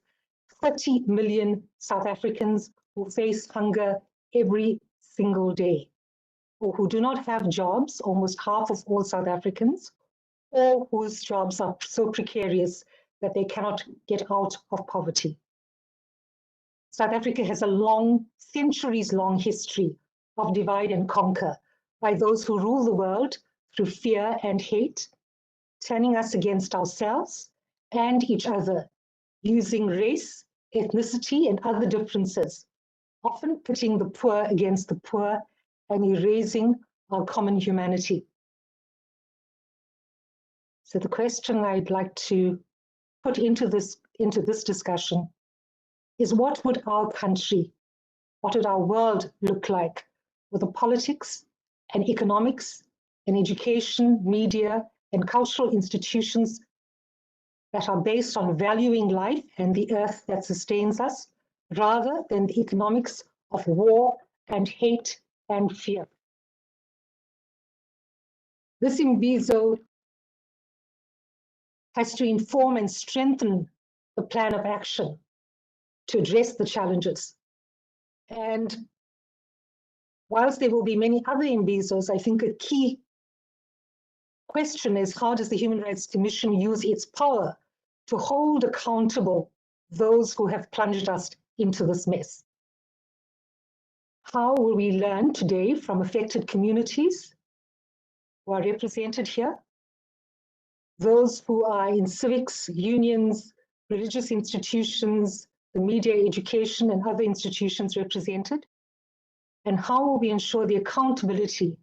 30 million South Africans who face hunger every single day, or who do not have jobs, almost half of all South Africans, or whose jobs are so precarious that they cannot get out of poverty. South Africa has a long, centuries-long history of divide and conquer by those who rule the world through fear and hate, turning us against ourselves and each other, using race, ethnicity, and other differences, often pitting the poor against the poor and erasing our common humanity. So the question I'd like to put into this discussion is, what would our country, what would our world look like with the politics and economics and education, media, and cultural institutions that are based on valuing life and the earth that sustains us, rather than the economics of war and hate and fear? This Imbizo has to inform and strengthen the plan of action to address the challenges. And whilst there will be many other Imbizos, I think a key question is, how does the Human Rights Commission use its power to hold accountable those who have plunged us into this mess? How will we learn today from affected communities who are represented here, those who are in civics, unions, religious institutions, the media, education, and other institutions represented? And how will we ensure the accountability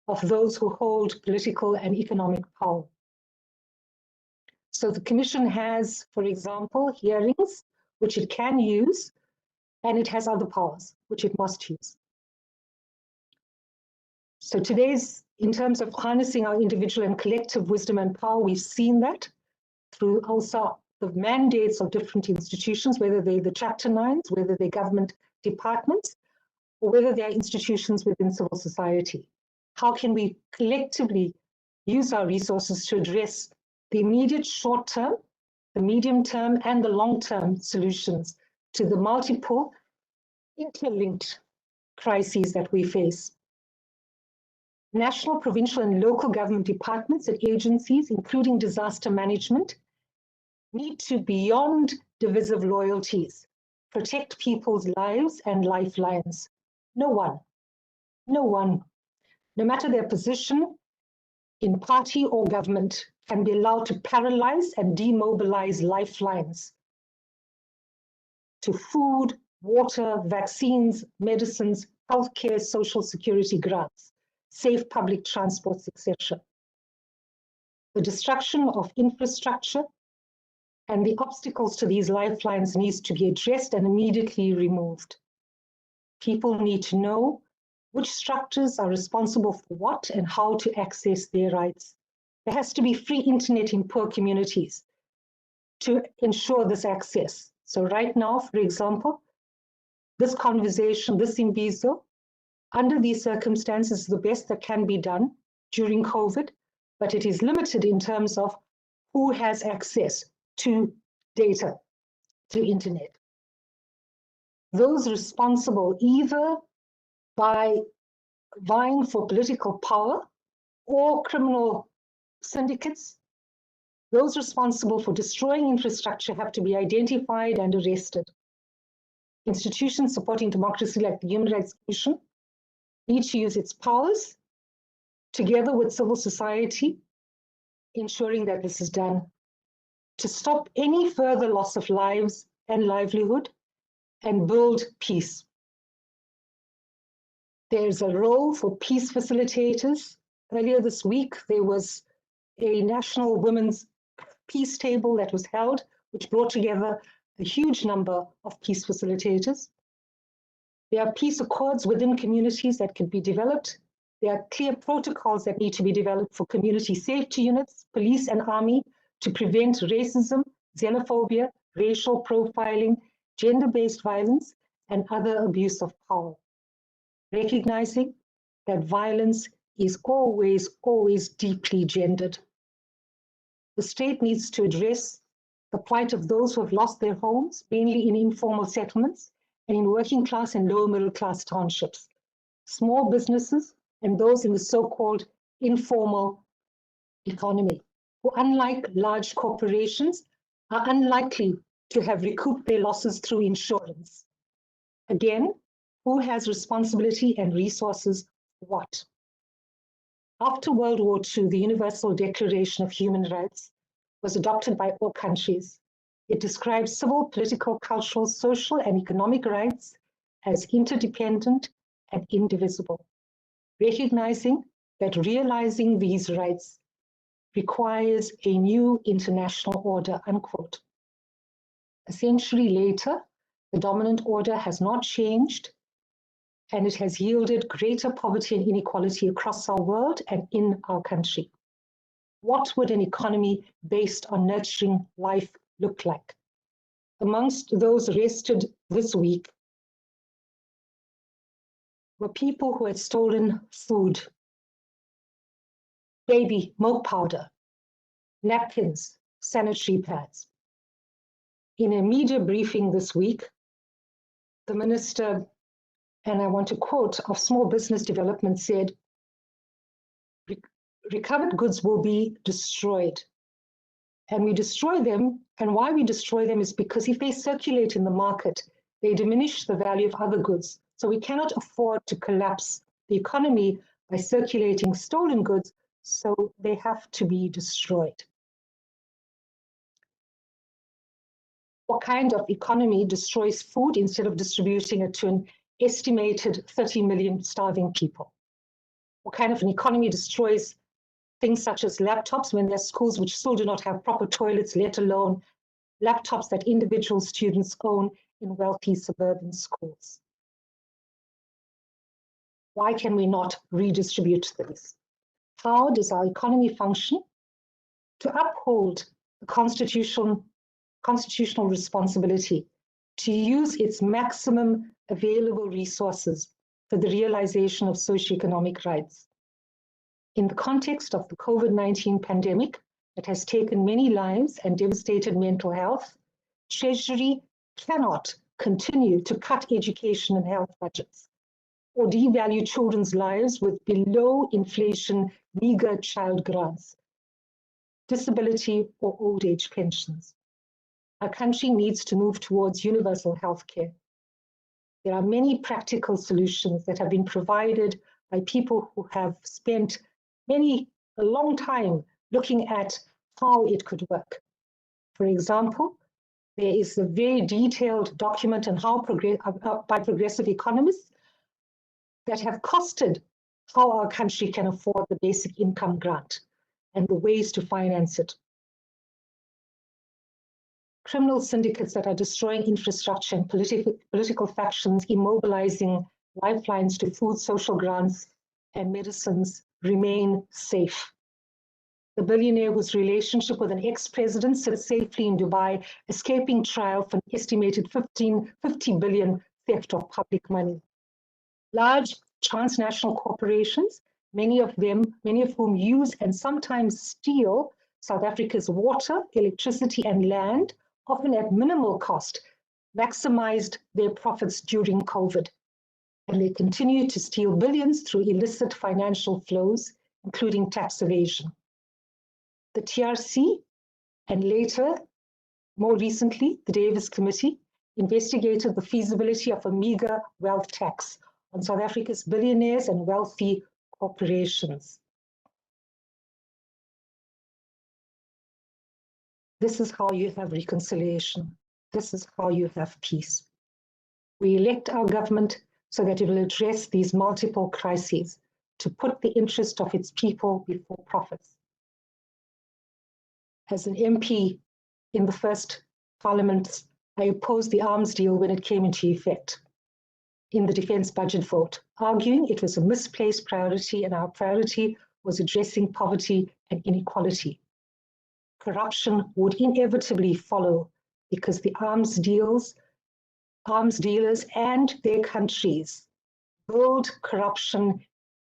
of those who hold political and economic power? So the Commission has, for example, hearings, which it can use, and it has other powers, which it must use. So today's, in terms of harnessing our individual and collective wisdom and power, we've seen that through also the mandates of different institutions, whether they're the Chapter 9s, whether they're government departments, or whether they're institutions within civil society. How can we collectively use our resources to address the immediate short-term, the medium-term, and the long-term solutions to the multiple interlinked crises that we face? National, provincial, and local government departments and agencies, including disaster management, need to, beyond divisive loyalties, protect people's lives and lifelines. No one, no matter their position in party or government, can be allowed to paralyze and demobilize lifelines to food, water, vaccines, medicines, healthcare, social security grants, safe public transports, etc. The destruction of infrastructure and the obstacles to these lifelines needs to be addressed and immediately removed. People need to know which structures are responsible for what and how to access their rights. There has to be free internet in poor communities to ensure this access. So right now, for example, this conversation, this Imbizo, under these circumstances, is the best that can be done during COVID, but it is limited in terms of who has access to data, to internet. Those responsible either by vying for political power or criminal syndicates, those responsible for destroying infrastructure have to be identified and arrested. Institutions supporting democracy like the Human Rights Commission need to use its powers together with civil society, ensuring that this is done to stop any further loss of lives and livelihood and build peace. There's a role for peace facilitators. Earlier this week, there was a national women's peace table that was held, which brought together a huge number of peace facilitators. There are peace accords within communities that can be developed. There are clear protocols that need to be developed for community safety units, police and army, to prevent racism, xenophobia, racial profiling, gender-based violence, and other abuse of power. Recognizing that violence is always deeply gendered. The state needs to address the plight of those who have lost their homes, mainly in informal settlements and in working class and lower middle class townships, small businesses, and those in the so-called informal economy, who, unlike large corporations, are unlikely to have recouped their losses through insurance. Again, who has responsibility and resources for what? After World War II, the Universal Declaration of Human Rights was adopted by all countries. It describes civil, political, cultural, social, and economic rights as interdependent and indivisible, recognizing that realizing these rights requires a new international order, unquote. A century later, the dominant order has not changed, and it has yielded greater poverty and inequality across our world and in our country. What would an economy based on nurturing life look like? Amongst those arrested this week were people who had stolen food, baby milk powder, napkins, sanitary pads. In a media briefing this week, the Minister, and I want to quote, of Small Business Development said, recovered goods will be destroyed. And we destroy them, and why we destroy them is because if they circulate in the market, they diminish the value of other goods. So we cannot afford to collapse the economy by circulating stolen goods, so they have to be destroyed. What kind of economy destroys food instead of distributing it to an estimated 30 million starving people? What kind of an economy destroys things such as laptops when there are schools which still do not have proper toilets, let alone laptops that individual students own in wealthy suburban schools. Why can we not redistribute this? How does our economy function to uphold the constitutional responsibility to use its maximum available resources for the realization of socioeconomic rights? In the context of the COVID-19 pandemic that has taken many lives and devastated mental health, Treasury cannot continue to cut education and health budgets or devalue children's lives with below inflation meager child grants, disability or old age pensions. Our country needs to move towards universal health care. There are many practical solutions that have been provided by people who have spent a long time looking at how it could work. For example, there is a very detailed document on how by progressive economists that have costed how our country can afford the basic income grant and the ways to finance it. Criminal syndicates that are destroying infrastructure and political factions immobilizing lifelines to food, social grants, and medicines remain safe. The billionaire whose relationship with an ex-president sits safely in Dubai, escaping trial for an estimated 50 billion theft of public money. Large transnational corporations, many of whom use and sometimes steal South Africa's water, electricity, and land, often at minimal cost, maximized their profits during COVID. And they continue to steal billions through illicit financial flows, including tax evasion. The TRC, and later, more recently, the Davis Committee, investigated the feasibility of a meager wealth tax on South Africa's billionaires and wealthy corporations. This is how you have reconciliation. This is how you have peace. We elect our government so that it will address these multiple crises, to put the interest of its people before profits. As an MP in the first Parliament, I opposed the arms deal when it came into effect in the defense budget vote, arguing it was a misplaced priority and our priority was addressing poverty and inequality. Corruption would inevitably follow because the arms dealers and their countries build corruption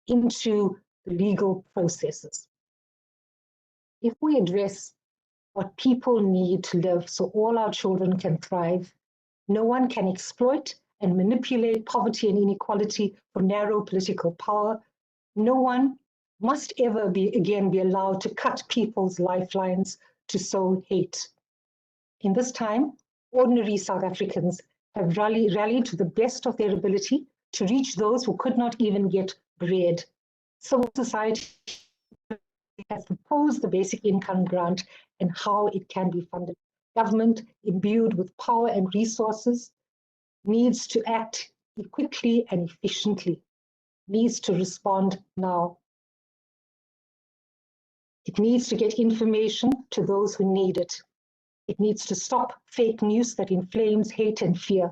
into the legal processes. If we address what people need to live so all our children can thrive, no one can exploit and manipulate poverty and inequality for narrow political power. No one must ever again be allowed to cut people's lifelines to sow hate. In this time, ordinary South Africans have rallied to the best of their ability to reach those who could not even get bread. Civil society has proposed the basic income grant and how it can be funded. Government, imbued with power and resources, needs to act quickly and efficiently, needs to respond now. It needs to get information to those who need it. It needs to stop fake news that inflames hate and fear.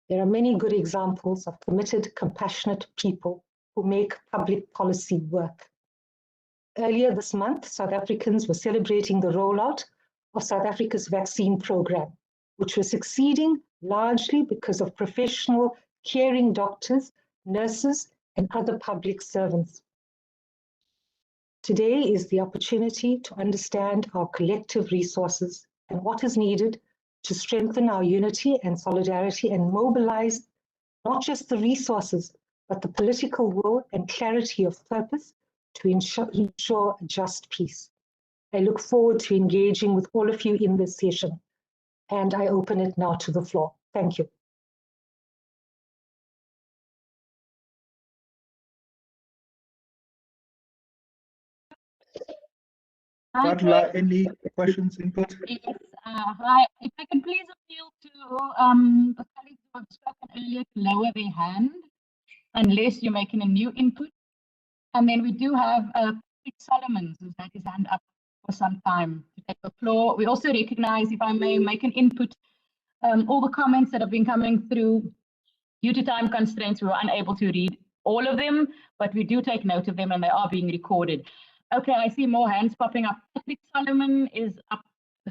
There are many good examples of committed, compassionate people who make public policy work. Earlier this month, South Africans were celebrating the rollout of South Africa's vaccine program, which was succeeding largely because of professional, caring doctors, nurses, and other public servants. Today is the opportunity to understand our collective resources and what is needed to strengthen our unity and solidarity and mobilize not just the resources, but the political will and clarity of purpose to ensure a just peace. I look forward to engaging with all of you in this session, and I open it now to the floor. Thank you. Butler, any questions, input? Yes, hi. If I can please appeal to the colleagues who have spoken earlier to lower their hand, unless you're making a new input. And then we do have Patrick Solomon, who's had his hand up for some time, to take the floor. We also recognize, if I may make an input, all the comments that have been coming through. Due to time constraints, we were unable to read all of them, but we do take note of them and they are being recorded. Okay, I see more hands popping up. Patrick Solomon is up.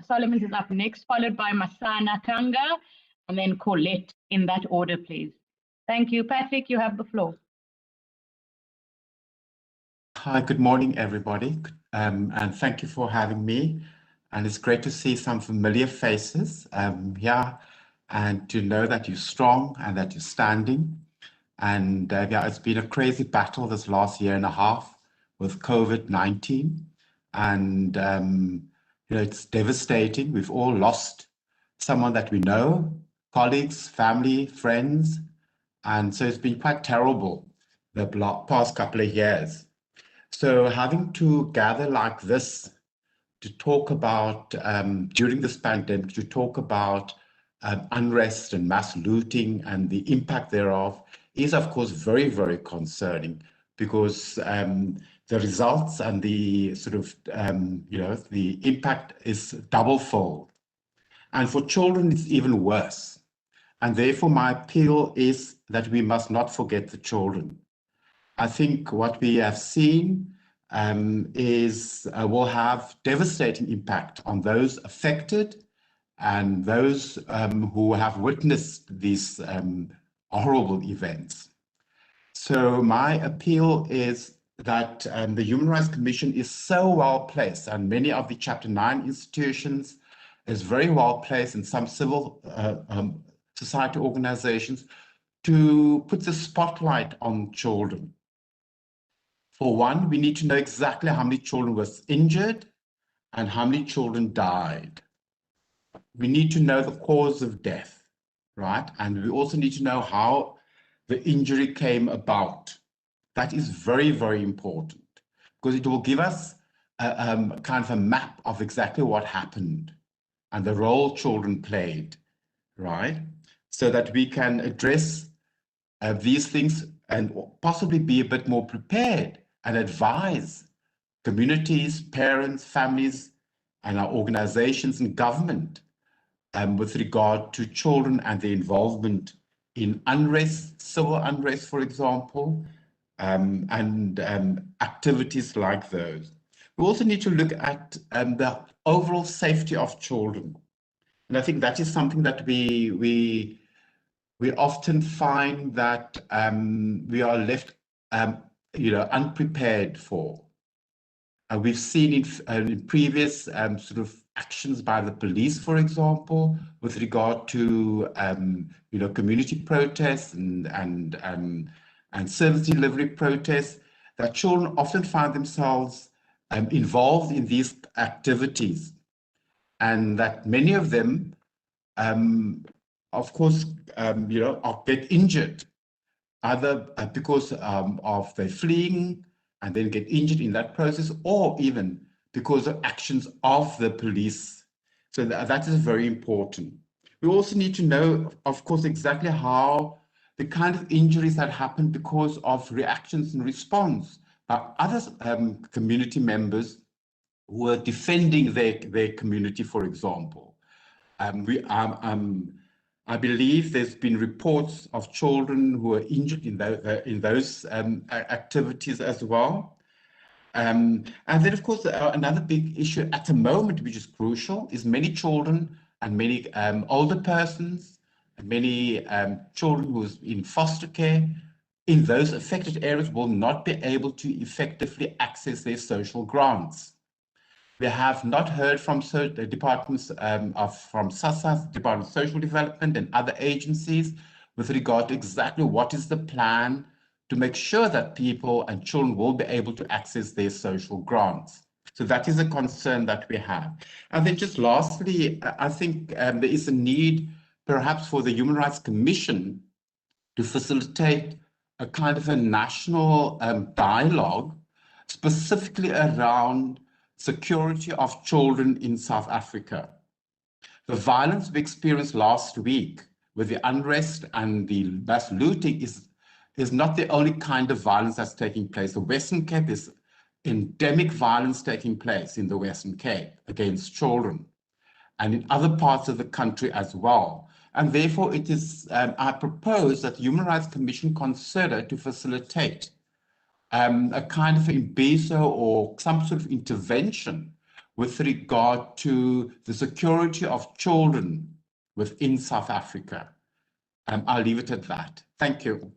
Solomon is up next, followed by Masana Kanga, and then Colette, in that order, please. Thank you. Patrick, you have the floor. Hi, good morning, everybody, and thank you for having me. And it's great to see some familiar faces here, and to know that you're strong and that you're standing. And yeah, it's been a crazy battle this last year and a half with COVID-19, and you know, it's devastating. We've all lost someone that we know, colleagues, family, friends, and so it's been quite terrible the past couple of years. So having to gather like this to talk about, during this pandemic, to talk about unrest and mass looting and the impact thereof is, of course, very, very concerning, because the results and the sort of, you know, the impact is double-fold. And for children, it's even worse. And therefore, my appeal is that we must not forget the children. I think what we have seen will have devastating impact on those affected and those who have witnessed these horrible events. So my appeal is that the Human Rights Commission is so well placed, and many of the Chapter 9 institutions is very well placed, in some civil society organizations, to put the spotlight on children. For one, we need to know exactly how many children were injured and how many children died. We need to know the cause of death, right? And we also need to know how the injury came about. That is very, very important, because it will give us a kind of a map of exactly what happened and the role children played, right? So that we can address these things and possibly be a bit more prepared and advise communities, parents, families, and our organizations and government with regard to children and their involvement in unrest, civil unrest, for example, and activities like those. We also need to look at the overall safety of children. And I think that is something that we often find that we are left you know, unprepared for. We've seen in previous sort of actions by the police, for example, with regard to you know, community protests and service delivery protests, that children often find themselves involved in these activities, and that many of them, of course, you know, get injured, either because of their fleeing and then get injured in that process, or even because of actions of the police. So that is very important. We also need to know, of course, exactly how the kind of injuries that happen because of reactions and response by other community members who are defending their community, for example. I believe there's been reports of children who are injured in those activities as well. And then, of course, another big issue at the moment, which is crucial, is many children and many older persons, and many children who are in foster care in those affected areas will not be able to effectively access their social grants. We have not heard from the departments from SASSA, Department of Social Development, and other agencies with regard to exactly what is the plan to make sure that people and children will be able to access their social grants. So that is a concern that we have. And then just lastly, I think there is a need perhaps for the Human Rights Commission to facilitate a kind of a national dialogue specifically around security of children in South Africa. The violence we experienced last week with the unrest and the mass looting is not the only kind of violence that's taking place. The Western Cape is endemic violence taking place in the Western Cape against children and in other parts of the country as well. And therefore, it is, I propose that the Human Rights Commission consider to facilitate a kind of imbizo or some sort of intervention with regard to the security of children within South Africa. I'll leave it at that. Thank you.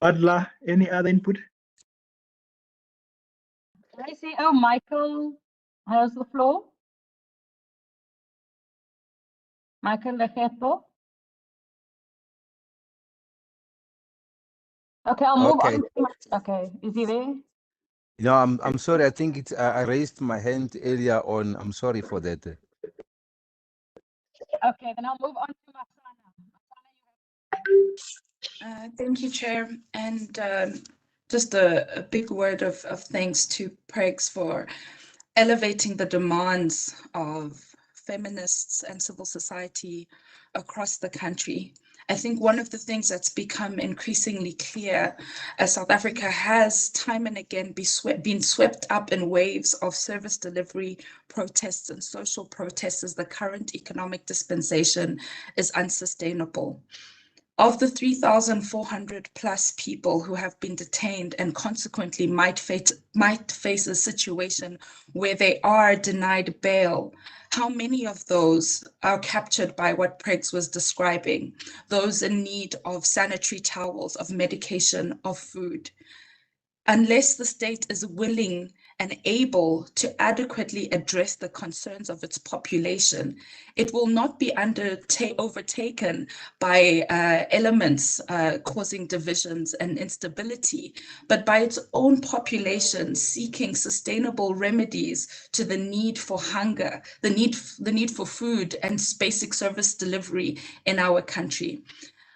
Adla, any other input? I see. Oh, Michael has the floor. Michael Legeto. Okay, I'll move Okay. on. Okay, is he there? No, I'm sorry. I think it's I raised my hand earlier on. I'm sorry for that. Okay, then I'll move on to Masana. Thank you, Chair. And just a big word of thanks to Pregs for elevating the demands of feminists and civil society across the country. I think one of the things that's become increasingly clear as South Africa has time and again been swept up in waves of service delivery protests and social protests as the current economic dispensation is unsustainable. Of the 3,400 plus people who have been detained and consequently might face a situation where they are denied bail, how many of those are captured by what Pregs was describing? Those in need of sanitary towels, of medication, of food. Unless the state is willing and able to adequately address the concerns of its population, it will not be overtaken by elements causing divisions and instability, but by its own population seeking sustainable remedies to the need for hunger, the need for food and basic service delivery in our country.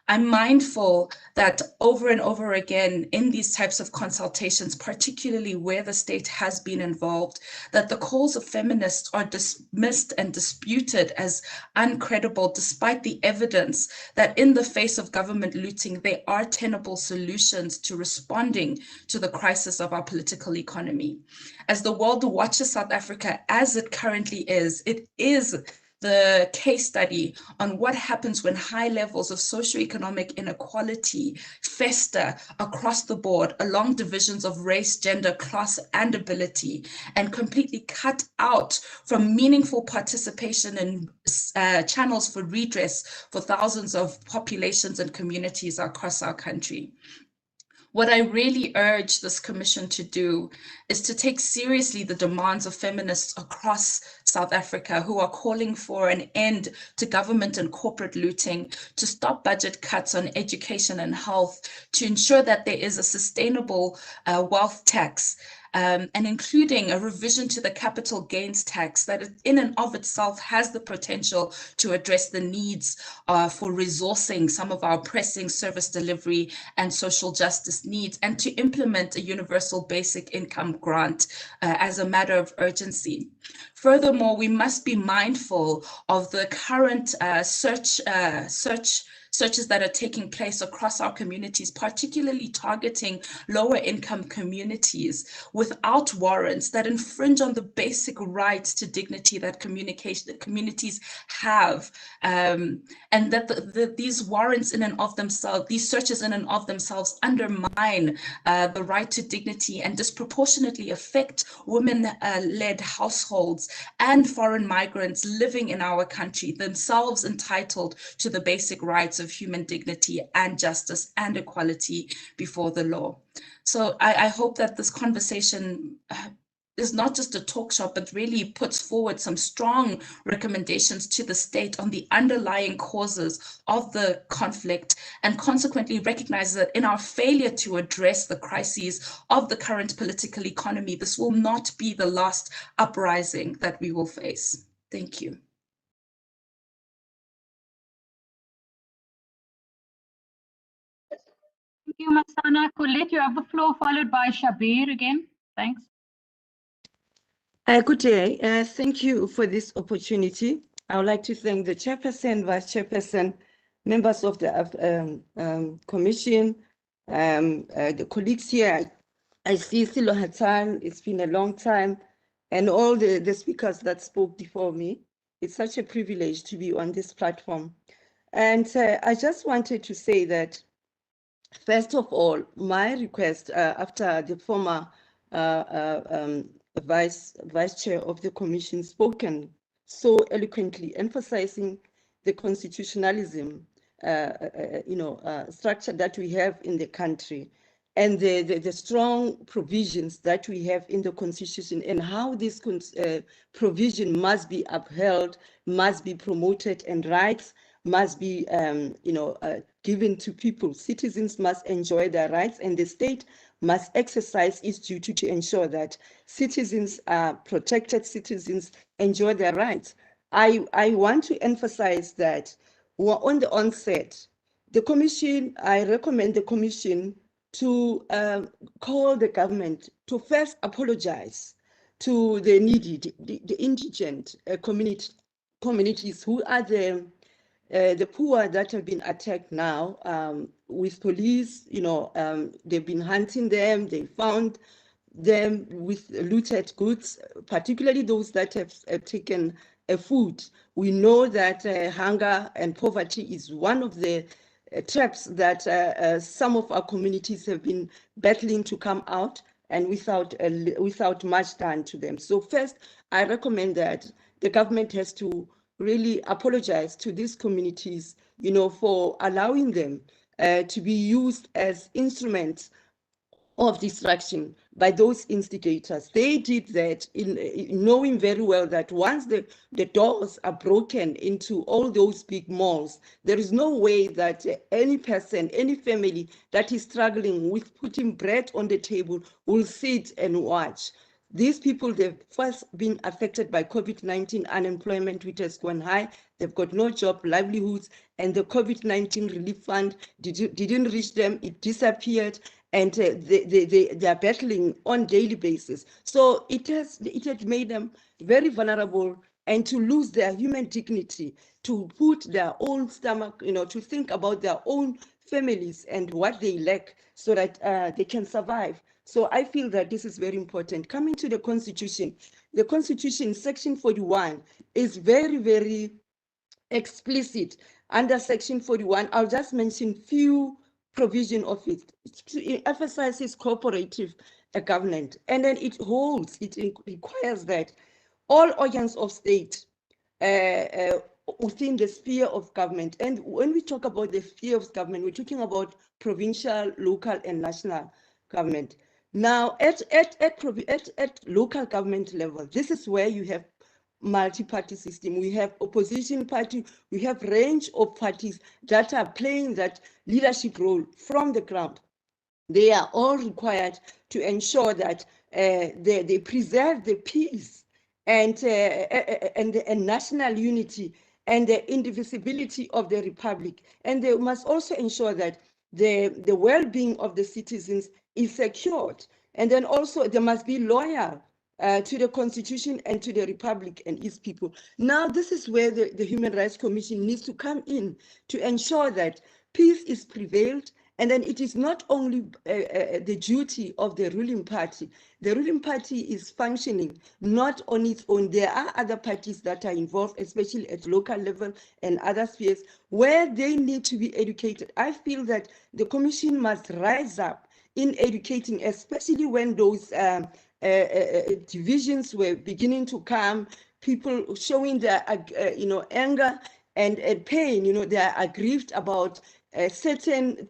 I'm mindful that over and over again in these types of consultations, particularly where the state has been involved, that the calls of feminists are dismissed and disputed as uncredible, despite the evidence that in the face of government looting, there are tenable solutions to responding to the crisis of our political economy. As the world watches South Africa as it currently is, it is the case study on what happens when high levels of socioeconomic inequality fester across the board along divisions of race, gender, class, and ability, and completely cut out from meaningful participation in channels for redress for thousands of populations and communities across our country. What I really urge this commission to do is to take seriously the demands of feminists across South Africa who are calling for an end to government and corporate looting, to stop budget cuts on education and health, to ensure that there is a sustainable wealth tax, and including a revision to the capital gains tax that in and of itself has the potential to address the needs for resourcing some of our pressing service delivery and social justice needs, and to implement a universal basic income grant as a matter of urgency. Furthermore, we must be mindful of the current searches that are taking place across our communities, particularly targeting lower income communities without warrants that infringe on the basic rights to dignity that communities have, and that these warrants in and of themselves, these searches in and of themselves undermine the right to dignity and disproportionately affect women-led households and foreign migrants living in our country, themselves entitled to the basic rights of human dignity and justice and equality before the law. So I hope that this conversation is not just a talk shop, but really puts forward some strong recommendations to the state on the underlying causes of the conflict, and consequently recognizes that in our failure to address the crises of the current political economy, this will not be the last uprising that we will face. Thank you. Thank you, Masana. Colette, you have the floor, followed by Shabir again. Thanks. Good day. Thank you for this opportunity. I would like to thank the chairperson, vice chairperson, members of the commission, the colleagues here. I see Cello Hatang, it's been a long time, and all the speakers that spoke before me. It's such a privilege to be on this platform. And I just wanted to say that, first of all, my request after the former vice chair of the commission spoken so eloquently, emphasizing the constitutionalism, structure that we have in the country, and the strong provisions that we have in the constitution, and how this provision must be upheld, must be promoted, and rights must be given to people. Citizens must enjoy their rights, and the state must exercise its duty to ensure that citizens are protected, citizens enjoy their rights. I want to emphasize that on the onset, the commission, I recommend the commission to call the government to first apologize to the needy, the indigent communities who are the poor that have been attacked now with police. They've been hunting them, they found them with looted goods, particularly those that have taken food. We know that hunger and poverty is one of the traps that some of our communities have been battling to come out, and without much done to them. So first, I recommend that the government has to really apologize to these communities, for allowing them to be used as instruments of destruction by those instigators. They did that in knowing very well that once the doors are broken into all those big malls, there is no way that any person, any family that is struggling with putting bread on the table will sit and watch. These people, they've first been affected by COVID-19 unemployment, which has gone high. They've got no job, livelihoods, and the COVID-19 relief fund didn't reach them. It disappeared, and they are battling on daily basis. So it had made them very vulnerable, and to lose their human dignity, to put their own stomach, to think about their own families and what they lack so that they can survive. So I feel that this is very important. Coming to the Constitution, Section 41 is very, very explicit. Under Section 41, I'll just mention few provision of it. It emphasizes cooperative government, and then it requires that all organs of state within the sphere of government, and when we talk about the sphere of government, we're talking about provincial, local, and national government. Now, at local government level, this is where you have multi-party system. We have opposition party, we have range of parties that are playing that leadership role from the ground. They are all required to ensure that they preserve the peace and national unity and the indivisibility of the republic. And they must also ensure that the well-being of the citizens is secured. And then also they must be loyal to the Constitution and to the Republic and its people. Now, this is where the Human Rights Commission needs to come in to ensure that peace is prevailed. And then it is not only the duty of the ruling party. The ruling party is functioning not on its own. There are other parties that are involved, especially at local level and other spheres, where they need to be educated. I feel that the Commission must rise up in educating, especially when those divisions were beginning to come, people showing their anger and pain. They are aggrieved about certain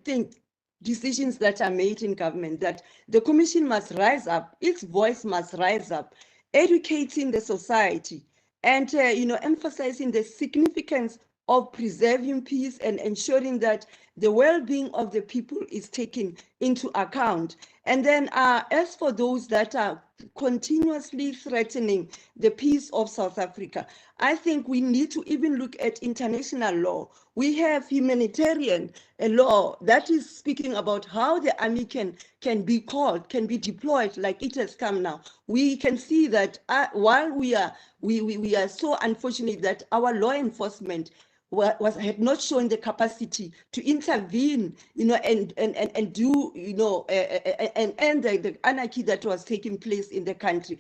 decisions that are made in government, that the Commission must rise up, its voice must rise up, educating the society and emphasizing the significance of preserving peace and ensuring that the well-being of the people is taken into account. And then as for those that are continuously threatening the peace of South Africa, I think we need to even look at international law. We have humanitarian law that is speaking about how the army can be called, can be deployed, like it has come now. We can see that while we are so unfortunate that our law enforcement had not shown the capacity to intervene, and do, and end the anarchy that was taking place in the country.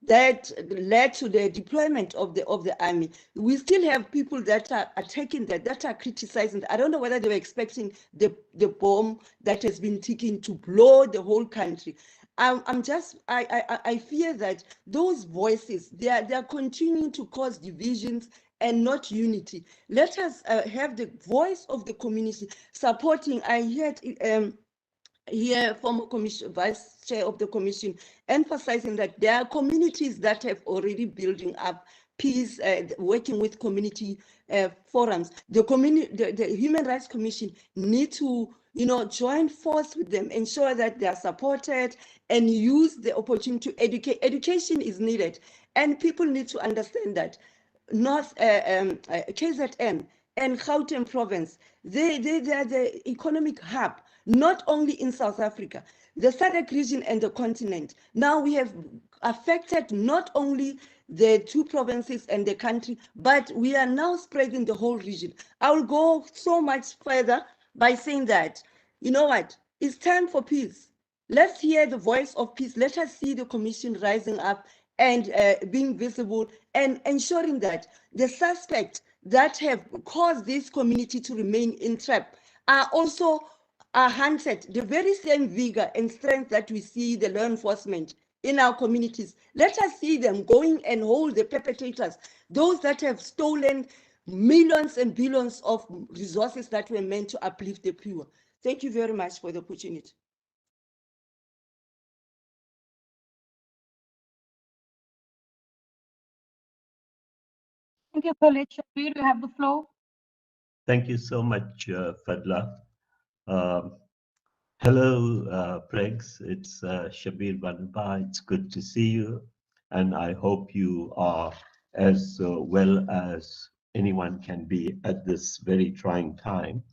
That led to the deployment of the army. We still have people that are attacking that are criticizing. I don't know whether they were expecting the bomb that has been ticking to blow the whole country. I fear that those voices, they are continuing to cause divisions and not unity. Let us have the voice of the community supporting. I heard here former vice chair of the commission emphasizing that there are communities that have already building up peace, working with community forums. The Human Rights Commission need to join force with them, ensure that they are supported and use the opportunity to educate. Education is needed, and people need to understand that KZN and Gauteng province, they are the economic hub, not only in South Africa, the SADC region and the continent. Now we have affected not only the two provinces and the country, but we are now spreading the whole region. I will go so much further by saying that, you know what, it's time for peace. Let's hear the voice of peace. Let us see the commission rising up and being visible and ensuring that the suspects that have caused this community to remain entrapped are also hunted. The very same vigor and strength that we see the law enforcement in our communities, let us see them going and hold the perpetrators, those that have stolen millions and billions of resources that were meant to uplift the poor. Thank you very much for the opportunity. Thank you, Colette. Shabir, you have the floor. Thank you so much, Fadla. Hello, Pregs. It's Shabir Banba. It's good to see you. And I hope you are as well as anyone can be at this very trying time.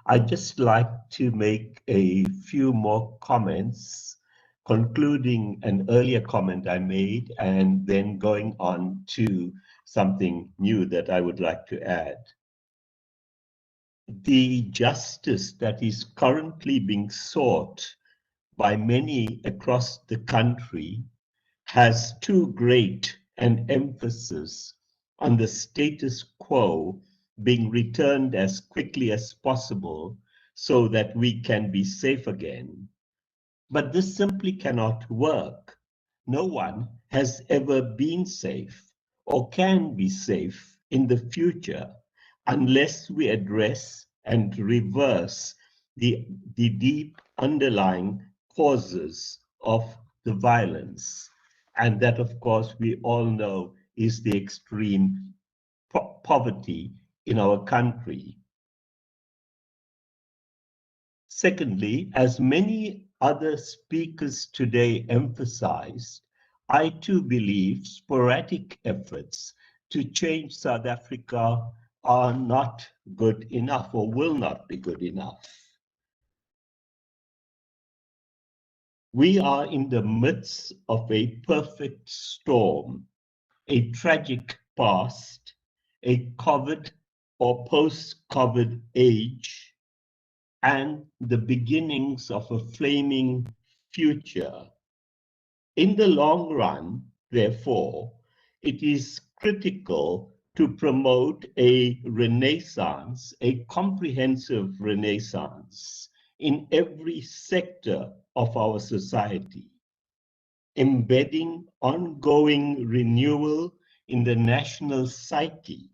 I'd just like to make a few more comments, concluding an earlier comment I made, and then going on to something new that I would like to add. The justice that is currently being sought by many across the country has too great an emphasis on the status quo being returned as quickly as possible so that we can be safe again. But this simply cannot work. No one has ever been safe or can be safe in the future unless we address and reverse the deep underlying causes of the violence. And that, of course, we all know is the extreme poverty in our country. Secondly, as many other speakers today emphasized, I too believe sporadic efforts to change South Africa are not good enough or will not be good enough. We are in the midst of a perfect storm, a tragic past, a COVID or post-COVID age, and the beginnings of a flaming future. In the long run, therefore, it is critical to promote a renaissance, a comprehensive renaissance in every sector of our society, embedding ongoing renewal in the national psyche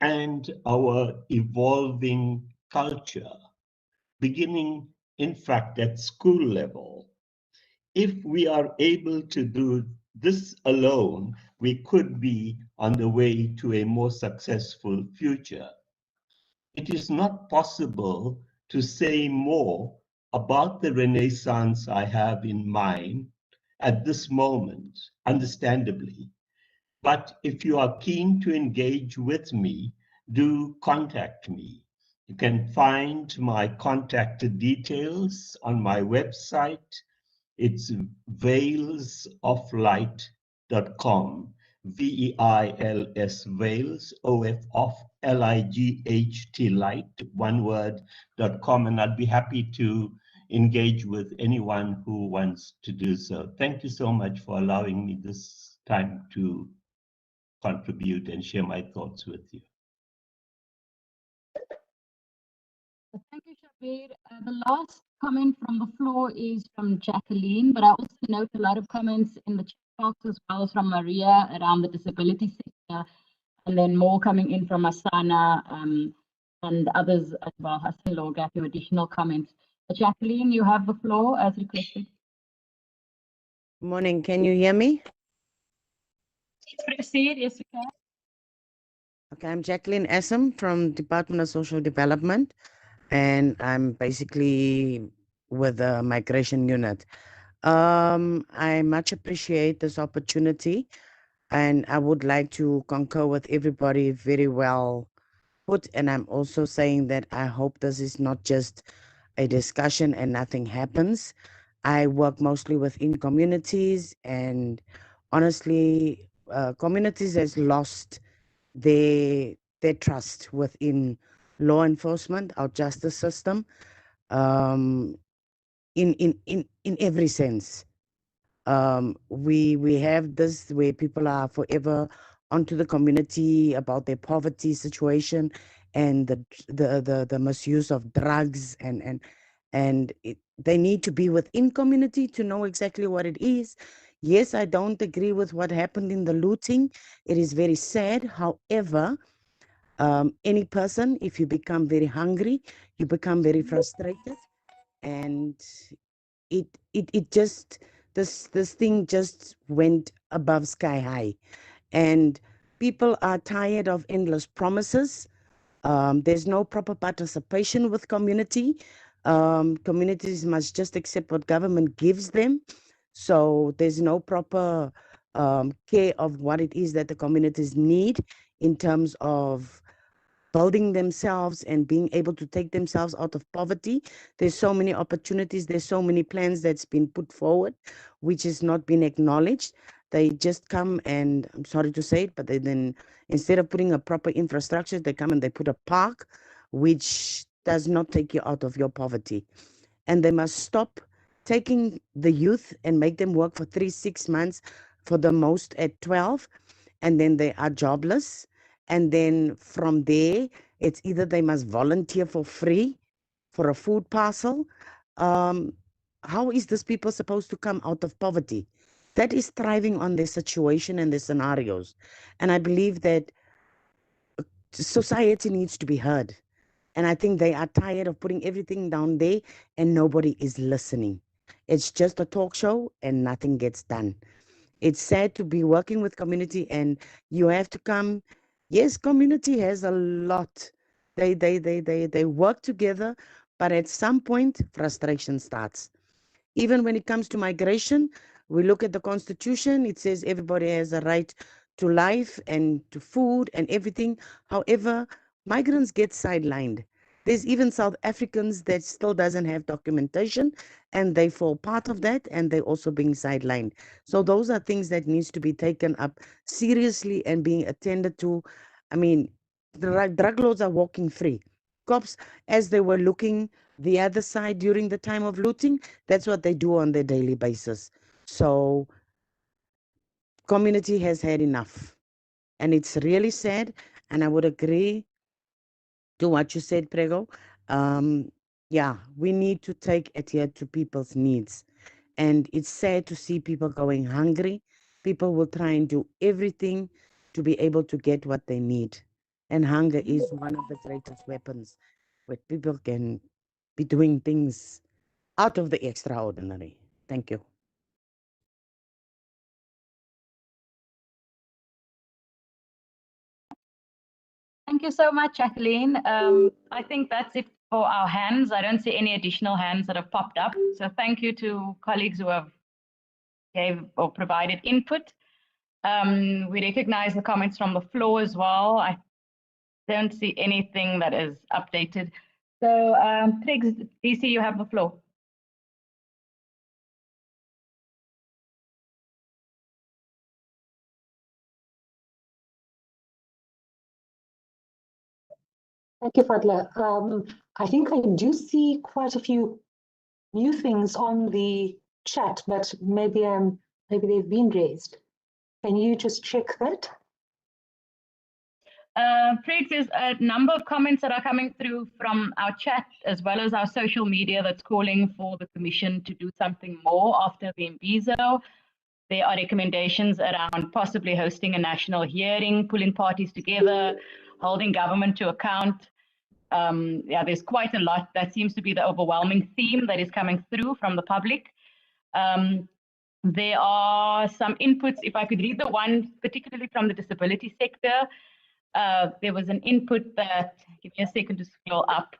and our evolving culture, beginning, in fact, at school level. If we are able to do this alone, we could be on the way to a more successful future. It is not possible to say more about the Renaissance I have in mind at this moment, understandably. But if you are keen to engage with me, do contact me. You can find my contact details on my website. It's veilsoflight.com, VEILS, Veils, OF of LIGHT, light, one word.com, and I'd be happy to engage with anyone who wants to do so. Thank you so much for allowing me this time to contribute and share my thoughts with you. Thank you, Shabir. The last comment from the floor is from Jacqueline, but I also note a lot of comments in the chat box as well as from Maria around the disability sector, and then more coming in from Asana and others as well. Hassan Loga, your additional comments. Jacqueline, you have the floor as requested. Morning, can you hear me? Proceed, yes, we can. Okay, I'm Jacqueline Essam from Department of Social Development, and I'm basically with the migration unit. I much appreciate this opportunity, and I would like to concur with everybody very well put. And I'm also saying that I hope this is not just a discussion and nothing happens. I work mostly within communities, and honestly, communities has lost their trust within law enforcement, our justice system, in every sense. We have this where people are forever onto the community about their poverty situation and the misuse of drugs, and they need to be within community to know exactly what it is. Yes, I don't agree with what happened in the looting. It is very sad. However, any person, if you become very hungry, you become very frustrated, and it just this thing just went above sky high, and people are tired of endless promises. There's no proper participation with community. Communities must just accept what government gives them. So there's no proper care of what it is that the communities need in terms of building themselves and being able to take themselves out of poverty. There's so many opportunities, there's so many plans that's been put forward, which is not been acknowledged. They just come and, I'm sorry to say it, but then instead of putting a proper infrastructure, they come and they put a park, which does not take you out of your poverty. And they must stop taking the youth and make them work for 3-6 months, for the most at 12, and then they are jobless. And then from there, it's either they must volunteer for free for a food parcel. How is this people supposed to come out of poverty? That is thriving on their situation and their scenarios. And I believe that society needs to be heard. And I think they are tired of putting everything down there and nobody is listening. It's just a talk show and nothing gets done. It's sad to be working with community and you have to come. Yes, community has a lot. They work together, but at some point frustration starts. Even when it comes to migration, we look at the constitution, it says everybody has a right to life and to food and everything. However, migrants get sidelined. There's even South Africans that still doesn't have documentation and they fall part of that and they're also being sidelined. So those are things that needs to be taken up seriously and being attended to. I mean, the drug lords are walking free. Cops, as they were looking the other side during the time of looting, that's what they do on their daily basis. So community has had enough. And it's really sad. And I would agree to what you said, Prego. Yeah, we need to adhere to people's needs. And it's sad to see people going hungry. People will try and do everything to be able to get what they need. And hunger is one of the greatest weapons where people can be doing things out of the extraordinary. Thank you. Thank you so much, Jacqueline. I think that's it for our hands. I don't see any additional hands that have popped up. So thank you to colleagues who have gave or provided input. We recognize the comments from the floor as well. I don't see anything that is updated. So Trix, DC, you have the floor. Thank you, Fadla. I think I do see quite a few new things on the chat, but maybe they've been raised. Can you just check that? Trix, there's a number of comments that are coming through from our chat as well as our social media that's calling for the Commission to do something more after the Imbizo. There are recommendations around possibly hosting a national hearing, pulling parties together, holding government to account. Yeah, there's quite a lot. That seems to be the overwhelming theme that is coming through from the public. There are some inputs. If I could read the one, particularly from the disability sector, there was an input that, give me a second to scroll up,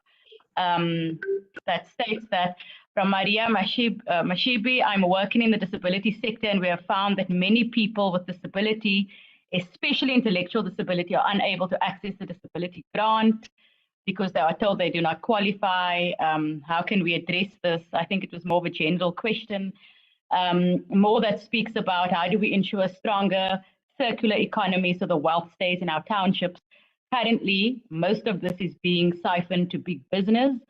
that states that from Maria Mashibi, I'm working in the disability sector and we have found that many people with disability, especially intellectual disability, are unable to access the disability grant because they are told they do not qualify. How can we address this? I think it was more of a general question. More that speaks about how do we ensure stronger circular economy so the wealth stays in our townships. Currently, most of this is being siphoned to big business.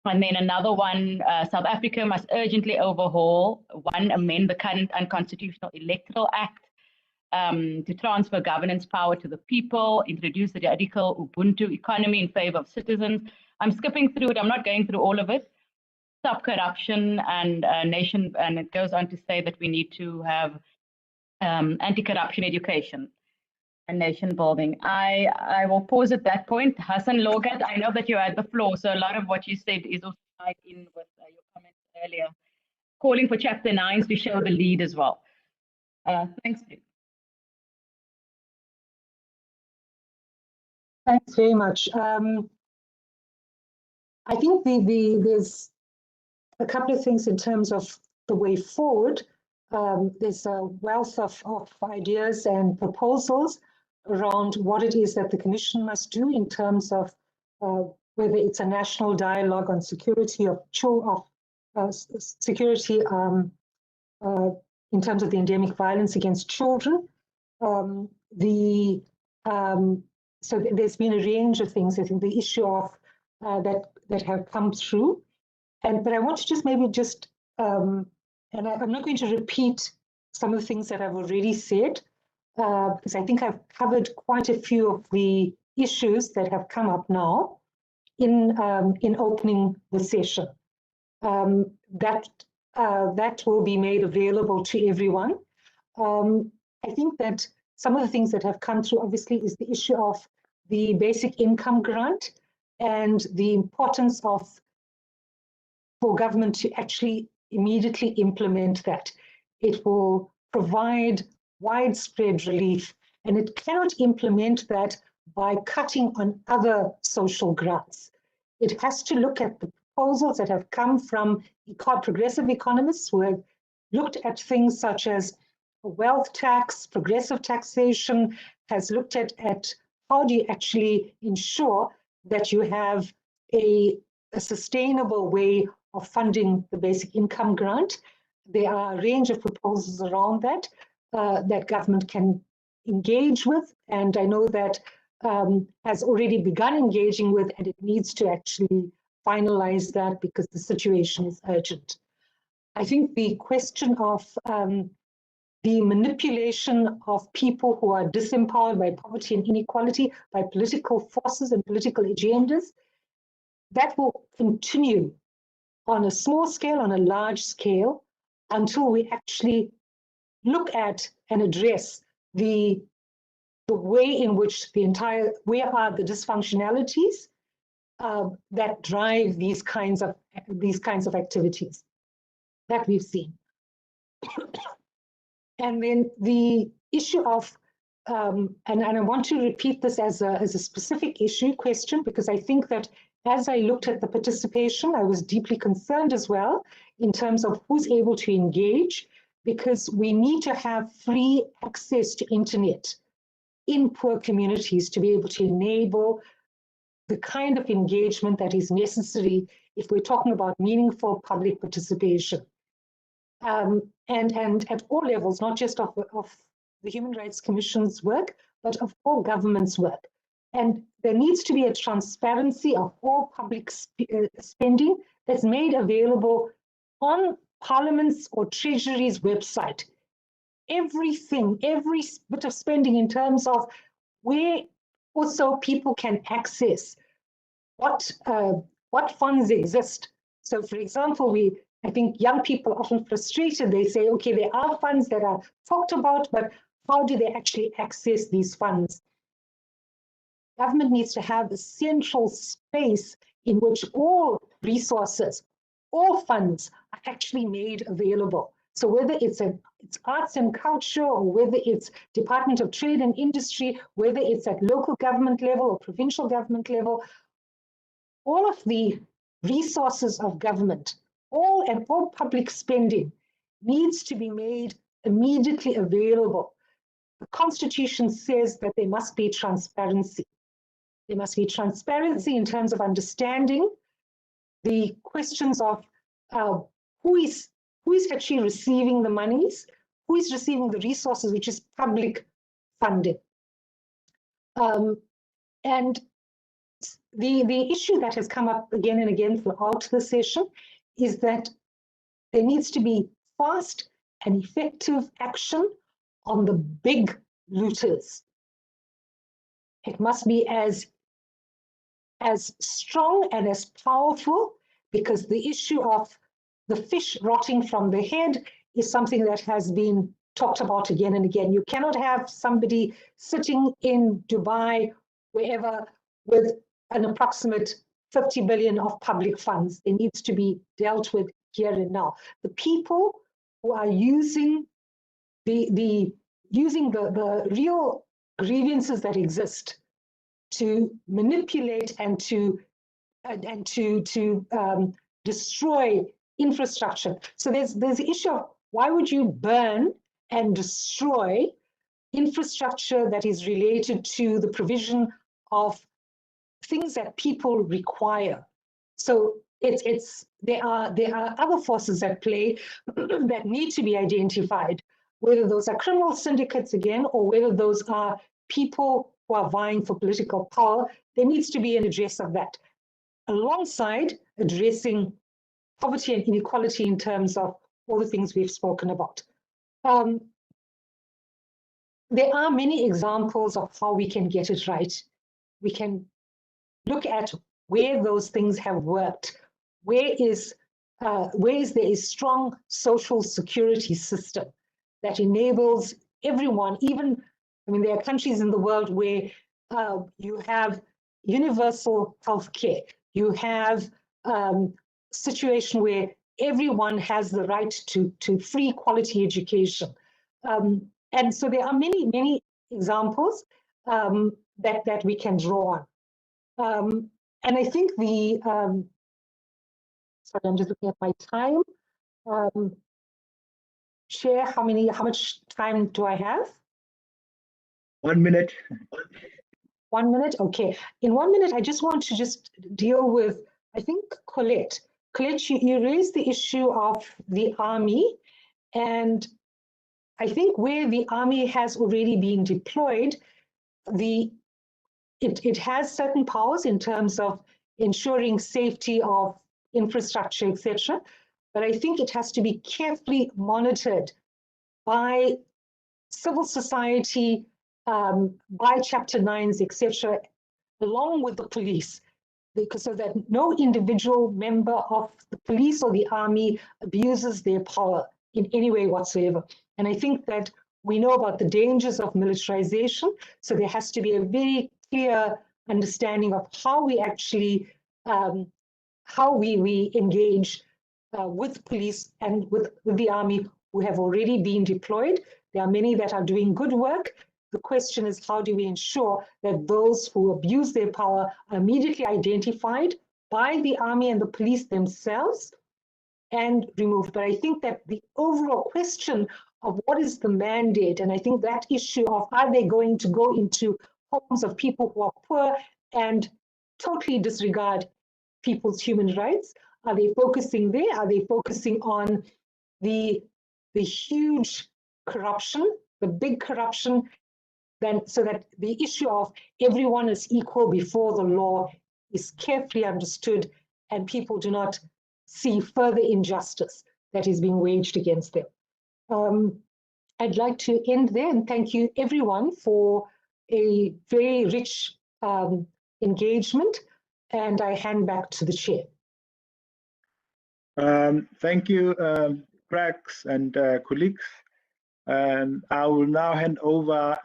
And then another one, South Africa must urgently overhaul, amend the current unconstitutional electoral act to transfer governance power to the people, introduce the radical Ubuntu economy in favor of citizens. I'm skipping through it, I'm not going through all of it. Stop corruption and nation, and it goes on to say that we need to have anti-corruption education and nation building. I will pause at that point. Hassan Logat, I know that you had the floor, so a lot of what you said is also tied in with your comments earlier, calling for Chapter 9 to show the lead as well. Thanks. Thanks very much. I think there's a couple of things in terms of the way forward. There's a wealth of ideas and proposals around what it is that the Commission must do in terms of whether it's a national dialogue on security security in terms of the endemic violence against children. So there's been a range of things. I think the issue of that have come through, but I want to just maybe and I'm not going to repeat some of the things that I've already said, because I think I've covered quite a few of the issues that have come up now in opening the session. That will be made available to everyone. I think that some of the things that have come through, obviously, is the issue of the basic income grant and the importance for government to actually immediately implement that. It will provide widespread relief, and it cannot implement that by cutting on other social grants. It has to look at the proposals that have come from progressive economists who have looked at things such as a wealth tax, progressive taxation, has looked at how do you actually ensure that you have a sustainable way of funding the basic income grant. There are a range of proposals around that that government can engage with, and I know that has already begun engaging with, and it needs to actually finalize that because the situation is urgent. I think the question of the manipulation of people who are disempowered by poverty and inequality, by political forces and political agendas, that will continue on a small scale, on a large scale, until we actually look at and address the way in which where are the dysfunctionalities that drive these kinds of activities that we've seen. And then the issue of, and I want to repeat this as a specific question, because I think that As I looked at the participation, I was deeply concerned as well in terms of who's able to engage, because we need to have free access to internet in poor communities to be able to enable the kind of engagement that is necessary if we're talking about meaningful public participation. And at all levels, not just of the Human Rights Commission's work, but of all government's work. And there needs to be a transparency of all public spending that's made available on Parliament's or Treasury's website. Everything, every bit of spending in terms of where also people can access what funds exist. So for example, I think young people are often frustrated. They say, okay, there are funds that are talked about, but how do they actually access these funds? Government needs to have a central space in which all resources, all funds are actually made available. So whether it's arts and culture, or whether it's Department of Trade and Industry, whether it's at local government level or provincial government level, all of the resources of government, all public spending needs to be made immediately available. The Constitution says that there must be transparency. There must be transparency in terms of understanding the questions of who is actually receiving the monies, who is receiving the resources, which is public funding. And the issue that has come up again and again throughout the session is that there needs to be fast and effective action on the big looters. It must be as strong and as powerful, because the issue of the fish rotting from the head is something that has been talked about again and again. You cannot have somebody sitting in Dubai, wherever, with an approximate 50 billion of public funds. It needs to be dealt with here and now. The people who are using the real grievances that exist to manipulate and to destroy infrastructure. So there's the issue of why would you burn and destroy infrastructure that is related to the provision of things that people require. So there are other forces at play that need to be identified, whether those are criminal syndicates again, or whether those are people who are vying for political power. There needs to be an address of that, alongside addressing poverty and inequality in terms of all the things we've spoken about. There are many examples of how we can get it right. We can look at where those things have worked, where is there a strong social security system that enables everyone, even, I mean, there are countries in the world where you have universal healthcare, you have situation where everyone has the right to free quality education. And so there are many examples that we can draw on. And I think sorry, I'm just looking at my time. Chair, how much time do I have? 1 minute. 1 minute, okay. In 1 minute, I just want to deal with, I think, Colette. Colette, you raised the issue of the army, and I think where the army has already been deployed, it has certain powers in terms of ensuring safety of infrastructure, etc. But I think it has to be carefully monitored by civil society, by Chapter 9s, etc., along with the police, because so that no individual member of the police or the army abuses their power in any way whatsoever. And I think that we know about the dangers of militarization, so there has to be a very clear understanding of how we actually, how we engage with police and with the army who have already been deployed. There are many that are doing good work. The question is, how do we ensure that those who abuse their power are immediately identified, by the army and the police themselves and removed. But I think that the overall question of what is the mandate, and I think that issue of are they going to go into homes of people who are poor and totally disregard people's human rights? Are they focusing there? Are they focusing on the huge corruption, the big corruption, then so that the issue of everyone is equal before the law is carefully understood and people do not see further injustice that is being waged against them. I'd like to end there and thank you everyone for a very rich engagement, and I hand back to the chair. Thank you, Prax and colleagues. I will now hand over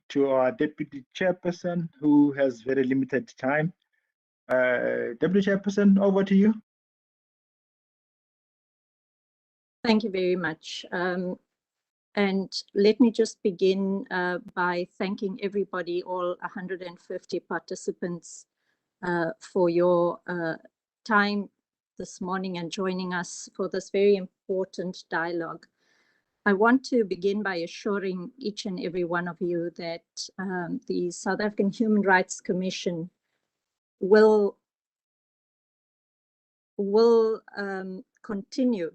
to our Deputy Chairperson, who has very limited time. Deputy Chairperson, over to you. Thank you very much. And let me just begin by thanking everybody, all 150 participants, for your time this morning and joining us for this very important dialogue. I want to begin by assuring each and every one of you that the South African Human Rights Commission will continue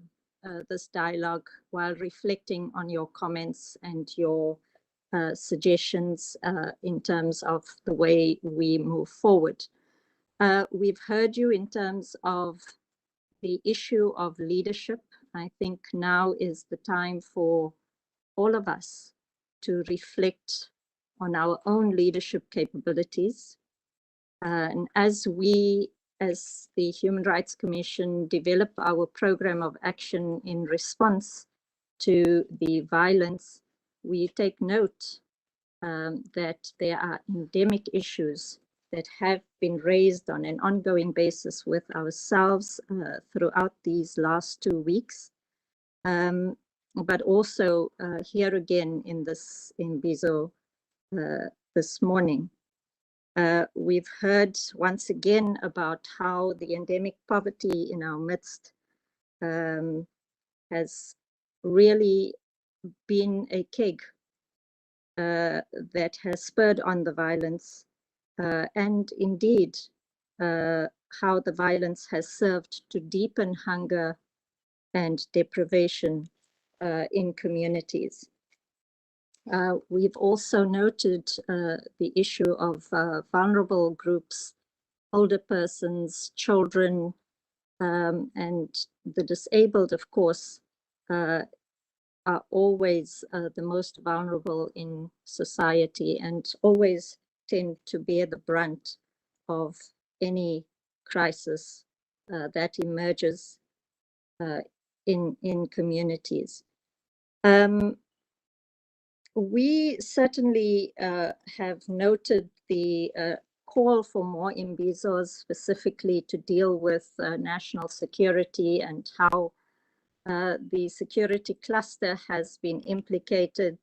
this dialogue while reflecting on your comments and your suggestions in terms of the way we move forward. We've heard you in terms of the issue of leadership. I think now is the time for all of us to reflect on our own leadership capabilities. And as we, as the Human Rights Commission, develop our program of action in response to the violence, we take note that there are endemic issues that have been raised on an ongoing basis with ourselves throughout these last 2 weeks. But also here again in this Imbizo this morning. We've heard once again about how the endemic poverty in our midst has really been a keg that has spurred on the violence, and indeed how the violence has served to deepen hunger and deprivation in communities. We've also noted the issue of vulnerable groups, older persons, children, and the disabled, of course, are always the most vulnerable in society and always tend to bear the brunt of any crisis that emerges in communities. We certainly have noted the call for more Imbizos specifically to deal with national security and how the security cluster has been implicated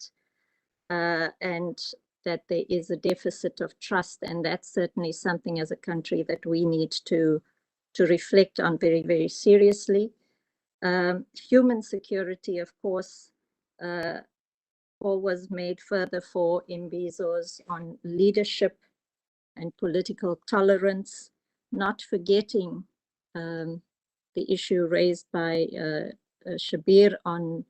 and that there is a deficit of trust, and that's certainly something as a country that we need to reflect on very, very seriously. Human security, of course, always made further for Imbizos on leadership and political tolerance, not forgetting the issue raised by Shabir on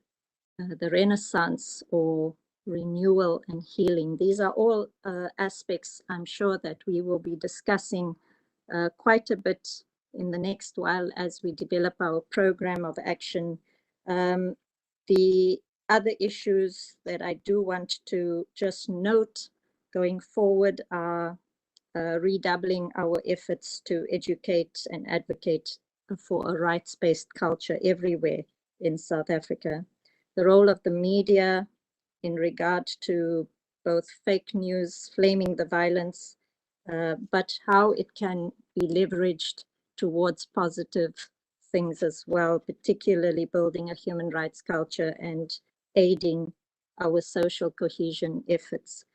the Renaissance or renewal and healing. These are all aspects I'm sure that we will be discussing quite a bit in the next while as we develop our program of action. The other issues that I do want to just note going forward are redoubling our efforts to educate and advocate for a rights-based culture everywhere in South Africa. The role of the media in regard to both fake news, flaming the violence, but how it can be leveraged towards positive things as well, particularly building a human rights culture and aiding our social cohesion efforts.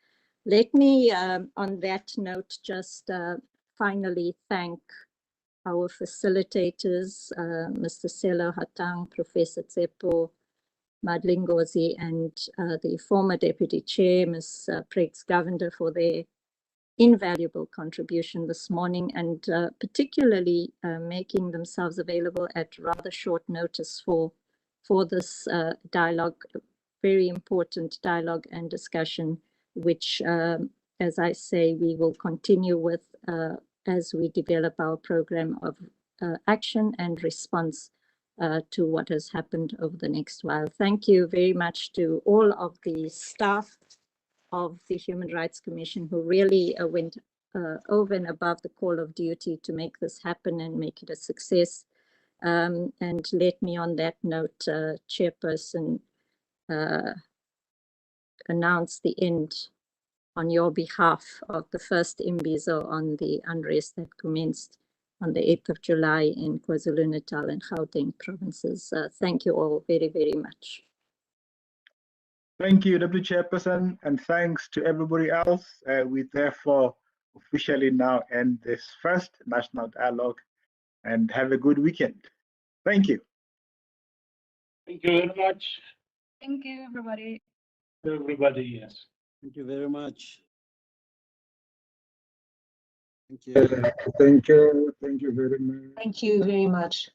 Let me, on that note, just finally thank our facilitators, Mr. Cello, Hatang, Professor Tsepo, Madlingozi, and the former Deputy Chair, Ms. Pregs Govender, for their invaluable contribution this morning, and particularly making themselves available at rather short notice for this dialogue, very important dialogue and discussion, which, as I say, we will continue with as we develop our program of action and response to what has happened over the next while. Thank you very much to all of the staff of the Human Rights Commission who really went over and above the call of duty to make this happen and make it a success. And let me on that note, Chairperson, announce the end on your behalf of the first Imbizo on the unrest that commenced on the 8th of July in KwaZulu-Natal and Gauteng provinces. Thank you all very, very much. Thank you, Deputy Chairperson, and thanks to everybody else. We therefore officially now end this first national dialogue, and have a good weekend. Thank you. Thank you very much. Thank you, everybody. Everybody, yes. Thank you very much. Thank you. Thank you. Thank you very much. Thank you very much.